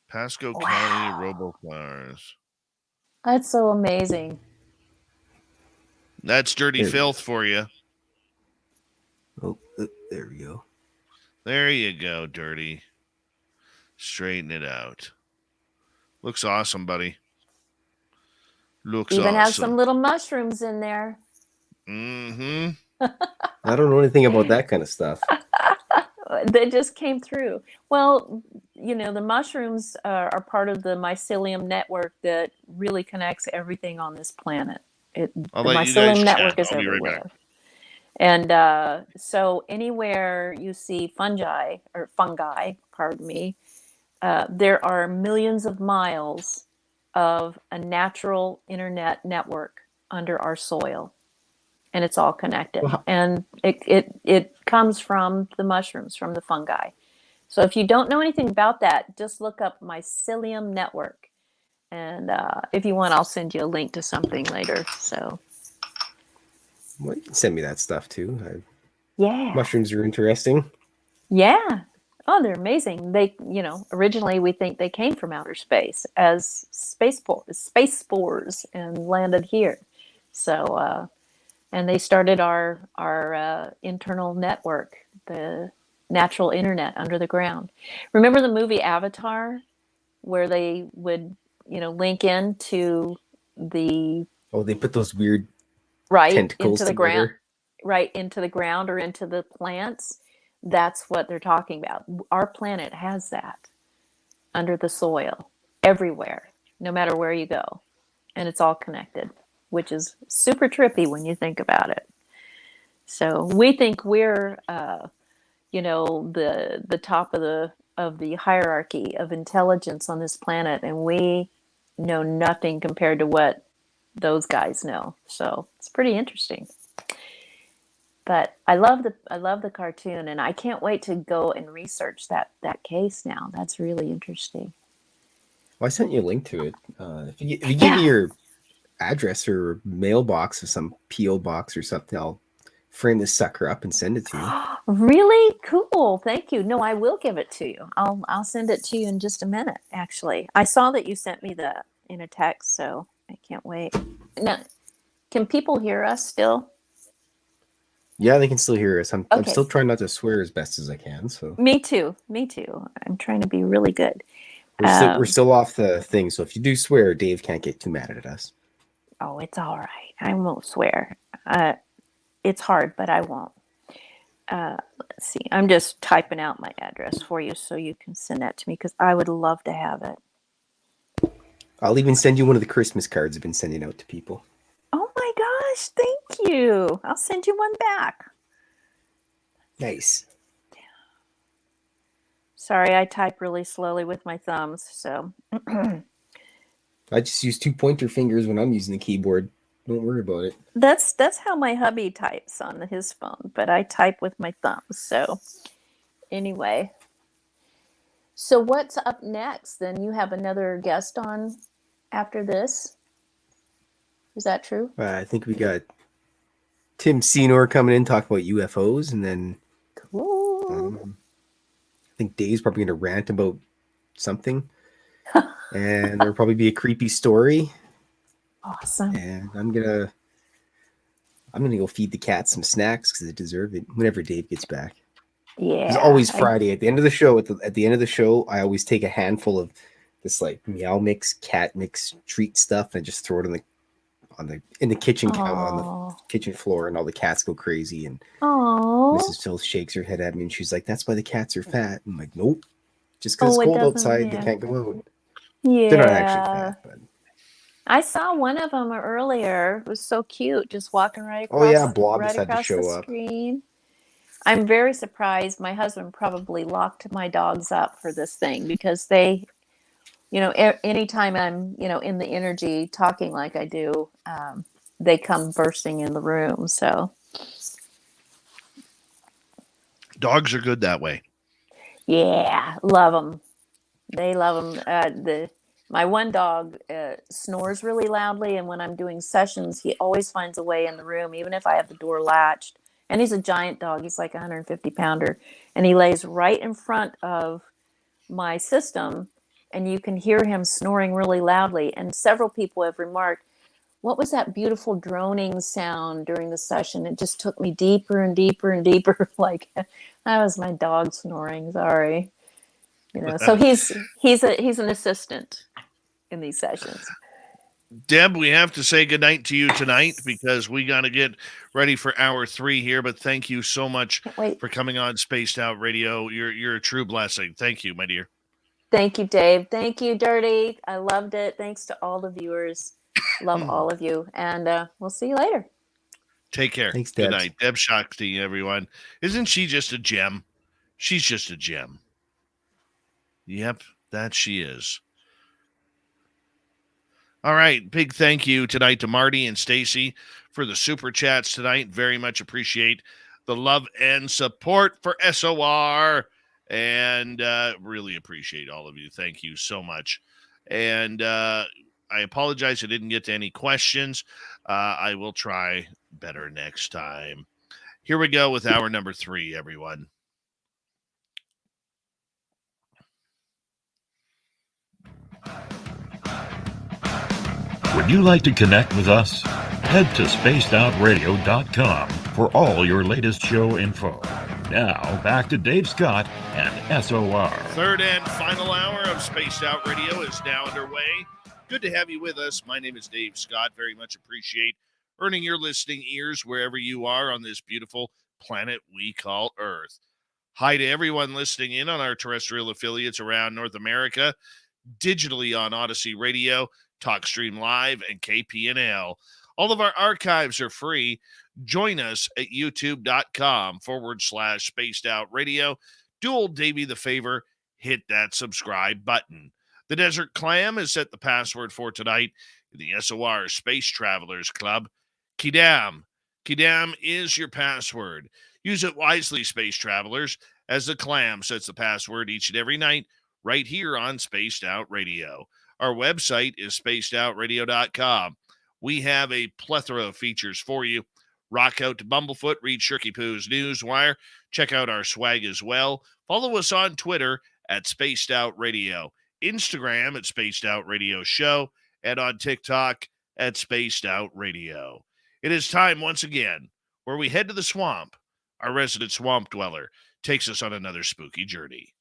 Pasco County RoboCars. That's so amazing. That's dirty filth for you. Oh, there we go. There you go, dirty. Straighten it out. Looks awesome, buddy. Looks Even awesome. has some little mushrooms in there. Mm-hmm. I don't know anything about that kind of stuff. They just came through. Well, the mushrooms are part of the mycelium network that really connects everything on this planet. The mycelium network is everywhere. And so anywhere you see fungi, pardon me, there are millions of miles of a natural internet network under our soil. And it's all connected. Wow. And it comes from the mushrooms, from the fungi. So if you don't know anything about that, just look up mycelium network. And if you want, I'll send you a link to something later. So, well, you can send me that stuff too. Yeah. Mushrooms are interesting. Yeah. Oh, they're amazing. They, originally we think they came from outer space as space spores and landed here. So, and they started our internal network, the natural internet under the ground. Remember the movie Avatar, where they would, link into the... Oh, they put those weird tentacles into the ground, right into the ground or into the plants. That's what they're talking about. Our planet has that under the soil, everywhere, no matter where you go, and it's all connected, which is super trippy when you think about it. So we think we're, the top of the hierarchy of intelligence on this planet, and we know nothing compared to what those guys know. So it's pretty interesting. But I love the cartoon, and I can't wait to go and research that case now. That's really interesting. Well, I sent you a link to it. If you give me your address or mailbox or some P.O. box or something, I'll frame this sucker up and send it to you. Really cool. Thank you. No, I will give it to you. I'll send it to you in just a minute. Actually, I saw that you sent me that in a text, so I can't wait. Now, can people hear us still? Yeah, they can still hear us. I'm still trying not to swear as best as I can. So me too. I'm trying to be really good. We're still off the thing, so if you do swear, Dave can't get too mad at us. Oh, it's all right. I won't swear. It's hard, but I won't. Let's see. I'm just typing out my address for you so you can send that to me because I would love to have it. I'll even send you one of the Christmas cards I've been sending out to people. Oh my gosh, thank you. I'll send you one back. Nice. Sorry, I type really slowly with my thumbs, so. I just use 2 pointer fingers when I'm using the keyboard. Don't worry about it. That's how my hubby types on his phone, but I type with my thumbs. So anyway. So what's up next? Then you have another guest on after this. Is that true? I think we got Tim Senor coming in, talk about UFOs, and then cool. I think Dave's probably going to rant about something. And there'll probably be a creepy story. Awesome. And I'm gonna go feed the cats some snacks because they deserve it whenever Dave gets back. Yeah. It's always Friday at the end of the show. At the end of the show, I always take a handful of this like meow mix, cat mix treat stuff and just throw it in the kitchen on the kitchen floor, and all the cats go crazy. And Mrs. Phil shakes her head at me and she's like, "That's why the cats are fat." I'm like, "Nope, just because it's cold outside, they can't go out." Yeah. They're not actually fat, but I saw one of them earlier. It was so cute, just walking right across. Blob just had to show up. Screen. I'm very surprised. My husband probably locked my dogs up for this thing because they, anytime I'm, in the energy talking like I do, they come bursting in the room. So dogs are good that way. Yeah, love them. They love them. My one dog snores really loudly, and when I'm doing sessions, he always finds a way in the room, even if I have the door latched. And he's a giant dog. He's like a 150-pounder. And he lays right in front of my system, and you can hear him snoring really loudly. And several people have remarked, what was that beautiful droning sound during the session? It just took me deeper and deeper and deeper. Like, that was my dog snoring. Sorry. So he's an assistant in these sessions. Deb, we have to say goodnight to you tonight because we got to get ready for hour 3 here. But thank you so much for coming on Spaced Out Radio. You're a true blessing. Thank you, my dear. Thank you, Dave. Thank you, Dirty. I loved it. Thanks to all the viewers. Love all of you. And we'll see you later. Take care. Thanks, Debz. Good night. Debz Shakti, everyone. Isn't she just a gem? She's just a gem. Yep, that she is. All right, big thank you tonight to Marty and Stacy for the super chats tonight. Very much appreciate the love and support for SOR, and really appreciate all of you. Thank you so much. And I apologize I didn't get to any questions. I will try better next time. Here we go with hour number 3, everyone. Would you like to connect with us? Head to spacedoutradio.com for all your latest show info. Now, back to Dave Scott and SOR. Third and final hour of Spaced Out Radio is now underway. Good to have you with us. My name is Dave Scott. Very much appreciate earning your listening ears wherever you are on this beautiful planet we call Earth. Hi to everyone listening in on our terrestrial affiliates around North America, digitally on Odyssey Radio, TalkStream Live, and KPNL. All of our archives are free. Join us at youtube.com/Spaced Out Radio. Do old Davey the favor, hit that subscribe button. The Desert Clam has set the password for tonight in the SOR Space Travelers Club. Kidam. Kidam is your password. Use it wisely, Space Travelers, as the Clam sets the password each and every night right here on Spaced Out Radio. Our website is spacedoutradio.com. We have a plethora of features for you. Rock out to Bumblefoot, read Shirky Poo's Newswire. Check out our swag as well. Follow us on Twitter at Spaced Out Radio, Instagram at Spaced Out Radio Show, and on TikTok at Spaced Out Radio. It is time once again where we head to the swamp. Our resident swamp dweller takes us on another spooky journey.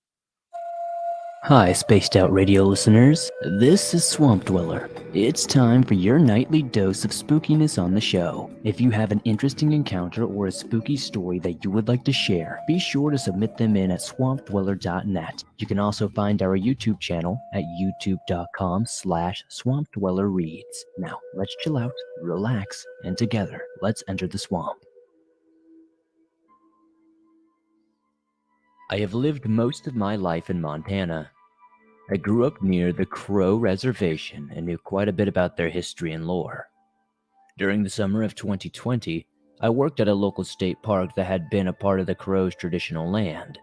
Hi, Spaced Out Radio listeners. This is Swamp Dweller. It's time for your nightly dose of spookiness on the show. If you have an interesting encounter or a spooky story that you would like to share, be sure to submit them in at swampdweller.net. You can also find our YouTube channel at youtube.com/swampdwellerreads. Now, let's chill out, relax, and together, let's enter the swamp. I have lived most of my life in Montana. I grew up near the Crow Reservation and knew quite a bit about their history and lore. During the summer of 2020, I worked at a local state park that had been a part of the Crow's traditional land.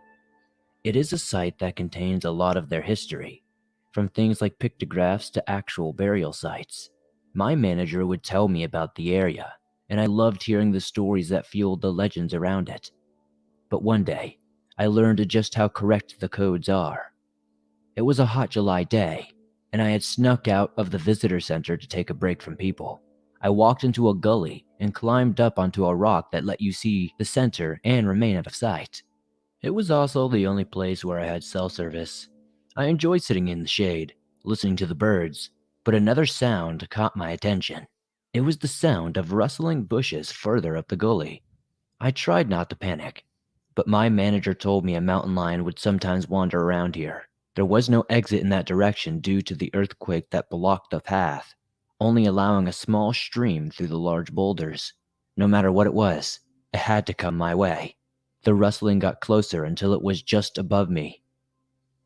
It is a site that contains a lot of their history, from things like pictographs to actual burial sites. My manager would tell me about the area, and I loved hearing the stories that fueled the legends around it. But one day, I learned just how correct the codes are. It was a hot July day, and I had snuck out of the visitor center to take a break from people. I walked into a gully and climbed up onto a rock that let you see the center and remain out of sight. It was also the only place where I had cell service. I enjoyed sitting in the shade, listening to the birds, but another sound caught my attention. It was the sound of rustling bushes further up the gully. I tried not to panic, but my manager told me a mountain lion would sometimes wander around here. There was no exit in that direction due to the earthquake that blocked the path, only allowing a small stream through the large boulders. No matter what it was, it had to come my way. The rustling got closer until it was just above me.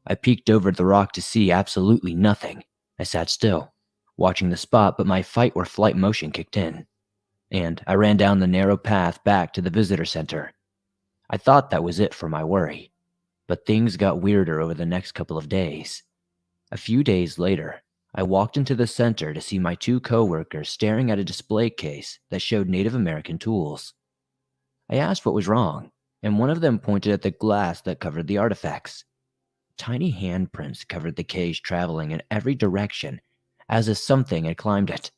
I peeked over the rock to see absolutely nothing. I sat still, watching the spot, but my fight or flight motion kicked in, and I ran down the narrow path back to the visitor center. I thought that was it for my worry, but things got weirder over the next couple of days. A few days later, I walked into the center to see my two coworkers staring at a display case that showed Native American tools. I asked what was wrong, and one of them pointed at the glass that covered the artifacts. Tiny handprints covered the case, traveling in every direction, as if something had climbed it.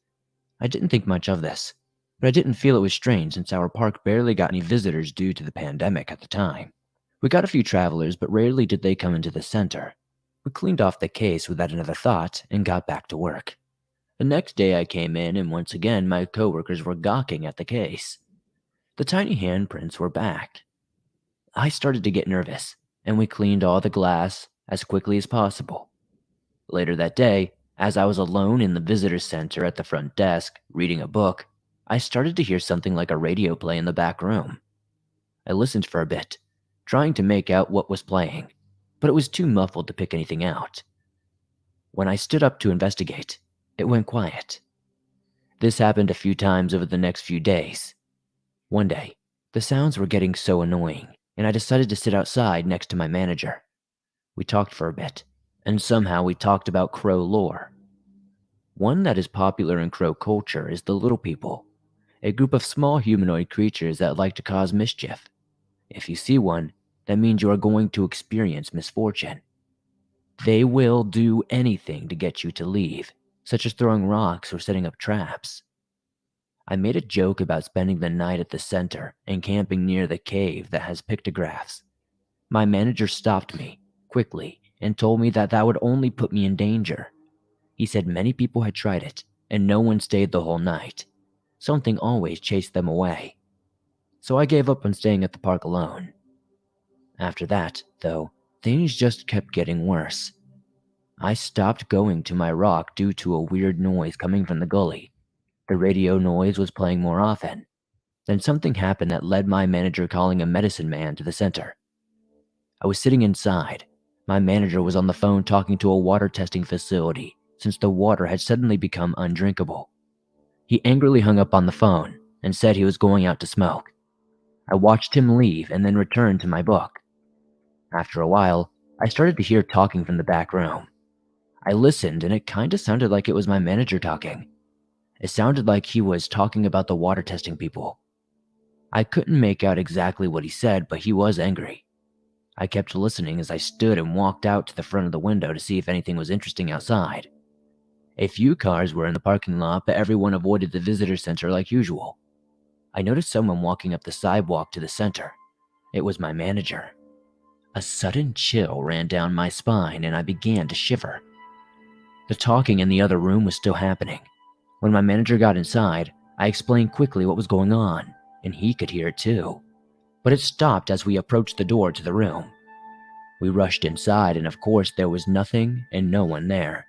I didn't think much of this, but I didn't feel it was strange since our park barely got any visitors due to the pandemic at the time. We got a few travelers, but rarely did they come into the center. We cleaned off the case without another thought and got back to work. The next day I came in, and once again my coworkers were gawking at the case. The tiny handprints were back. I started to get nervous, and we cleaned all the glass as quickly as possible. Later that day, as I was alone in the visitor center at the front desk, reading a book, I started to hear something like a radio play in the back room. I listened for a bit, trying to make out what was playing, but it was too muffled to pick anything out. When I stood up to investigate, it went quiet. This happened a few times over the next few days. One day, the sounds were getting so annoying, and I decided to sit outside next to my manager. We talked for a bit, and somehow we talked about crow lore. One that is popular in crow culture is the Little People, a group of small humanoid creatures that like to cause mischief. If you see one, that means you are going to experience misfortune. They will do anything to get you to leave, such as throwing rocks or setting up traps. I made a joke about spending the night at the center and camping near the cave that has pictographs. My manager stopped me quickly and told me that that would only put me in danger. He said many people had tried it and no one stayed the whole night. Something always chased them away. So I gave up on staying at the park alone. After that, though, things just kept getting worse. I stopped going to my rock due to a weird noise coming from the gully. The radio noise was playing more often. Then something happened that led my manager calling a medicine man to the center. I was sitting inside. My manager was on the phone talking to a water testing facility since the water had suddenly become undrinkable. He angrily hung up on the phone and said he was going out to smoke. I watched him leave and then returned to my book. After a while, I started to hear talking from the back room. I listened and it kinda sounded like it was my manager talking. It sounded like he was talking about the water testing people. I couldn't make out exactly what he said, but he was angry. I kept listening as I stood and walked out to the front of the window to see if anything was interesting outside. A few cars were in the parking lot, but everyone avoided the visitor center like usual. I noticed someone walking up the sidewalk to the center. It was my manager. A sudden chill ran down my spine and I began to shiver. The talking in the other room was still happening. When my manager got inside, I explained quickly what was going on, and he could hear it too. But it stopped as we approached the door to the room. We rushed inside, and of course there was nothing and no one there.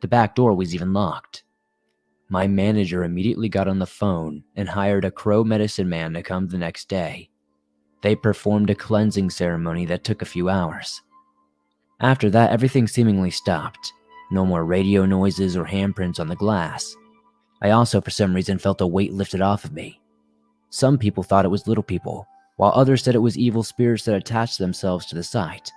The back door was even locked. My manager immediately got on the phone and hired a crow medicine man to come the next day. They performed a cleansing ceremony that took a few hours. After that, everything seemingly stopped. No more radio noises or handprints on the glass. I also, for some reason, felt a weight lifted off of me. Some people thought it was Little People, while others said it was evil spirits that attached themselves to the site.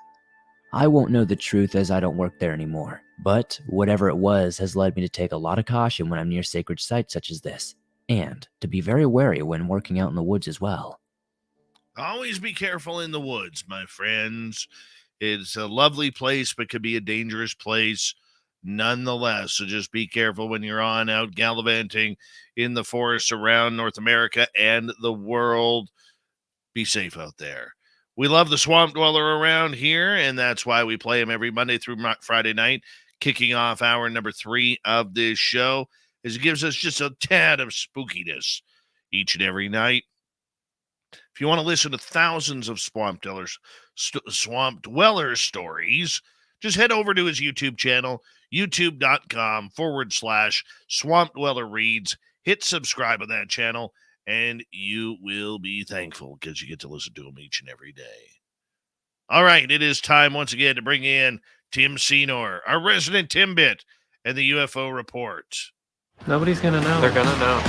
I won't know the truth as I don't work there anymore, but whatever it was has led me to take a lot of caution when I'm near sacred sites such as this, and to be very wary when working out in the woods as well. Always be careful in the woods, my friends. It's a lovely place, but could be a dangerous place nonetheless. So just be careful when you're out gallivanting in the forests around North America and the world. Be safe out there. We love the Swamp Dweller around here, and that's why we play him every Monday through Friday night, kicking off hour number 3 of this show, as it gives us just a tad of spookiness each and every night. If you want to listen to thousands of Swamp Dweller stories, just head over to his YouTube channel, youtube.com/Swamp Dweller Reads. Hit subscribe on that channel, and you will be thankful because you get to listen to him each and every day. All right, it is time once again to bring in Tim Senor, our resident Timbit, and the UFO report. Nobody's going to know. They're going to know.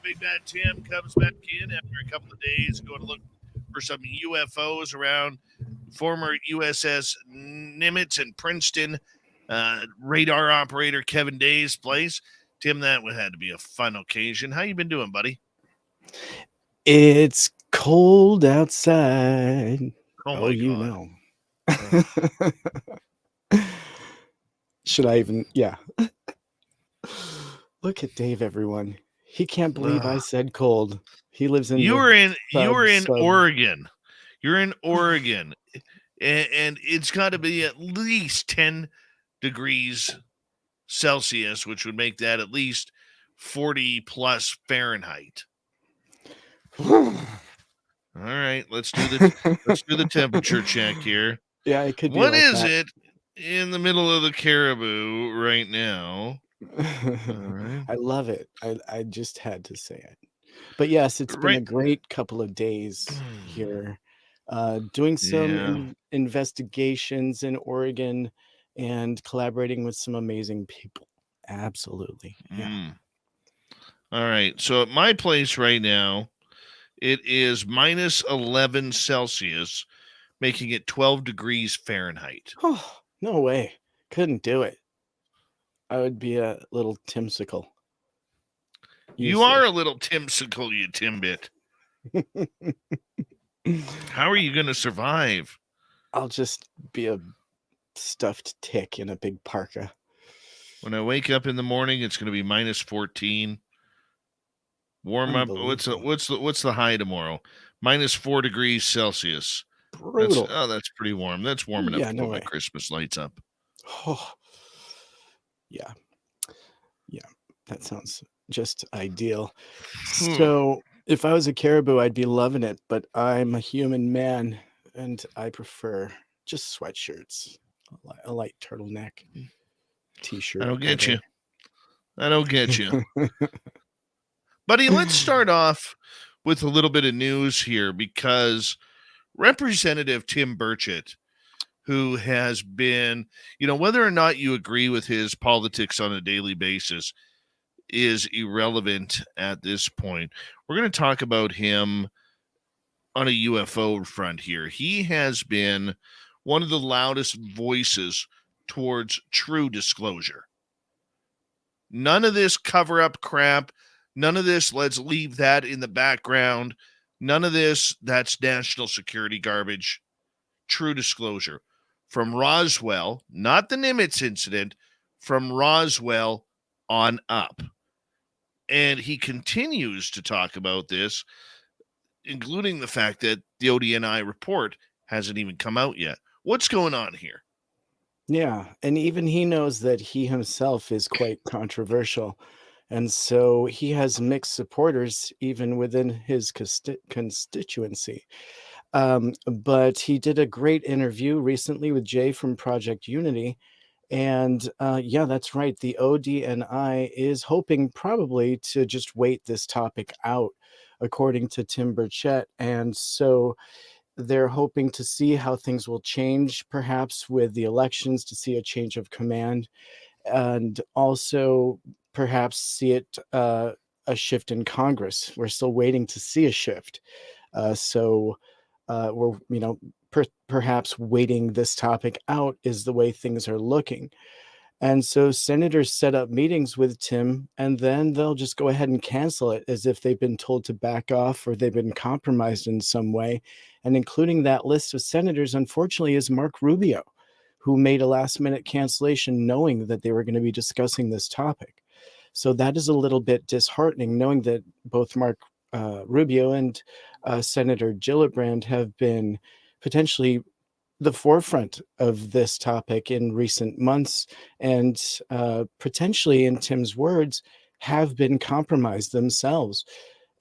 Big Bad Tim comes back in after a couple of days going to look for some UFOs around former USS Nimitz and Princeton radar operator Kevin Day's place. Tim, that had to be a fun occasion. How you been doing, buddy? It's cold outside. Oh my you God. know. Should I even? Yeah. Look at Dave, everyone. He can't believe I said cold. He lives in. You were in Oregon. You're in Oregon, and it's got to be at least 10 degrees Celsius, which would make that at least 40 plus Fahrenheit. All right, let's do the temperature check here. Yeah, it could be. What like is that. it in the middle of the Caribou right now? Right. I love it. I just had to say it. But yes, it's been a great couple of days here. Doing some investigations in Oregon and collaborating with some amazing people. Absolutely. Yeah. All right. So at my place right now, it is minus 11 Celsius, making it 12 degrees Fahrenheit. Oh, no way. Couldn't do it. I would be a little timsicle. You are a little timsicle, you Timbit. How are you going to survive? I'll just be a stuffed tick in a big parka. When I wake up in the morning, it's going to be minus 14. Warm up. What's the high tomorrow? Minus 4 degrees Celsius. Brutal. That's pretty warm. That's warm enough to put my Christmas lights up. Oh, yeah. That sounds just ideal. So if I was a caribou, I'd be loving it, but I'm a human man and I prefer just sweatshirts, a light turtleneck, t-shirt. I don't get you. Buddy, let's start off with a little bit of news here, because Representative Tim Burchett, who has been, whether or not you agree with his politics on a daily basis is irrelevant at this point. We're going to talk about him on a UFO front here. He has been one of the loudest voices towards true disclosure. None of this cover-up crap. None of this, let's leave that in the background. None of this, that's national security garbage. True disclosure. From Roswell, not the Nimitz incident, from Roswell on up. And he continues to talk about this, including the fact that the ODNI report hasn't even come out yet. What's going on here? Yeah, and even he knows that he himself is quite controversial. And so he has mixed supporters even within his constituency. But he did a great interview recently with Jay from Project Unity. And yeah, that's right. The ODNI is hoping probably to just wait this topic out, according to Tim Burchett. And so they're hoping to see how things will change, perhaps with the elections, to see a change of command, and also perhaps see it a shift in Congress. We're still waiting to see a shift. So we're, perhaps waiting this topic out is the way things are looking. And so senators set up meetings with Tim, and then they'll just go ahead and cancel it as if they've been told to back off or they've been compromised in some way. And including that list of senators, unfortunately, is Mark Rubio, who made a last-minute cancellation knowing that they were going to be discussing this topic. So that is a little bit disheartening, knowing that both Mark Rubio and Senator Gillibrand have been potentially the forefront of this topic in recent months, and potentially, in Tim's words, have been compromised themselves.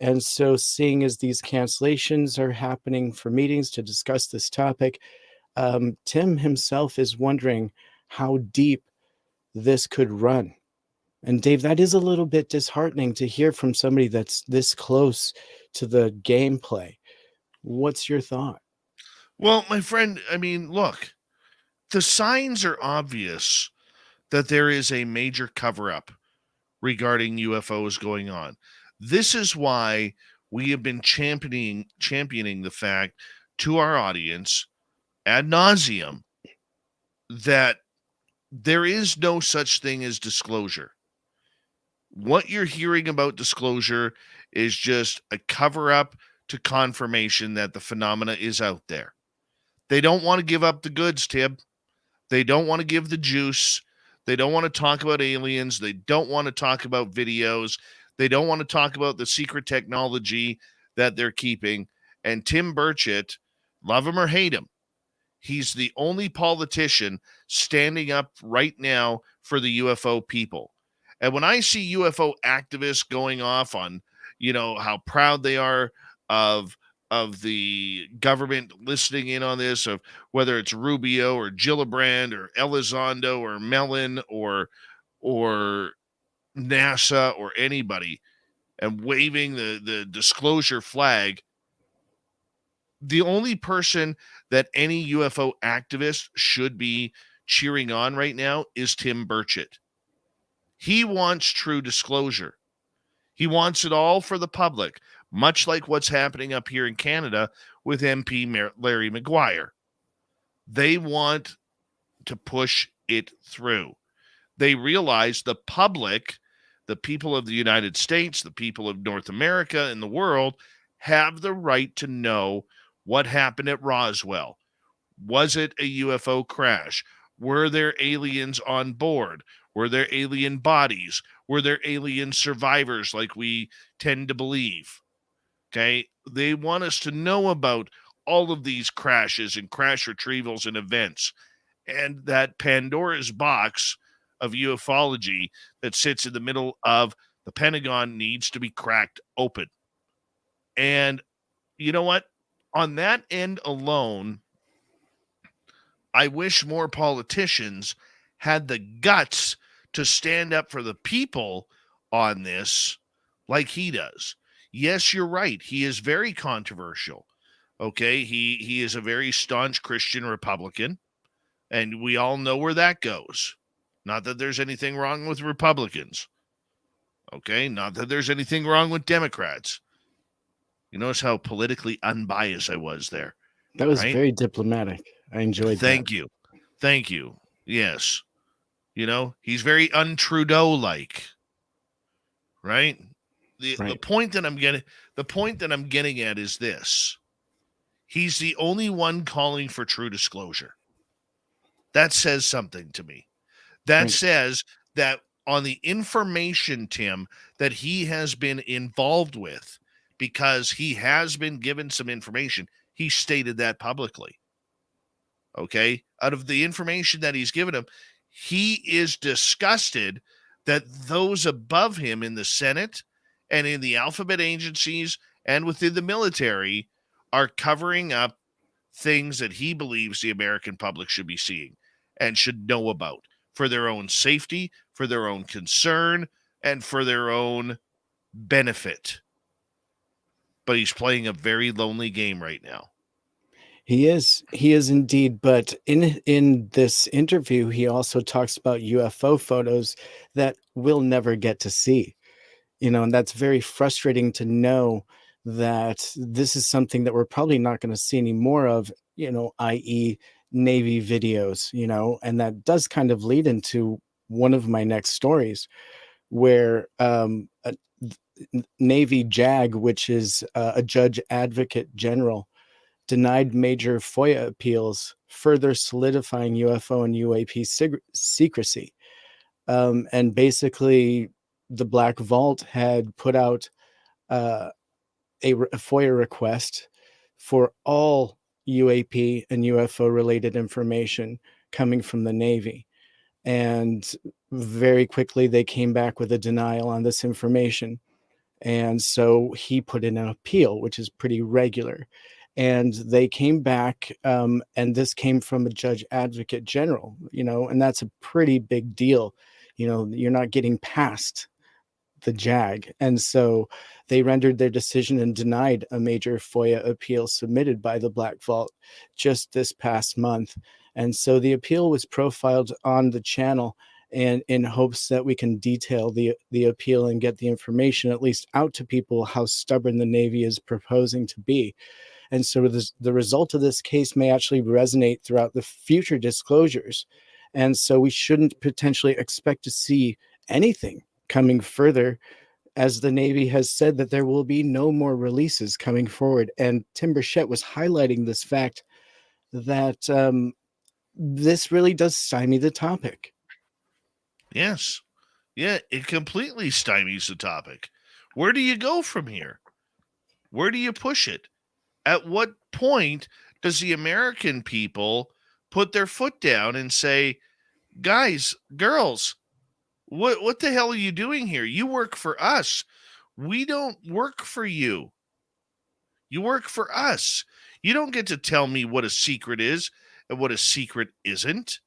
And so seeing as these cancellations are happening for meetings to discuss this topic, Tim himself is wondering how deep this could run. And Dave, that is a little bit disheartening to hear from somebody that's this close to the gameplay. What's your thought? Well, my friend, I mean, look, the signs are obvious that there is a major cover-up regarding UFOs going on. This is why we have been championing the fact to our audience ad nauseum that there is no such thing as disclosure. What you're hearing about disclosure is just a cover-up to confirmation that the phenomena is out there. They don't want to give up the goods, Tib. They don't want to give the juice. They don't want to talk about aliens. They don't want to talk about videos. They don't want to talk about the secret technology that they're keeping. And Tim Burchett, love him or hate him, he's the only politician standing up right now for the UFO people. And when I see UFO activists going off on, how proud they are of the government listening in on this, of whether it's Rubio or Gillibrand or Elizondo or Mellon or NASA or anybody, and waving the disclosure flag, the only person that any UFO activist should be cheering on right now is Tim Burchett. He wants true disclosure. He wants it all for the public, much like what's happening up here in Canada with MP Larry Maguire. They want to push it through. They realize the public, the people of the United States, the people of North America and the world have the right to know what happened at Roswell. Was it a UFO crash? Were there aliens on board? Were there alien bodies? Were there alien survivors like we tend to believe? Okay. They want us to know about all of these crashes and crash retrievals and events. And that Pandora's box of ufology that sits in the middle of the Pentagon needs to be cracked open. And you know what? On that end alone, I wish more politicians had the guts to stand up for the people on this like he does. Yes, you're right. He is very controversial. Okay, he is a very staunch Christian Republican, and we all know where that goes. Not that there's anything wrong with Republicans. Okay, not that there's anything wrong with Democrats. You notice how politically unbiased I was there. That was right? very diplomatic. I enjoyed that. Thank you. Yes. He's very un-Trudeau-like. Right? The point that I'm getting at is this. He's the only one calling for true disclosure. That says something to me. That says that on the information, Tim, that he has been involved with, because he has been given some information, he stated that publicly. Okay? Out of the information that he's given him, he is disgusted that those above him in the Senate and in the alphabet agencies and within the military are covering up things that he believes the American public should be seeing and should know about for their own safety, for their own concern, and for their own benefit. But he's playing a very lonely game right now. He is indeed. But in this interview, he also talks about UFO photos that we'll never get to see. And that's very frustrating to know that this is something that we're probably not going to see any more of, i.e. Navy videos, and that does kind of lead into one of my next stories, where a Navy JAG, which is a judge advocate general, denied major FOIA appeals, further solidifying UFO and UAP secrecy. And basically, the Black Vault had put out a FOIA request for all UAP and UFO related information coming from the Navy. And very quickly, they came back with a denial on this information. And so he put in an appeal, which is pretty regular. And they came back, and this came from a judge advocate general, and that's a pretty big deal. You're not getting past the JAG. And so they rendered their decision and denied a major FOIA appeal submitted by the Black Vault just this past month. And so the appeal was profiled on the channel, and in hopes that we can detail the appeal and get the information at least out to people how stubborn the Navy is proposing to be. And so the result of this case may actually resonate throughout the future disclosures. And so we shouldn't potentially expect to see anything coming further, as the Navy has said that there will be no more releases coming forward. And Tim Burchett was highlighting this fact that this really does stymie the topic. Yes. Yeah, it completely stymies the topic. Where do you go from here? Where do you push it? At what point does the American people put their foot down and say, guys, girls, what the hell are you doing here? You work for us. We don't work for you. You work for us. You don't get to tell me what a secret is and what a secret isn't.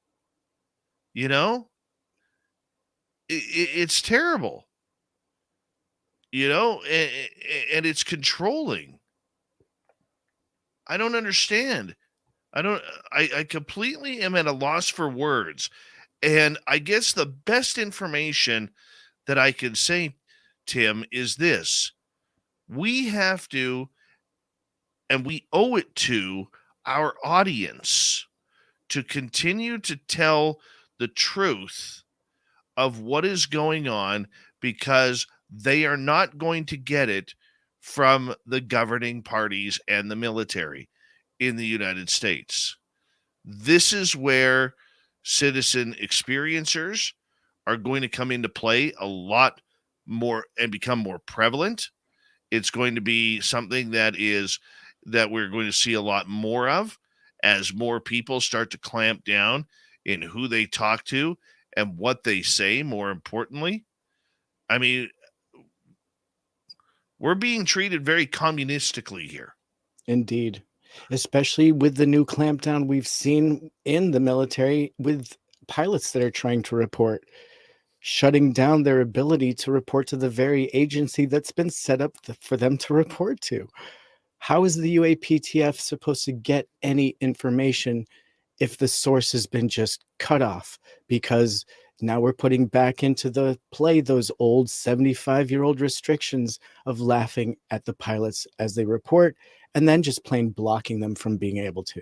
It's terrible, and it's controlling. I don't understand. I completely am at a loss for words. And I guess the best information that I can say, Tim, is this. We have to, and we owe it to our audience, to continue to tell the truth of what is going on, because they are not going to get it from the governing parties and the military in the United States. This is where citizen experiencers are going to come into play a lot more and become more prevalent. It's going to be something that we're going to see a lot more of as more people start to clamp down in who they talk to and what they say, more importantly. I mean, we're being treated very communistically here. Indeed. Especially with the new clampdown we've seen in the military with pilots that are trying to report, shutting down their ability to report to the very agency that's been set up for them to report to. How is the UAPTF supposed to get any information if the source has been just cut off? Because now we're putting back into the play those old 75-year-old restrictions of laughing at the pilots as they report and then just plain blocking them from being able to.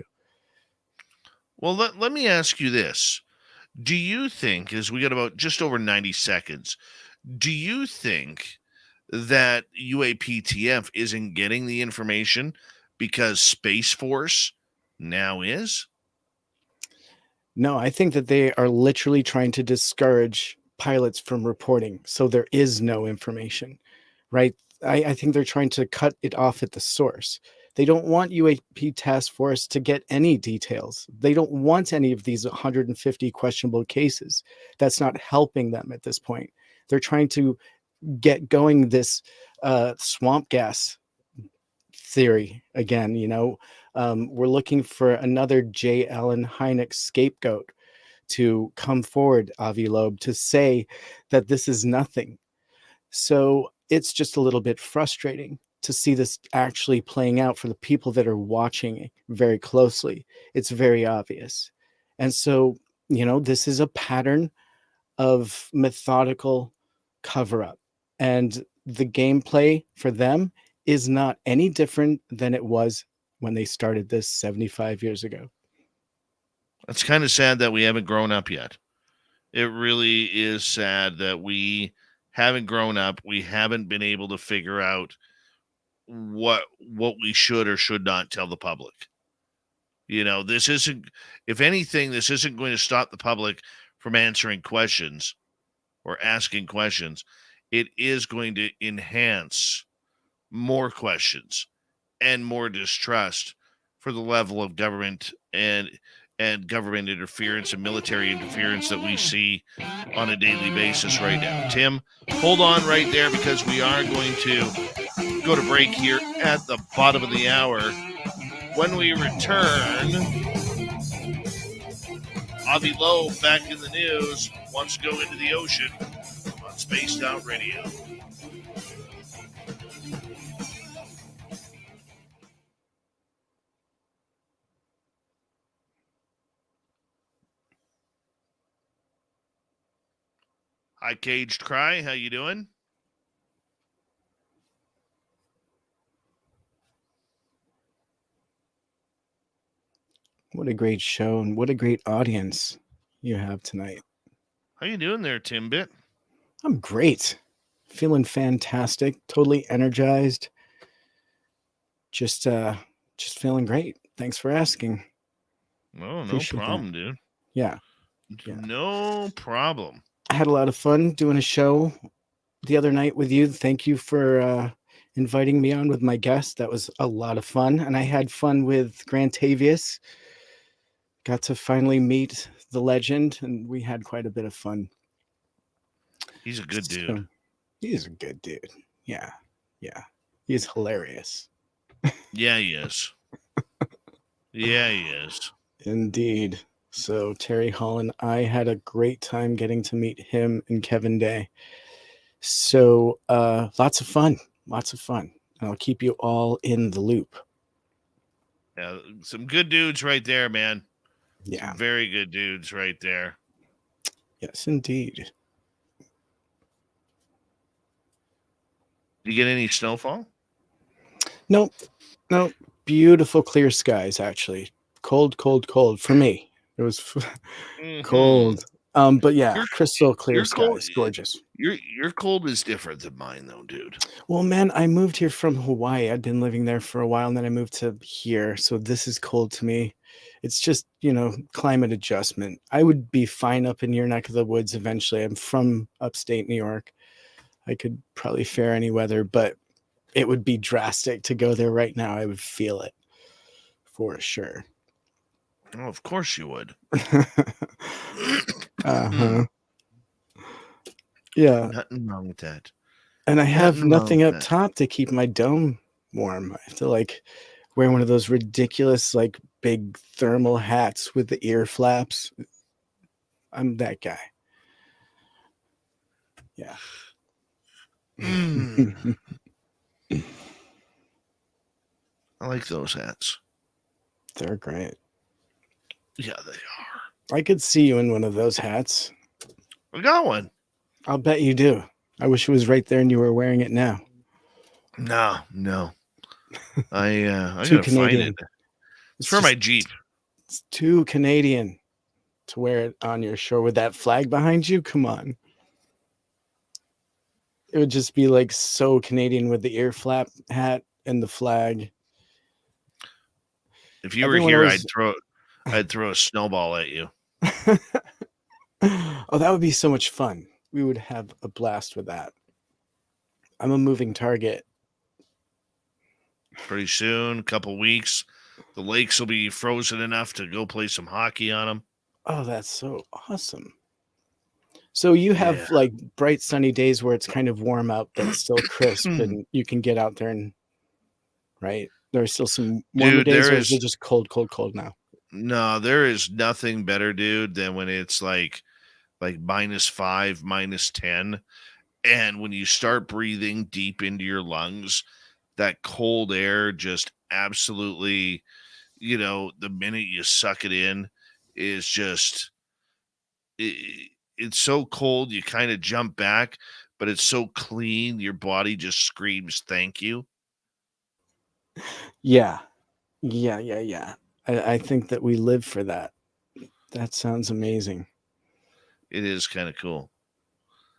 Well, let me ask you this. Do you think, as we got about just over 90 seconds, do you think that UAPTF isn't getting the information because Space Force now is? No, I think that they are literally trying to discourage pilots from reporting. So there is no information, right? I think they're trying to cut it off at the source. They don't want UAP Task Force to get any details. They don't want any of these 150 questionable cases. That's not helping them at this point. They're trying to get going this swamp gas theory again. We're looking for another J. Allen Hynek scapegoat to come forward, Avi Loeb, to say that this is nothing. So it's just a little bit frustrating to see this actually playing out for the people that are watching very closely. It's very obvious. And so, this is a pattern of methodical cover-up. And the gameplay for them is not any different than it was when they started this 75 years ago. It's kind of sad that we haven't grown up yet. It really is sad that we haven't grown up. We haven't been able to figure out what we should or should not tell the public. This isn't, if anything, this isn't going to stop the public from answering questions or asking questions. It is going to enhance more questions and more distrust for the level of government and government interference and military interference that we see on a daily basis right now. Tim, hold on right there, because we are going to go to break here at the bottom of the hour. When we return, Avi Loeb back in the news, wants to go into the ocean on Spaced Out Radio. Hi, Caged Cry. How you doing? What a great show and what a great audience you have tonight. How you doing there, Timbit? I'm great. Feeling fantastic. Totally energized. Just feeling great. Thanks for asking. Oh, no Appreciate problem, that. dude. Yeah. No problem. I had a lot of fun doing a show the other night with you. Thank you for inviting me on with my guest. That was a lot of fun. And I had fun with Grantavius. Got to finally meet the legend, and we had quite a bit of fun. He's a good dude. He's a good dude. Yeah. Yeah. He's hilarious. Yeah, he is. Yeah, he is. Indeed. So Terry Holland, I had a great time getting to meet him and Kevin Day. So lots of fun. And I'll keep you all in the loop. Yeah, some good dudes right there, man. Yeah. Some very good dudes right there. Yes, indeed. Did you get any snowfall? Nope. Beautiful clear skies, actually. Cold for me. It was cold. But yeah, crystal clear skies. Gorgeous. Your cold is different than mine, though, dude. Well, man, I moved here from Hawaii. I'd been living there for a while, and then I moved to here. So this is cold to me. It's just, climate adjustment. I would be fine up in your neck of the woods eventually. I'm from upstate New York. I could probably fare any weather, but it would be drastic to go there right now. I would feel it for sure. Oh, of course you would. Uh-huh. Yeah. Nothing wrong with that. And I have nothing up top to keep my dome warm. I have to wear one of those ridiculous big thermal hats with the ear flaps. I'm that guy. Yeah. I like those hats. They're great. Yeah, they are. I could see you in one of those hats. I got one. I'll bet you do. I wish it was right there and you were wearing it now. No. I Too gotta find Canadian. it. It's for my Jeep. It's too Canadian to wear it on your shore with that flag behind you. Come on. It would just be so Canadian with the ear flap hat and the flag. If you were here, I'd throw a snowball at you. Oh, that would be so much fun. We would have a blast with that. I'm a moving target. Pretty soon, a couple weeks, the lakes will be frozen enough to go play some hockey on them. Oh, that's so awesome. So you have bright sunny days where it's kind of warm out, but it's still crisp and you can get out there and right. There's still some warmer days, or is it just cold now? No, there is nothing better, dude, than when it's like -5, -10. And when you start breathing deep into your lungs, that cold air just absolutely, the minute you suck it in is just, it's so cold, you kind of jump back, but it's so clean, your body just screams, thank you. Yeah. I think that we live for that. That sounds amazing. It is kind of cool.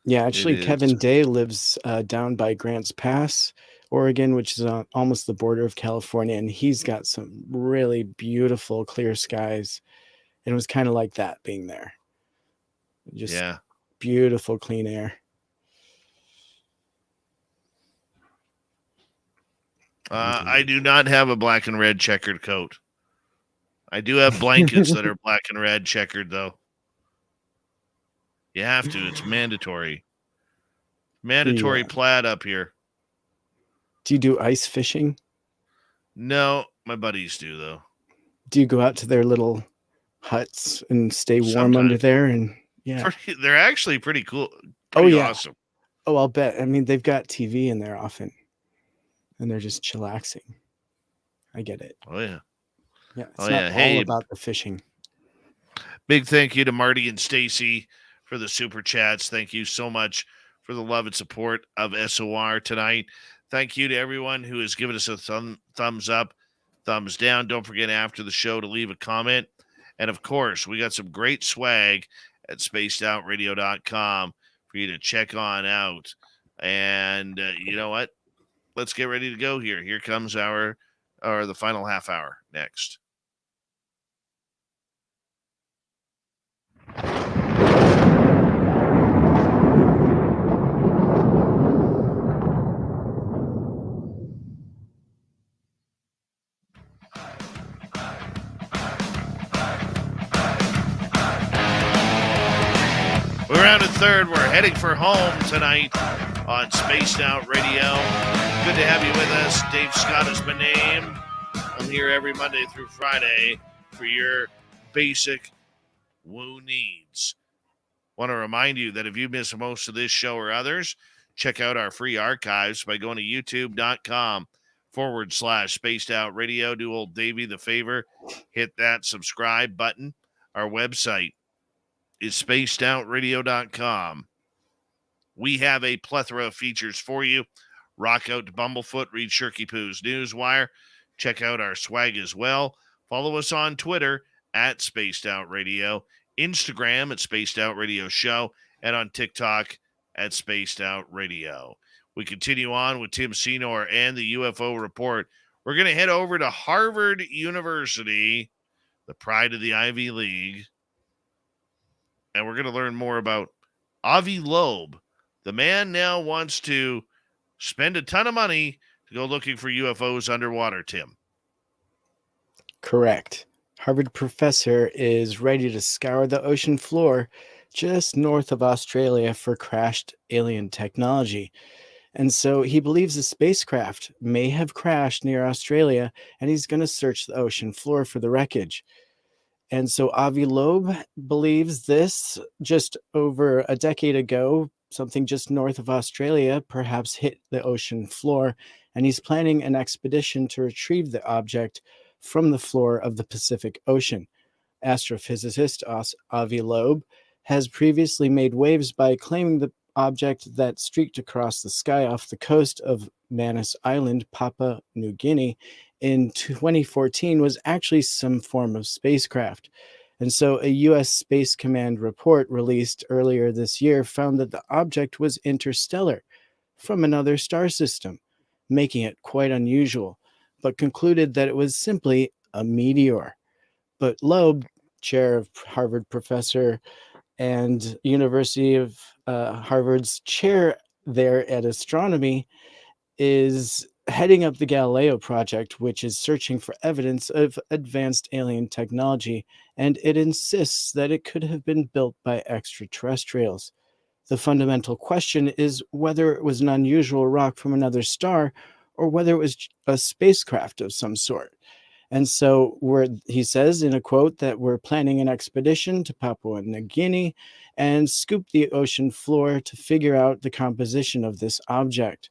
Yeah, actually, Kevin Day lives down by Grants Pass, Oregon, which is on almost the border of California, and he's got some really beautiful clear skies. And it was kind of like that being there. Just beautiful, clean air. I do not have a black and red checkered coat. I do have blankets that are black and red checkered, though. You have to. It's mandatory. Mandatory plaid up here. Do you do ice fishing? No, my buddies do, though. Do you go out to their little huts and stay warm under there? And they're actually pretty cool. Awesome. Oh, I'll bet. I mean, they've got TV in there often, and they're just chillaxing. I get it. Oh, yeah. Yeah, it's not all about the fishing. Big thank you to Marty and Stacy for the super chats. Thank you so much for the love and support of SOR tonight. Thank you to everyone who has given us a thumbs up, thumbs down. Don't forget after the show to leave a comment. And, of course, we got some great swag at spacedoutradio.com for you to check on out. And you know what? Let's get ready to go here. Here comes the final half hour next. We're around at third. We're heading for home tonight on Spaced Out Radio. Good to have you with us. Dave Scott is my name. I'm here every Monday through Friday for your basic woo needs. Want to remind you that if you miss most of this show or others, check out our free archives by going to youtube.com/Spaced Out Radio. Do old Davey the favor. Hit that subscribe button. Our website is spacedoutradio.com. We have a plethora of features for you. Rock out to Bumblefoot, read Shirky Poo's Newswire. Check out our swag as well. Follow us on Twitter at Spaced Out Radio, Instagram at Spaced Out Radio Show, and on TikTok at Spaced Out Radio. We continue on with Tim Senor and the UFO Report. We're going to head over to Harvard University, the pride of the Ivy League, and we're going to learn more about Avi Loeb. The man now wants to spend a ton of money to go looking for UFOs underwater, Tim. Correct. Harvard professor is ready to scour the ocean floor just north of Australia for crashed alien technology. And so he believes a spacecraft may have crashed near Australia, and he's going to search the ocean floor for the wreckage. And so Avi Loeb believes this just over a decade ago, something just north of Australia perhaps hit the ocean floor, and he's planning an expedition to retrieve the object from the floor of the Pacific Ocean. Astrophysicist Avi Loeb has previously made waves by claiming the object that streaked across the sky off the coast of Manus Island, Papua New Guinea, in 2014 was actually some form of spacecraft. And so a U.S. Space Command report released earlier this year found that the object was interstellar from another star system, making it quite unusual, but concluded that it was simply a meteor. But Loeb, chair of Harvard professor and University of Harvard's chair there at astronomy, is heading up the Galileo project, which is searching for evidence of advanced alien technology, and it insists that it could have been built by extraterrestrials. The fundamental question is whether it was an unusual rock from another star or whether it was a spacecraft of some sort. And so he says in a quote that we're planning an expedition to Papua New Guinea and scoop the ocean floor to figure out the composition of this object.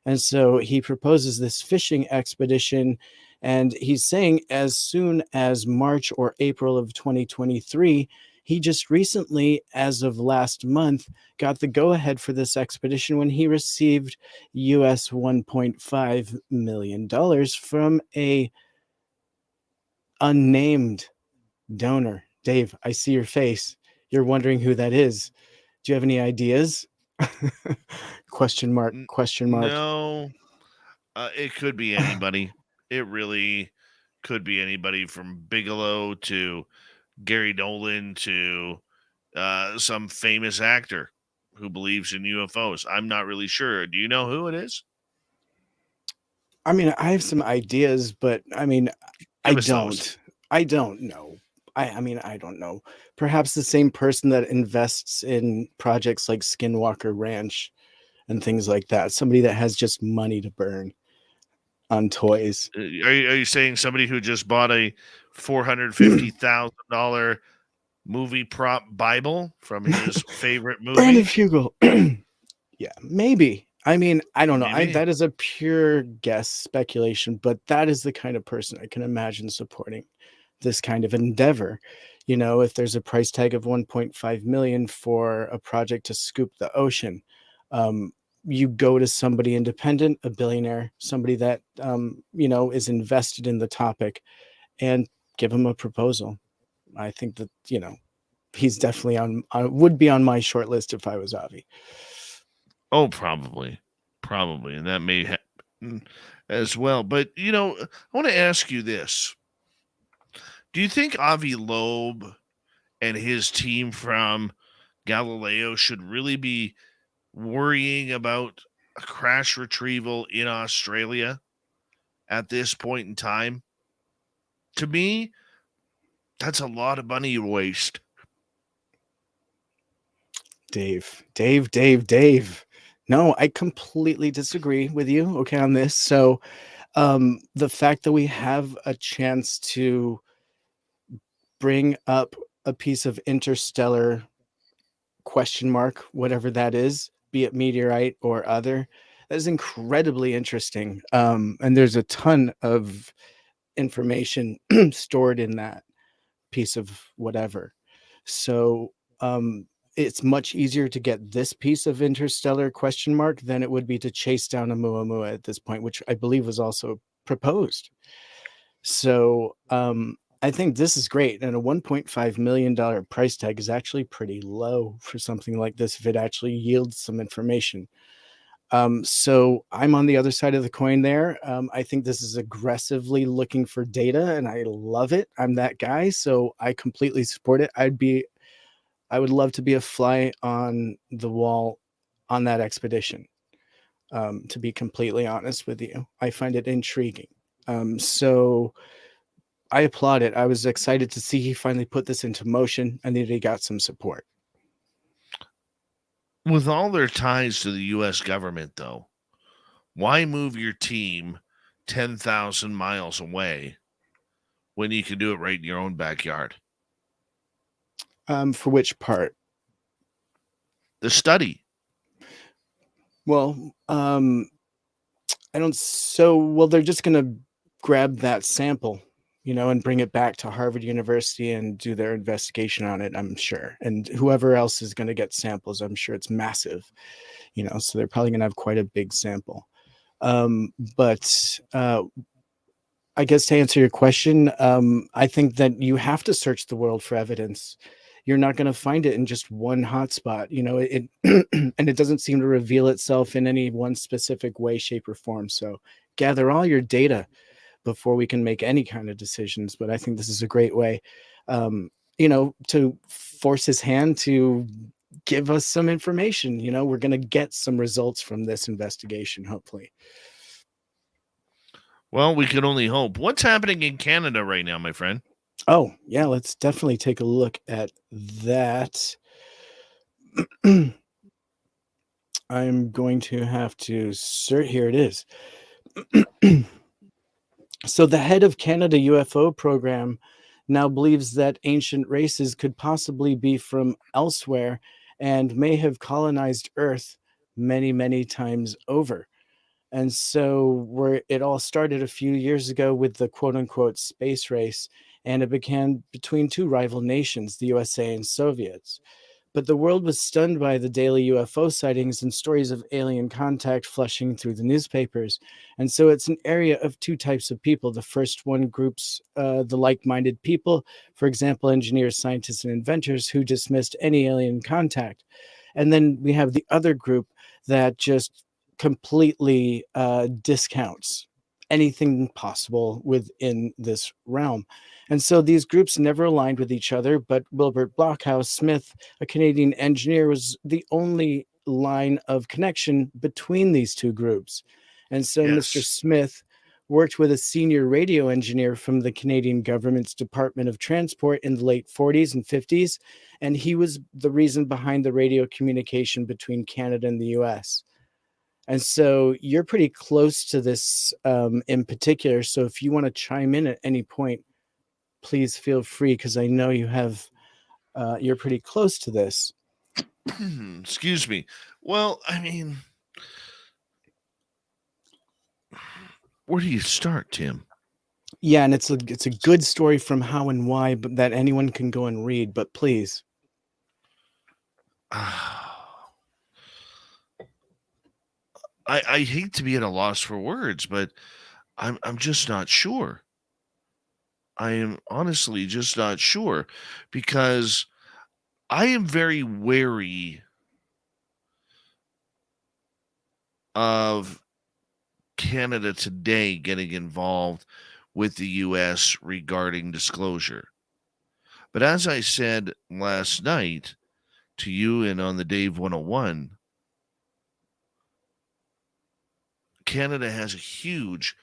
And so he proposes this fishing expedition, and he's saying as soon as March or April of 2023, he just recently, as of last month, got the go-ahead for this expedition when he received US $1.5 million from a unnamed donor. Dave, I see your face. you're wondering who that is. Do you have any ideas? Question mark, question mark. No, it could be anybody. It really could be anybody from Bigelow to Gary Dolan to some famous actor who believes in UFOs. I'm not really sure. Do you know who it is? I mean, I have some ideas, but I mean, I Give us those. don't. I don't know. I mean, I don't know. Perhaps the same person that invests in projects like Skinwalker Ranch and things like that. Somebody that has just money to burn on toys. Are you saying somebody who just bought a $450,000 movie prop Bible from his favorite Brandon movie? Fugel. Yeah, maybe. I mean, I don't know. Maybe. That is a pure guess, speculation, but that is the kind of person I can imagine supporting this kind of endeavor. You know, if there's a price tag of 1.5 million for a project to scoop the ocean, you go to somebody independent, a billionaire, somebody that you know, is invested in the topic, and give him a proposal. I think that, you know, he's definitely on would be on my short list if I was Avi. Oh, probably, and that may happen as well. But you know, I want to ask you this: do you think Avi Loeb and his team from Galileo should really be worrying about a crash retrieval in Australia at this point in time? To me, that's a lot of money you waste. Dave. No, I completely disagree with you, okay, on this. So the fact that we have a chance to bring up a piece of interstellar question mark, whatever that is, be it meteorite or other, that is incredibly interesting. And there's a ton of information stored in that piece of whatever. So it's much easier to get this piece of interstellar question mark than it would be to chase down a Muamua at this point, which I believe was also proposed. So I think this is great. And a $1.5 million price tag is actually pretty low for something like this if it actually yields some information. So I'm on the other side of the coin there. I think this is aggressively looking for data and I love it. I'm that guy. So I completely support it. I would love to be a fly on the wall on that expedition. To be completely honest with you, I find it intriguing. So I applaud it. I was excited to see he finally put this into motion and that he got some support. With all their ties to the U.S. government, though, why move your team 10,000 miles away when you can do it right in your own backyard? For which part? The study. Well, I don't. So, well, they're just going to grab that sample, you know, and bring it back to Harvard University and do their investigation on it, I'm sure. And whoever else is going to get samples, I'm sure it's massive, you know, so they're probably going to have quite a big sample. But I guess to answer your question, I think that you have to search the world for evidence. You're not going to find it in just one hotspot, you know, it and it doesn't seem to reveal itself in any one specific way, shape, or form. So gather all your data before we can make any kind of decisions. But I think this is a great way, you know, to force his hand to give us some information. You know, we're going to get some results from this investigation, hopefully. Well, we can only hope. What's happening in Canada right now, my friend? Oh, yeah, let's definitely take a look at that. I'm going to have to search. Here it is. So the head of Canada UFO program now believes that ancient races could possibly be from elsewhere and may have colonized Earth many, many times over. And so it all started a few years ago with the quote unquote space race, and it began between two rival nations, the USA and Soviets. But the world was stunned by the daily UFO sightings and stories of alien contact flushing through the newspapers. And so it's an area of two types of people. The first one groups the like-minded people, for example, engineers, scientists, and inventors who dismissed any alien contact. And then we have the other group that just completely discounts anything possible within this realm. And so these groups never aligned with each other, but Wilbert Blockhouse Smith, a Canadian engineer, was the only line of connection between these two groups. And so Mr. Smith worked with a senior radio engineer from the Canadian government's Department of Transport in the late 40s and 50s, and he was the reason behind the radio communication between Canada and the US. And so you're pretty close to this in particular. So if you want to chime in at any point, please feel free, because I know you have, you're pretty close to this. Excuse me. Well, I mean, where do you start, Tim? Yeah, and it's a good story from how and why, but that anyone can go and read. But please. I hate to be at a loss for words, but I'm just not sure. I am honestly just not sure, because I am very wary of Canada today getting involved with the U.S. regarding disclosure. But as I said last night to you and on the Dave 101, Canada has a huge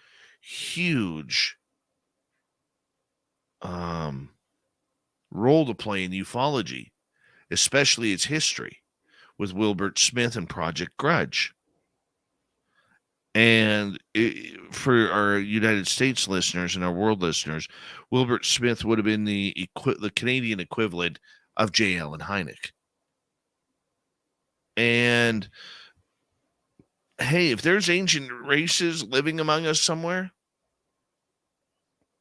role to play in ufology, especially its history with Wilbert Smith and Project Grudge. And for our United States listeners and our world listeners, Wilbert Smith would have been the Canadian equivalent of J. Allen Hynek. And hey, if there's ancient races living among us somewhere,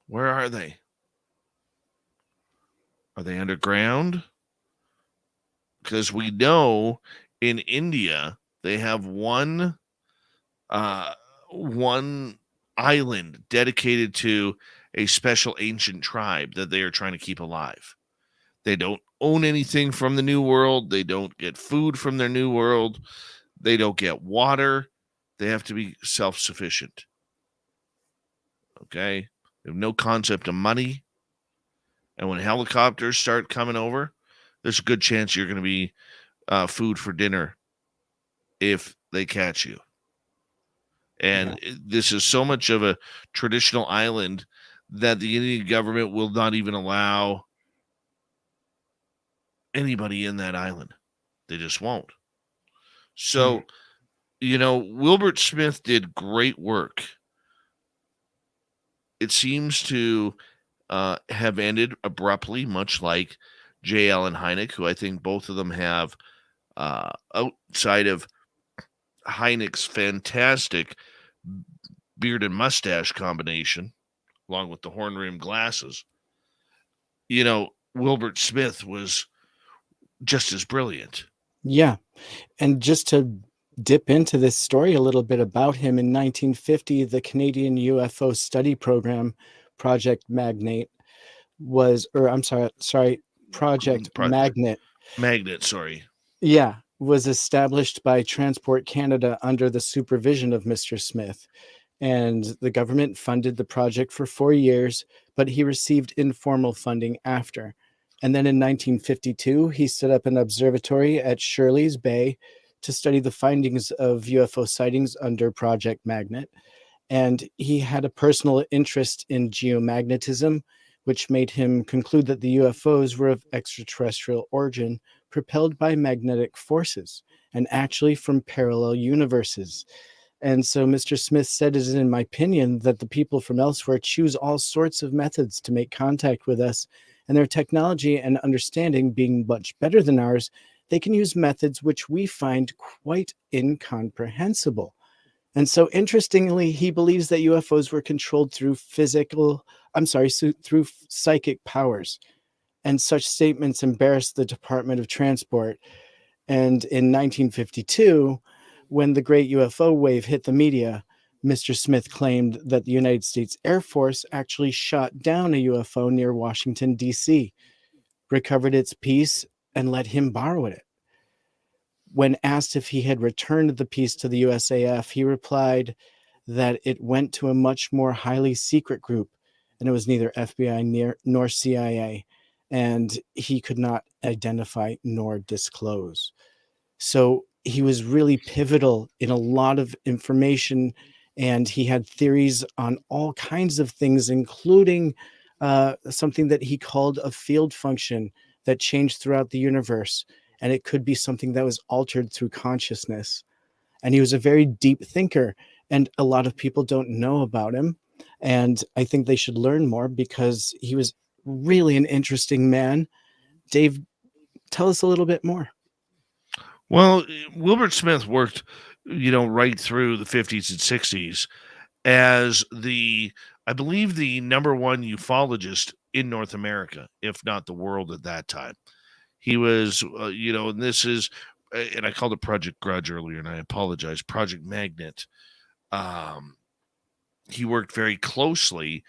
where are they? Are they underground? Because we know in India they have one island dedicated to a special ancient tribe that they are trying to keep alive. They don't own anything from the New World. They don't get food from their New World. They don't get water. They have to be self-sufficient. Okay? They have no concept of money. And when helicopters start coming over, there's a good chance you're going to be food for dinner if they catch you. And this is so much of a traditional island that the Indian government will not even allow anybody in that island. They just won't. So, Wilbert Smith did great work. It seems to have ended abruptly, much like J. Allen Hynek, who I think both of them have, outside of Hynek's fantastic beard and mustache combination, along with the horn-rimmed glasses. Wilbert Smith was just as brilliant. Yeah. And just to dip into this story a little bit about him, in 1950, the Canadian UFO study program, Project Magnet, Project Magnet. Magnet, sorry. Yeah, was established by Transport Canada under the supervision of Mr. Smith. And the government funded the project for 4 years, but he received informal funding after. And then in 1952, he set up an observatory at Shirley's Bay to study the findings of UFO sightings under Project Magnet. And he had a personal interest in geomagnetism, which made him conclude that the UFOs were of extraterrestrial origin, propelled by magnetic forces, and actually from parallel universes. And so Mr. Smith said, it is in my opinion that the people from elsewhere choose all sorts of methods to make contact with us, and their technology and understanding being much better than ours, they can use methods which we find quite incomprehensible. And so interestingly, he believes that UFOs were controlled through through psychic powers. and such statements embarrassed the Department of Transport. And in 1952, when the great UFO wave hit the media, Mr. Smith claimed that the United States Air Force actually shot down a UFO near Washington, D.C., recovered its piece, and let him borrow it. When asked if he had returned the piece to the USAF, he replied that it went to a much more highly secret group, and it was neither FBI nor CIA, and he could not identify nor disclose. So he was really pivotal in a lot of information, and he had theories on all kinds of things, including something that he called a field function that changed throughout the universe. And it could be something that was altered through consciousness. And he was a very deep thinker, and a lot of people don't know about him. And I think they should learn more because he was really an interesting man. Dave, tell us a little bit more. Well, Wilbert Smith worked, right through the 50s and 60s as I believe, the number one ufologist in North America, if not the world at that time. He was, and this is, and I called it Project Grudge earlier, and I apologize, Project Magnet. He worked very closely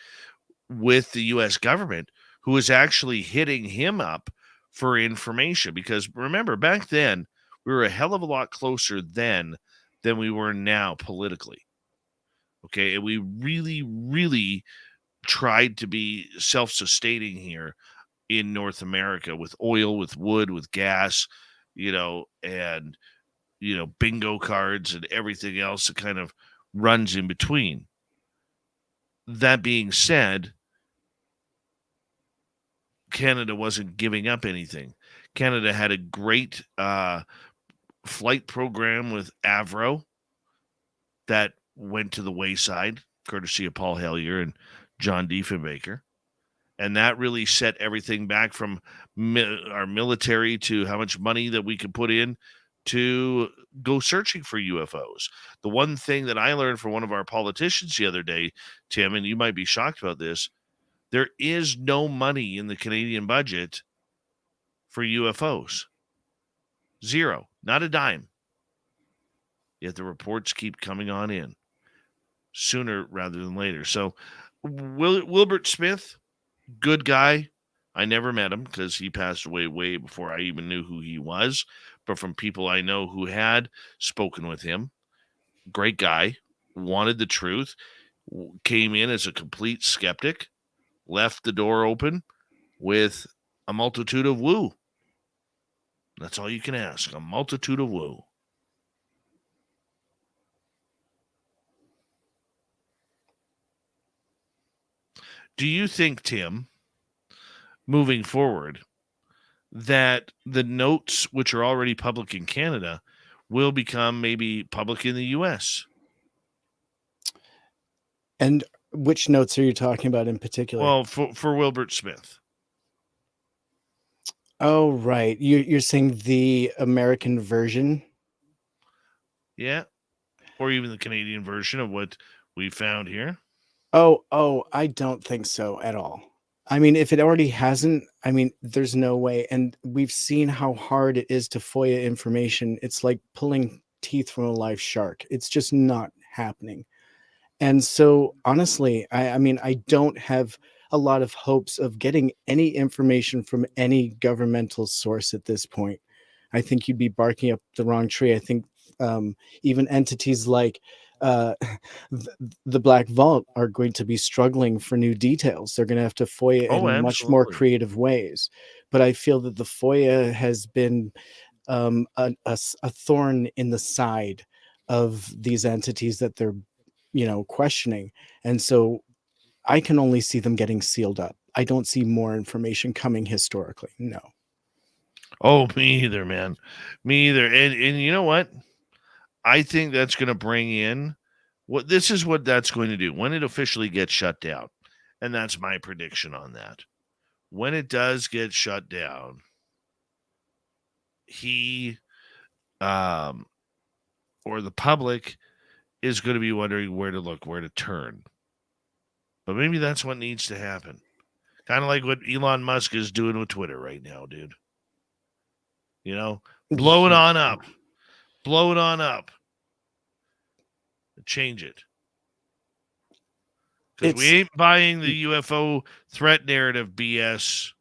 with the U.S. government, who was actually hitting him up for information. Because remember, back then, we were a hell of a lot closer then than we were now politically. Okay, and we really, really tried to be self-sustaining here in North America with oil, with wood, with gas, and, bingo cards and everything else that kind of runs in between. That being said, Canada wasn't giving up anything. Canada had a great flight program with Avro that went to the wayside, courtesy of Paul Hellyer and John Diefenbaker. And that really set everything back from our military to how much money that we could put in to go searching for UFOs. The one thing that I learned from one of our politicians the other day, Tim, and you might be shocked about this, there is no money in the Canadian budget for UFOs. Zero. Not a dime. Yet the reports keep coming on in sooner rather than later. So Wilbert Smith, good guy. I never met him because he passed away way before I even knew who he was. But from people I know who had spoken with him, great guy, wanted the truth, came in as a complete skeptic, left the door open with a multitude of woo. That's all you can ask, a multitude of woo. Do you think, Tim, moving forward, that the notes, which are already public in Canada, will become maybe public in the U.S.? And which notes are you talking about in particular? Well, for Wilbert Smith. Oh, right. You're saying the American version? Yeah. Or even the Canadian version of what we found here. Oh, I don't think so at all. I mean, if it already hasn't, there's no way. And we've seen how hard it is to FOIA information. It's like pulling teeth from a live shark. It's just not happening. And so, honestly, I don't have a lot of hopes of getting any information from any governmental source at this point. I think you'd be barking up the wrong tree. I think even entities like the Black Vault are going to be struggling for new details. They're going to have to FOIA in much more creative ways. But I feel that the FOIA has been a thorn in the side of these entities that they're questioning. And so I can only see them getting sealed up. I don't see more information coming historically. No. Oh, me either, man. Me either. And you know what? I think that's going to bring in this is what that's going to do when it officially gets shut down. And that's my prediction on that. When it does get shut down, he or the public is going to be wondering where to look, where to turn. But maybe that's what needs to happen. Kind of like what Elon Musk is doing with Twitter right now, dude. You know, blow it on up. Blow it on up. Change it. Because we ain't buying the UFO threat narrative BS.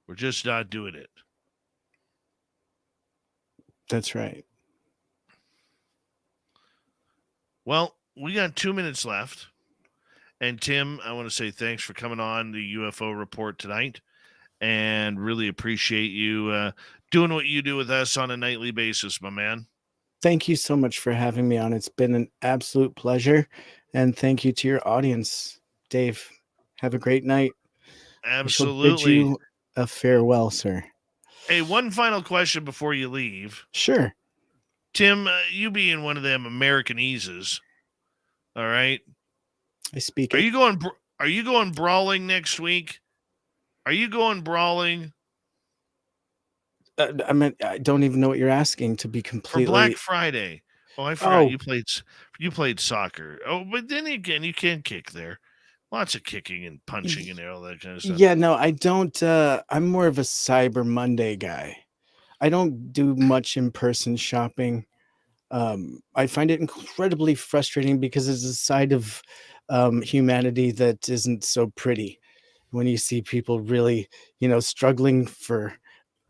We're just not doing it. That's right. Well, we got 2 minutes left. And Tim, I want to say thanks for coming on the UFO report tonight. And really appreciate you doing what you do with us on a nightly basis, my man. Thank you so much for having me on. It's been an absolute pleasure. And thank you to your audience. Dave, have a great night. Absolutely. I shall bid you a farewell, sir. Hey, one final question before you leave. Sure. Tim, you being one of them American eases, all right? I speak. Are you going brawling next week? Are you going brawling? I mean, I don't even know what you're asking, to be completely. For Black Friday. Oh, I forgot you played soccer. Oh, but then again, you can kick there. Lots of kicking and punching and all that kind of stuff. Yeah, no, I don't. I'm more of a Cyber Monday guy. I don't do much in-person shopping. I find it incredibly frustrating because it's a side of humanity that isn't so pretty. When you see people really, struggling for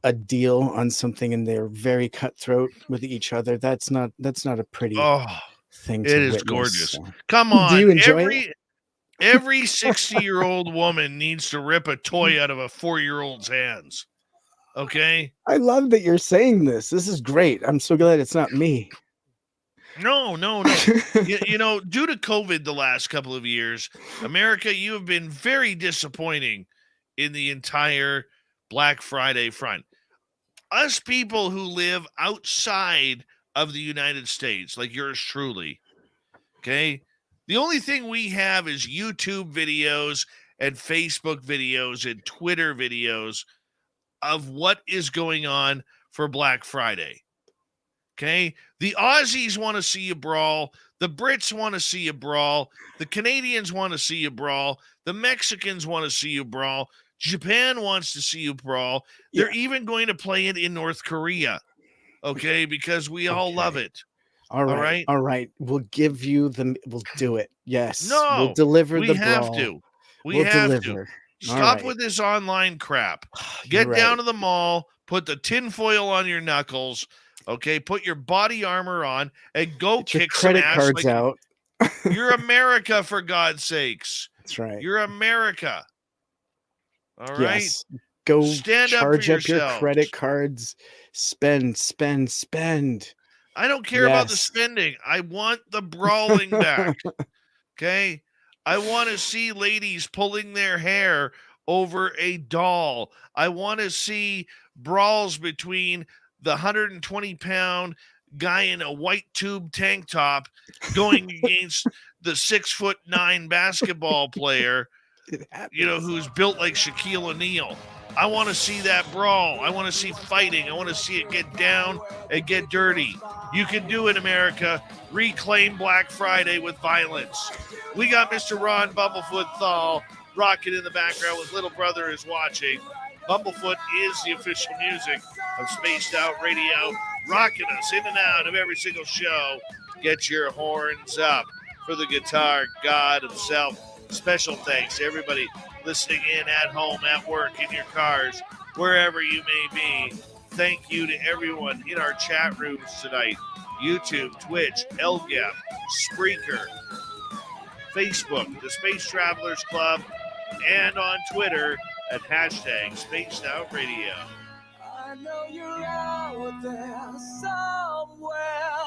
a deal on something and they're very cutthroat with each other, that's not a pretty thing to witness. It is gorgeous. So. Come on. Do you enjoy it? Every 60-year-old woman needs to rip a toy out of a 4-year-old's hands. Okay? I love that you're saying this. This is great. I'm so glad it's not me. No. you know, due to COVID the last couple of years, America, you have been very disappointing in the entire Black Friday front. Us people who live outside of the United States, like yours truly, okay? The only thing we have is YouTube videos and Facebook videos and Twitter videos of what is going on for Black Friday. Okay? The Aussies want to see a brawl. The Brits want to see a brawl. The Canadians want to see a brawl. The Mexicans want to see a brawl. Japan wants to see a brawl. They're even going to play it in North Korea. Okay? Because we all love it. All right. We'll give you we'll do it. Yes. No. We'll deliver the have brawl. to. We'll have deliver. to. Stop with this online crap. Get down to the mall, put the tinfoil on your knuckles, okay? Put your body armor on and go Get your kick credit some ass. Cards out. You're America, for God's sakes. That's right. You're America. All right? Yes. Go stand charge up for your credit cards. Spend. I don't care about the spending. I want the brawling back. Okay? I want to see ladies pulling their hair over a doll. I want to see brawls between the 120-pound guy in a white tube tank top going against the 6'9" basketball player, who's built like Shaquille O'Neal. I want to see that brawl. I want to see fighting. I want to see it get down and get dirty. You can do it, America. Reclaim Black Friday with violence. We got Mr. Ron Bumblefoot Thal rocking in the background with Little Brother is watching. Bumblefoot is the official music of Spaced Out Radio, rocking us in and out of every single show. Get your horns up for the guitar god himself. Special thanks to everybody listening in at home, at work, in your cars, wherever you may be. Thank you to everyone in our chat rooms tonight. YouTube, Twitch, LGAP, Spreaker, Facebook, the Space Travelers Club, and on Twitter at hashtag Spaced Out Radio.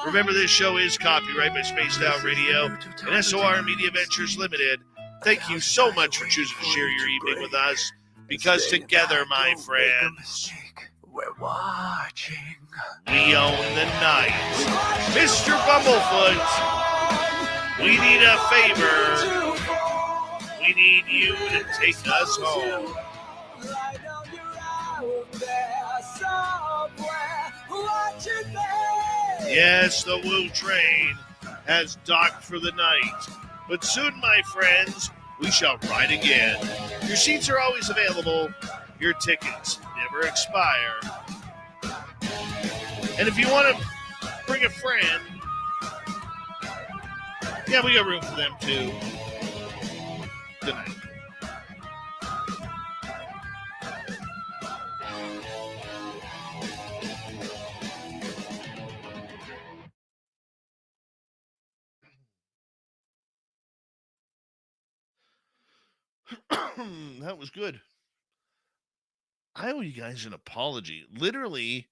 Remember, this show is copyright by Spaced Out Radio and SOR Media Ventures Limited. Thank you so much for choosing to share your evening with us, because together, my friends, we're watching. We own the night. Mr. Bumblefoot, we need a favor. We need you to take us home. Yes, the Woo train has docked for the night. But soon, my friends, we shall ride again. Your seats are always available. Your tickets never expire. And if you want to bring a friend, yeah, we got room for them too. Good night. That was good. I owe you guys an apology. Literally,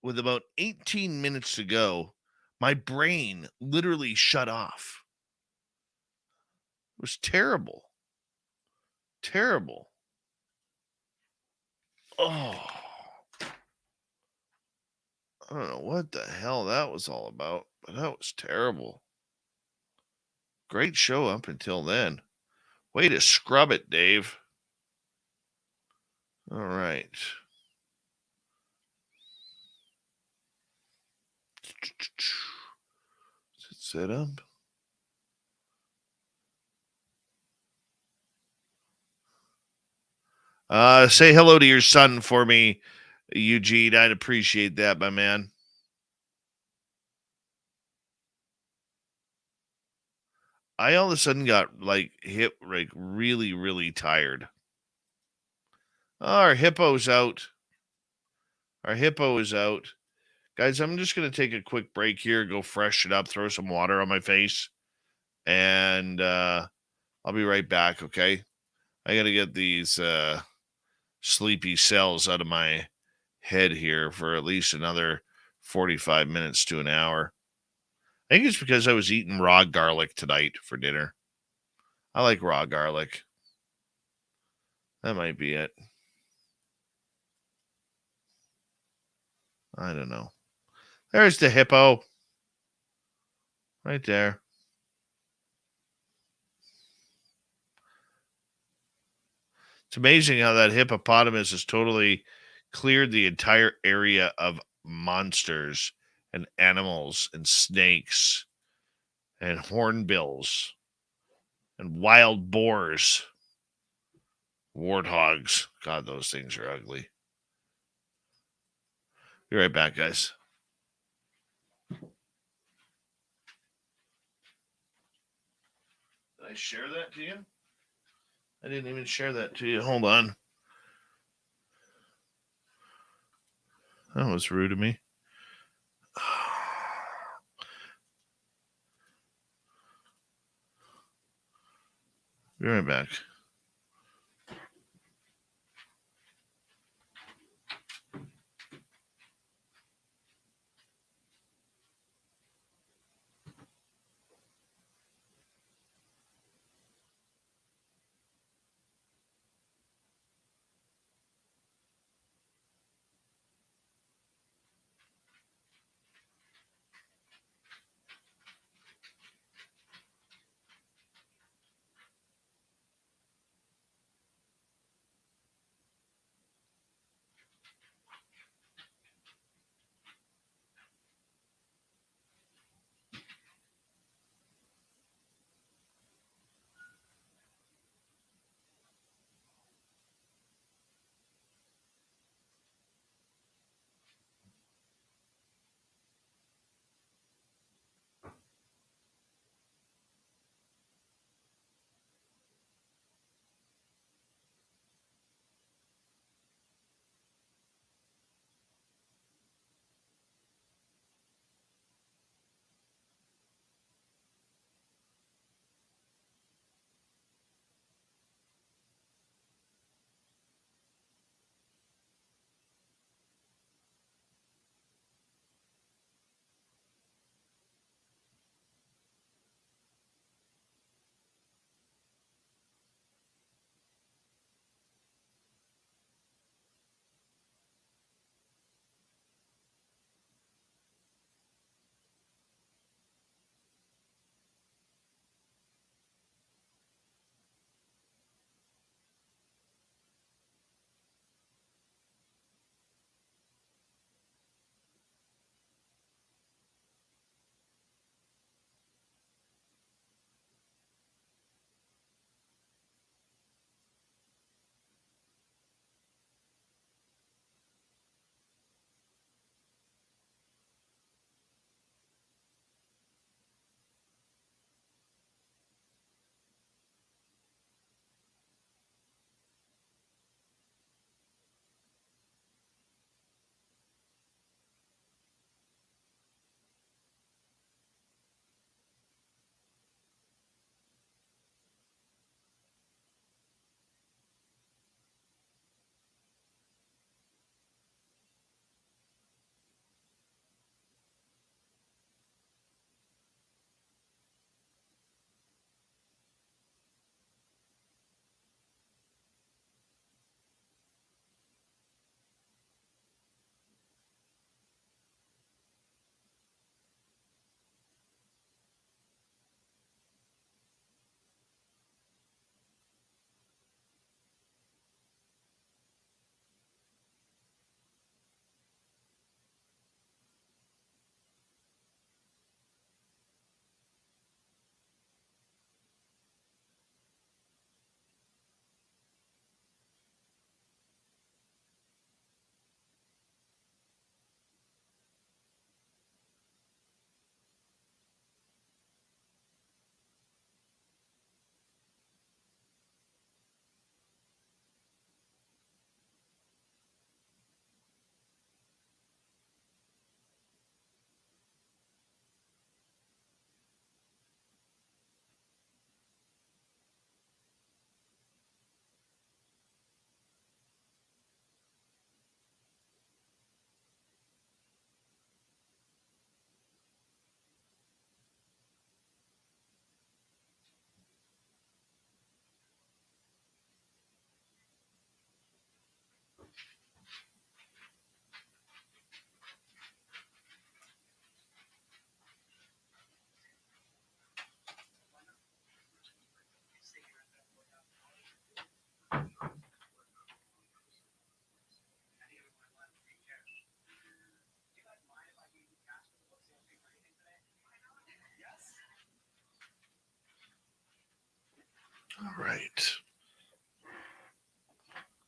with about 18 minutes to go, my brain literally shut off. It was terrible. Terrible. Oh, I don't know what the hell that was all about, but that was terrible. Great show up until then. Way to scrub it, Dave. All right. Is it set up? Say hello to your son for me, Eugene. I'd appreciate that, my man. I all of a sudden got really, really tired. Oh, our hippo's out. Our hippo is out. Guys, I'm just going to take a quick break here, go fresh it up, throw some water on my face, and I'll be right back, okay? I got to get these sleepy cells out of my head here for at least another 45 minutes to an hour. I think it's because I was eating raw garlic tonight for dinner. I like raw garlic. That might be it. I don't know. There's the hippo. Right there. It's amazing how that hippopotamus has totally cleared the entire area of monsters and animals and snakes and hornbills and wild boars, warthogs. God, those things are ugly. Be right back, guys. Did I share that to you? I didn't even share that to you. Hold on. That was rude of me. Be right back. All right.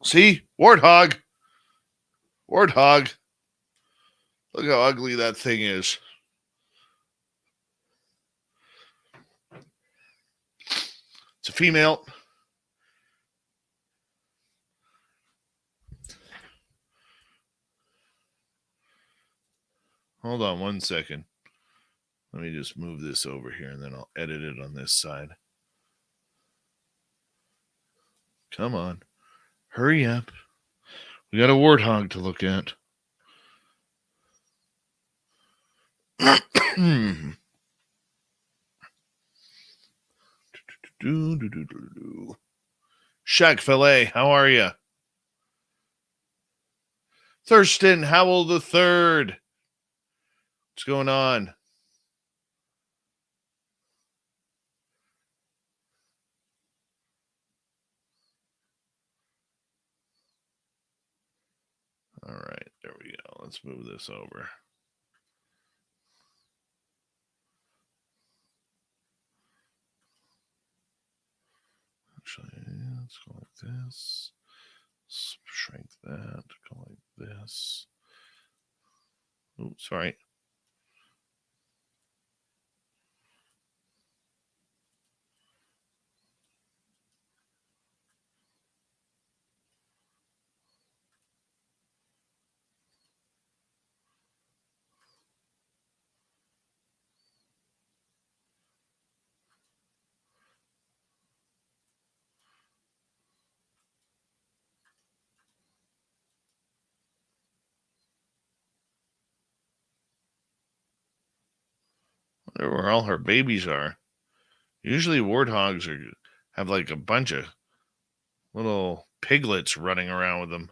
See? Warthog. Warthog. Look how ugly that thing is. It's a female. Hold on one second. Let me just move this over here and then I'll edit it on this side. Come on. Hurry up. We got a warthog to look at. Shaq Filet, how are you? Thurston Howell the Third. What's going on? All right, there we go. Let's move this over. Actually, let's go like this. Shrink that. Go like this. Oh, sorry. Wonder where all her babies are. Usually warthogs have like a bunch of little piglets running around with them.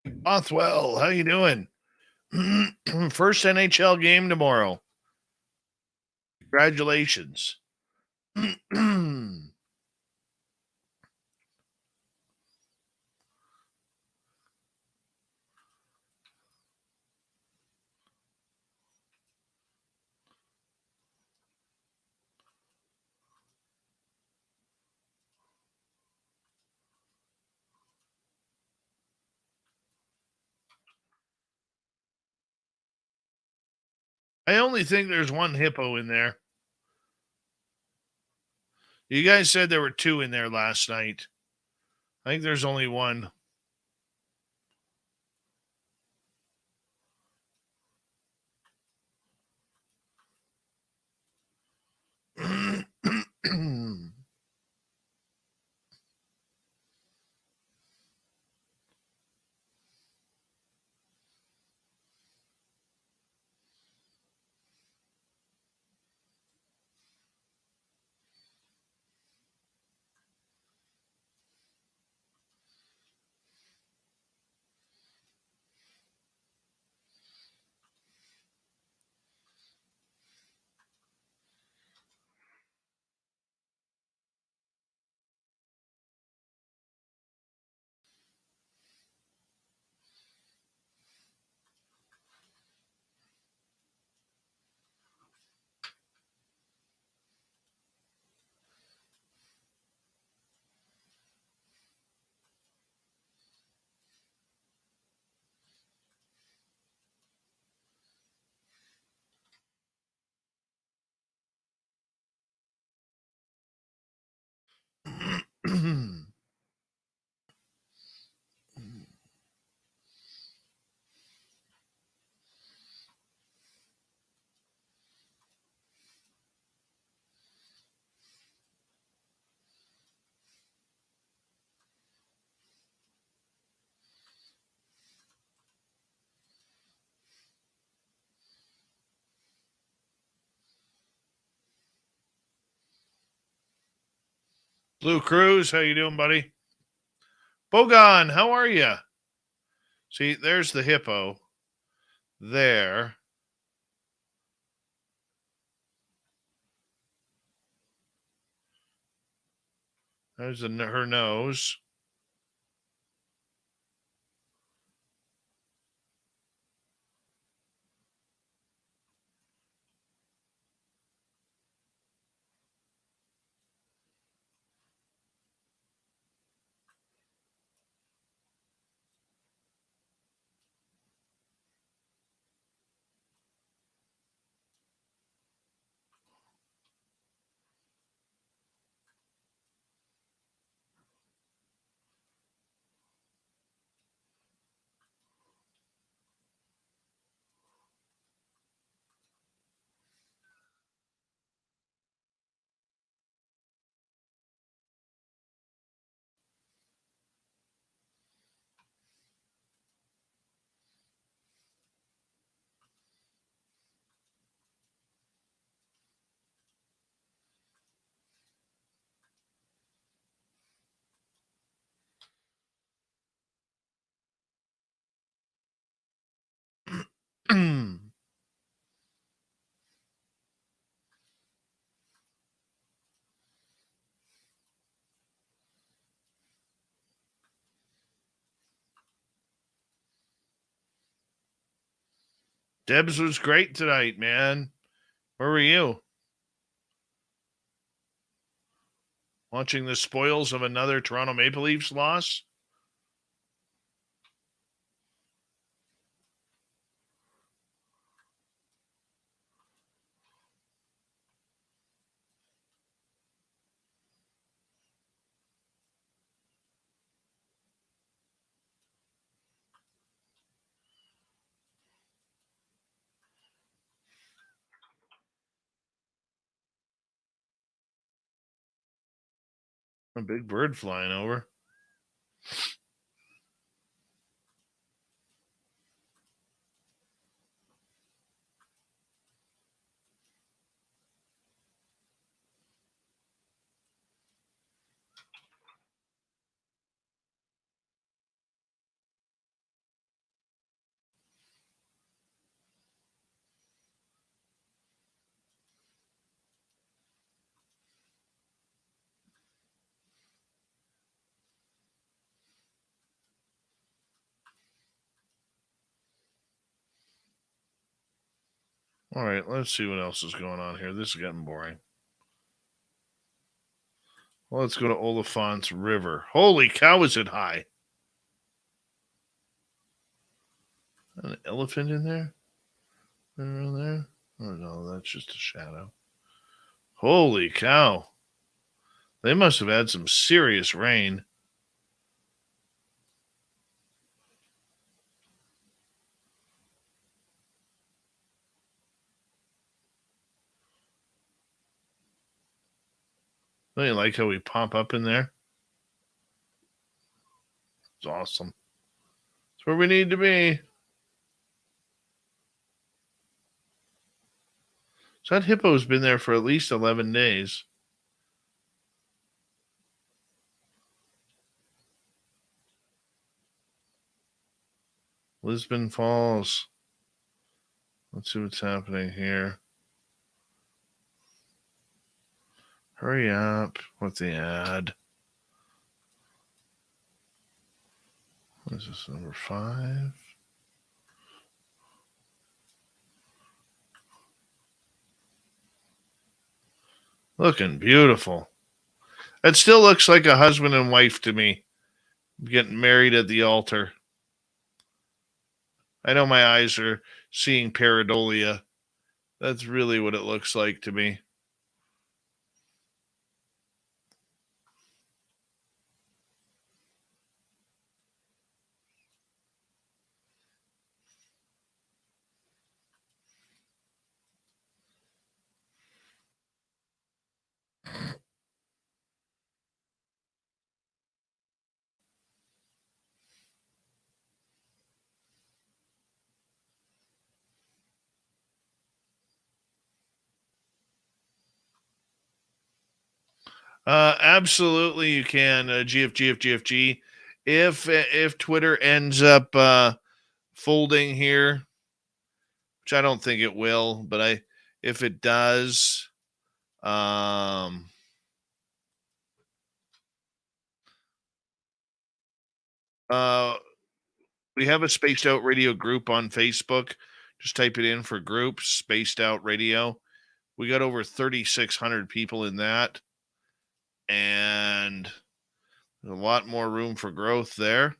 Bothwell, how you doing? First NHL game tomorrow. Congratulations. I only think there's one hippo in there. You guys said there were two in there last night. I think there's only one. Blue Cruz, how you doing, buddy? Bogon, how are you? See, there's the hippo. There. There's her nose. Debz was great tonight, man. Where were you? Watching the spoils of another Toronto Maple Leafs loss? A big bird flying over. All right, let's see what else is going on here. This is getting boring. Well, let's go to Oliphant's River. Holy cow, is it high? An elephant in there? Around there? Oh, no, that's just a shadow. Holy cow. They must have had some serious rain. Don't you like how we pop up in there? It's awesome. It's where we need to be. So that hippo's been there for at least 11 days. Lisbon Falls. Let's see what's happening here. Hurry up with the ad. What is this, number 5? Looking beautiful. It still looks like a husband and wife to me, getting married at the altar. I know my eyes are seeing pareidolia. That's really what it looks like to me. Absolutely, you can. GFGFGFG. If Twitter ends up folding here, which I don't think it will, but if it does, we have a Spaced Out Radio group on Facebook. Just type it in for groups, Spaced Out Radio. We got over 3,600 people in that, and a lot more room for growth there.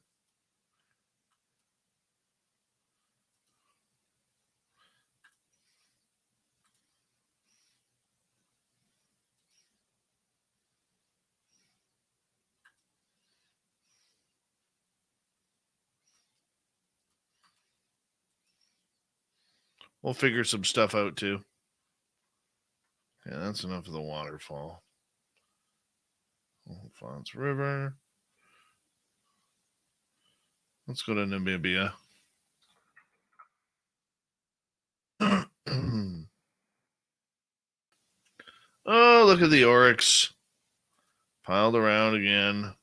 We'll figure some stuff out too. Yeah, that's enough of the waterfall. Fonts River. Let's go to Namibia. Oh, look at the oryx. Piled around again.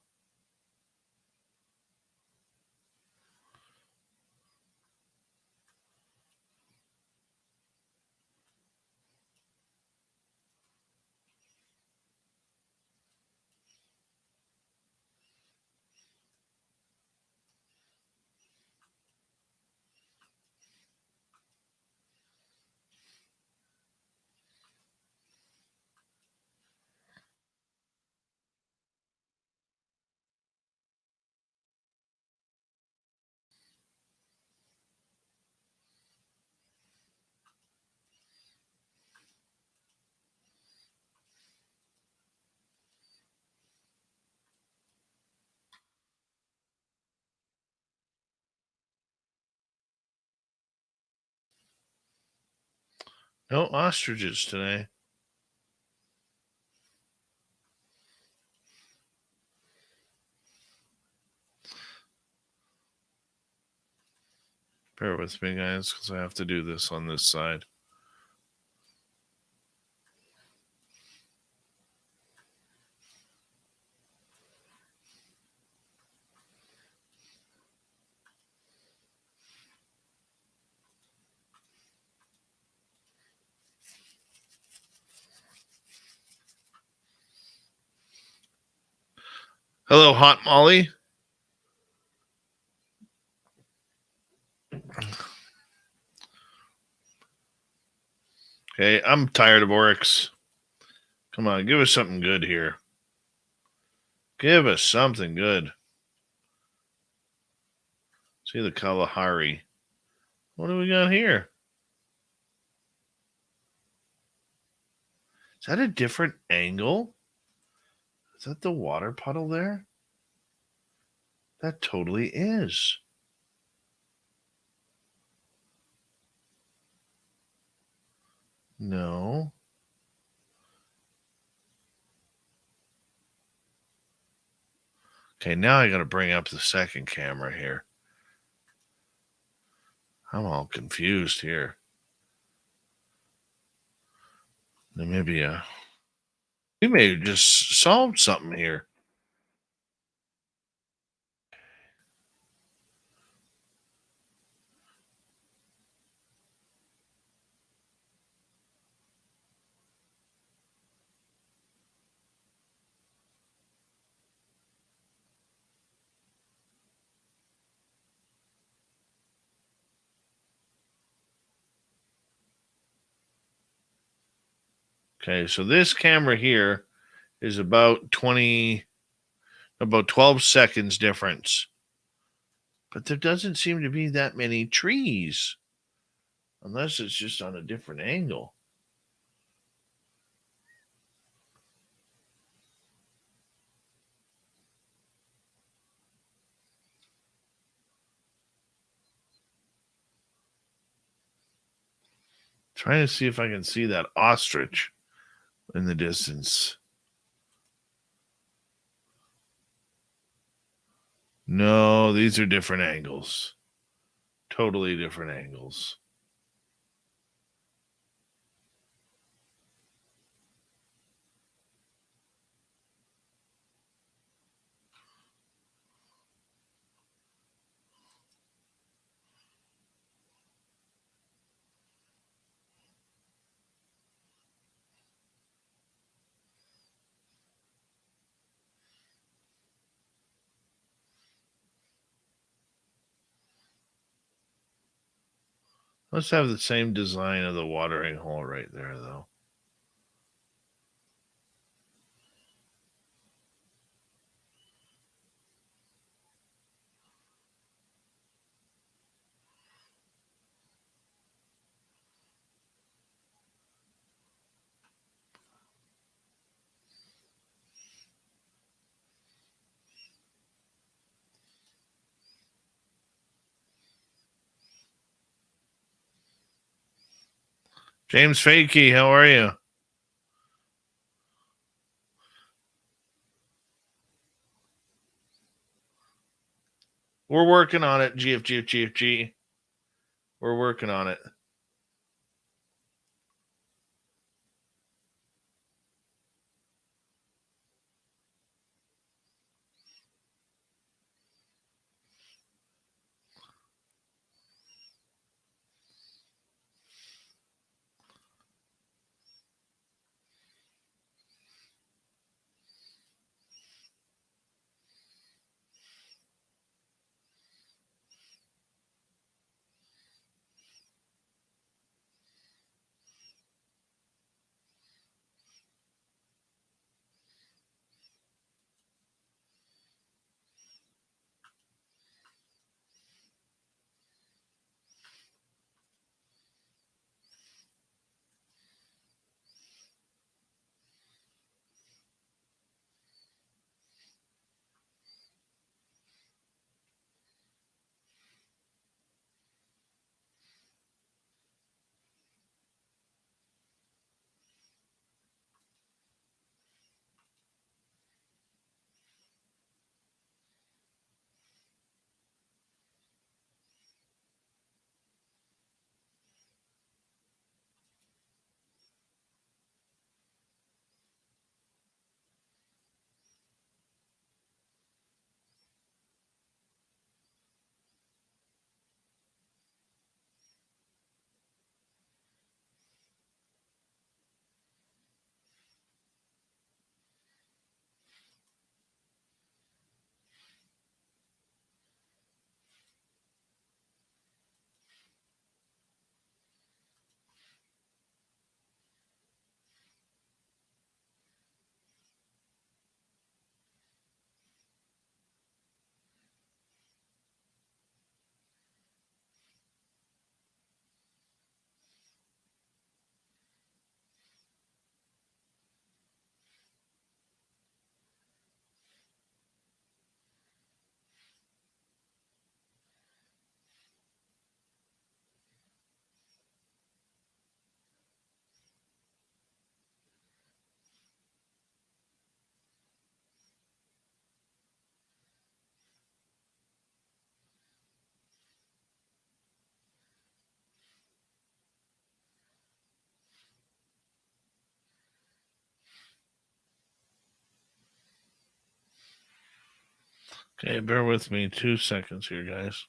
No ostriches today. Bear with me, guys, because I have to do this on this side. Hello, Hot Molly. Okay, I'm tired of oryx. Come on, give us something good here. Give us something good. See the Kalahari. What do we got here? Is that a different angle? Is that the water puddle there? That totally is. No. Okay, now I got to bring up the second camera here. I'm all confused here. Namibia. We may have just solved something here. Okay, so this camera here is about 12 seconds difference. But there doesn't seem to be that many trees. Unless it's just on a different angle. Trying to see if I can see that ostrich in the distance. No, these are different angles. Totally different angles. Let's have the same design of the watering hole right there, though. James Fakey, how are you? We're working on it, GFG. We're working on it. Okay, bear with me 2 seconds here, guys.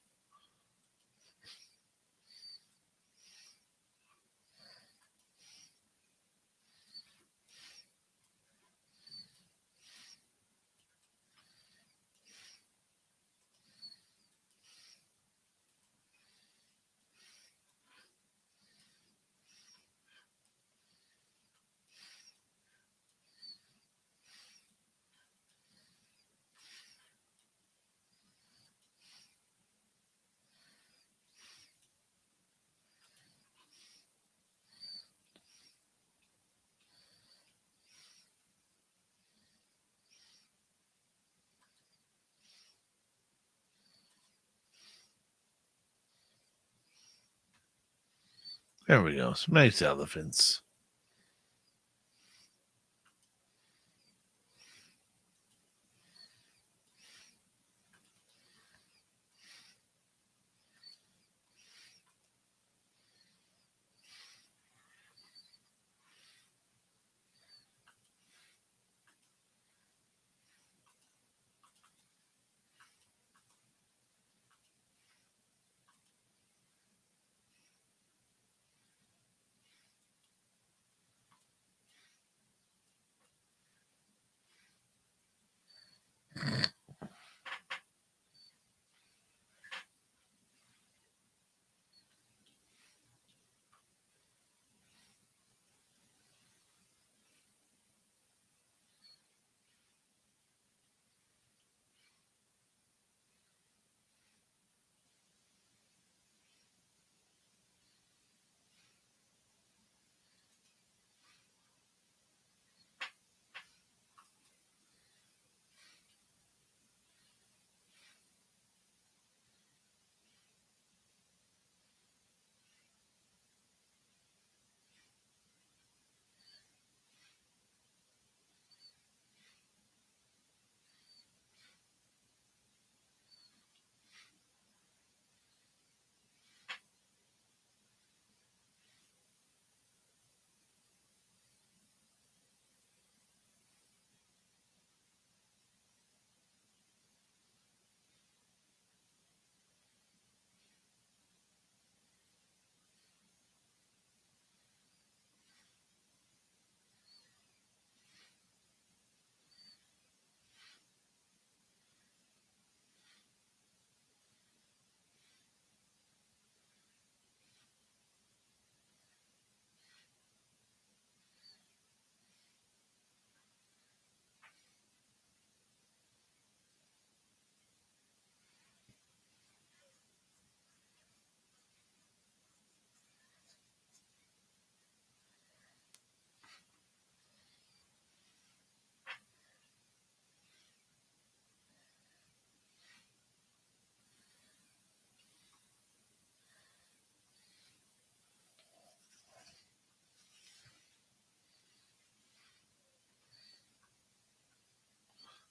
There we go. Some nice elephants.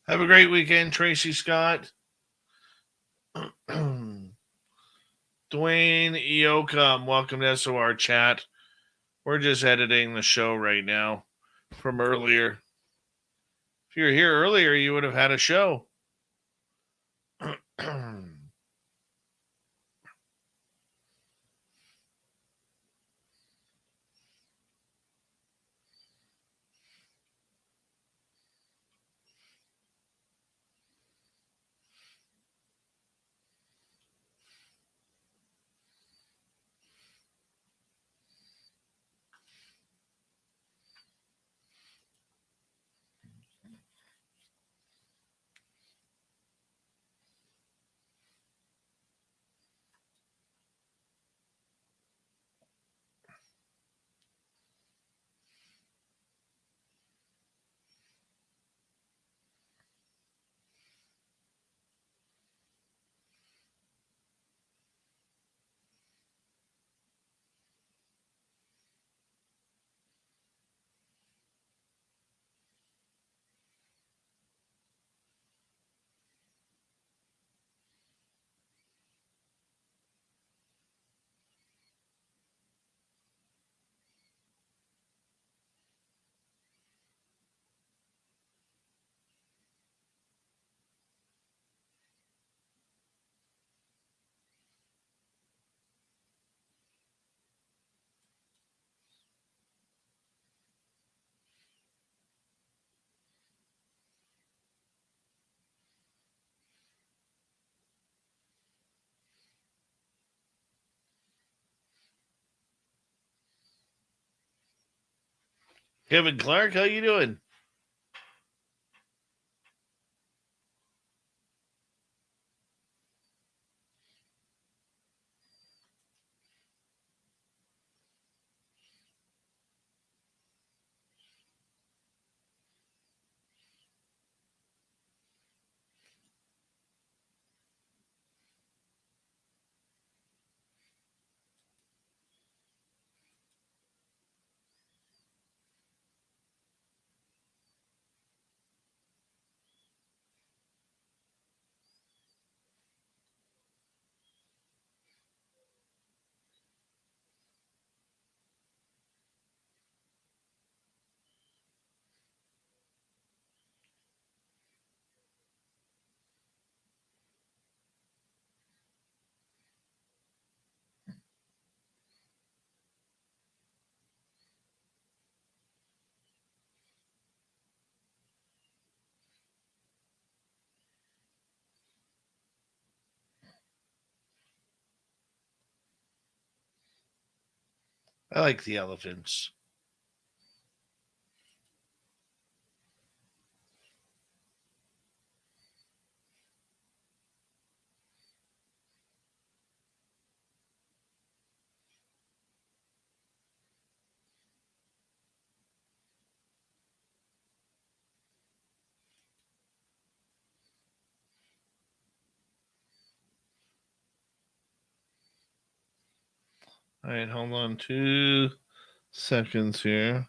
Have a great weekend, Tracy Scott. Dwayne Eokum, welcome to SOR Chat. We're just editing the show right now from earlier. If you were here earlier, you would have had a show. Kevin Clark, how you doing? I like the elephants. All right, hold on 2 seconds here.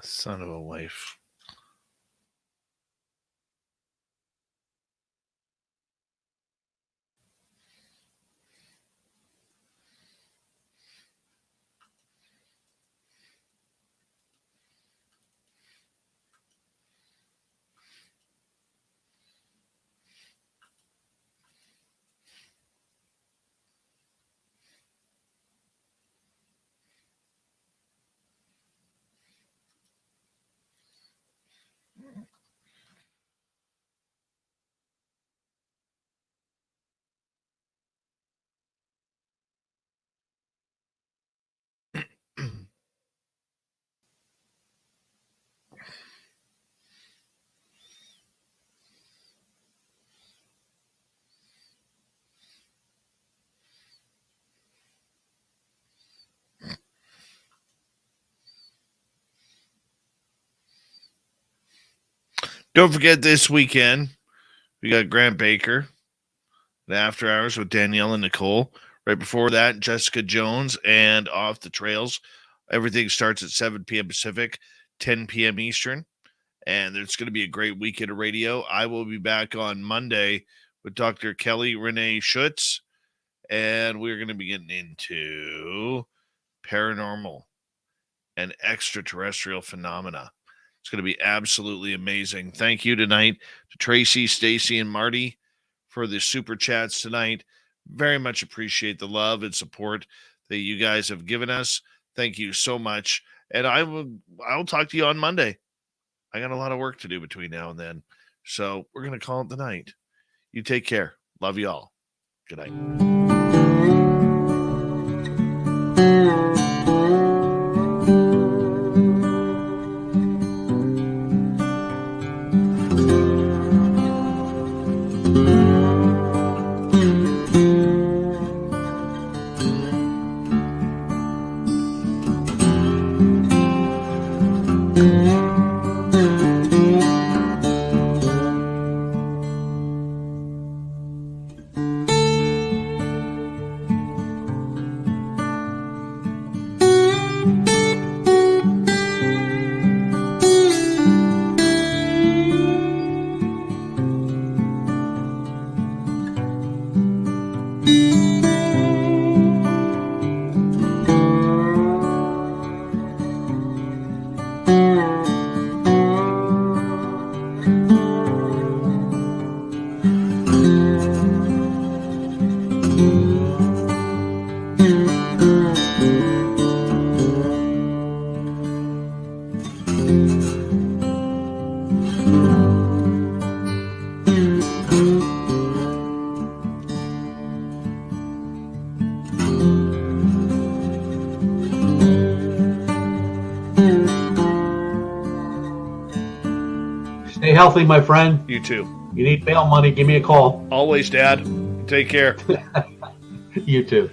Son of a wife. Don't forget this weekend, we got Grant Baker, the After Hours with Danielle and Nicole. Right before that, Jessica Jones and Off the Trails. Everything starts at 7 p.m. Pacific, 10 p.m. Eastern. And it's going to be a great weekend of radio. I will be back on Monday with Dr. Kelly Renee Schutz. And we're going to be getting into paranormal and extraterrestrial phenomena. It's going to be absolutely amazing. Thank you tonight to Tracy, Stacy, and Marty for the super chats tonight. Very much appreciate the love and support that you guys have given us. Thank you so much. And I'll talk to you on Monday. I got a lot of work to do between now and then. So we're going to call it the night. You take care. Love you all. Good night. Stay healthy, my friend. You too. You need bail money, give me a call. Always, Dad. Take care. You too.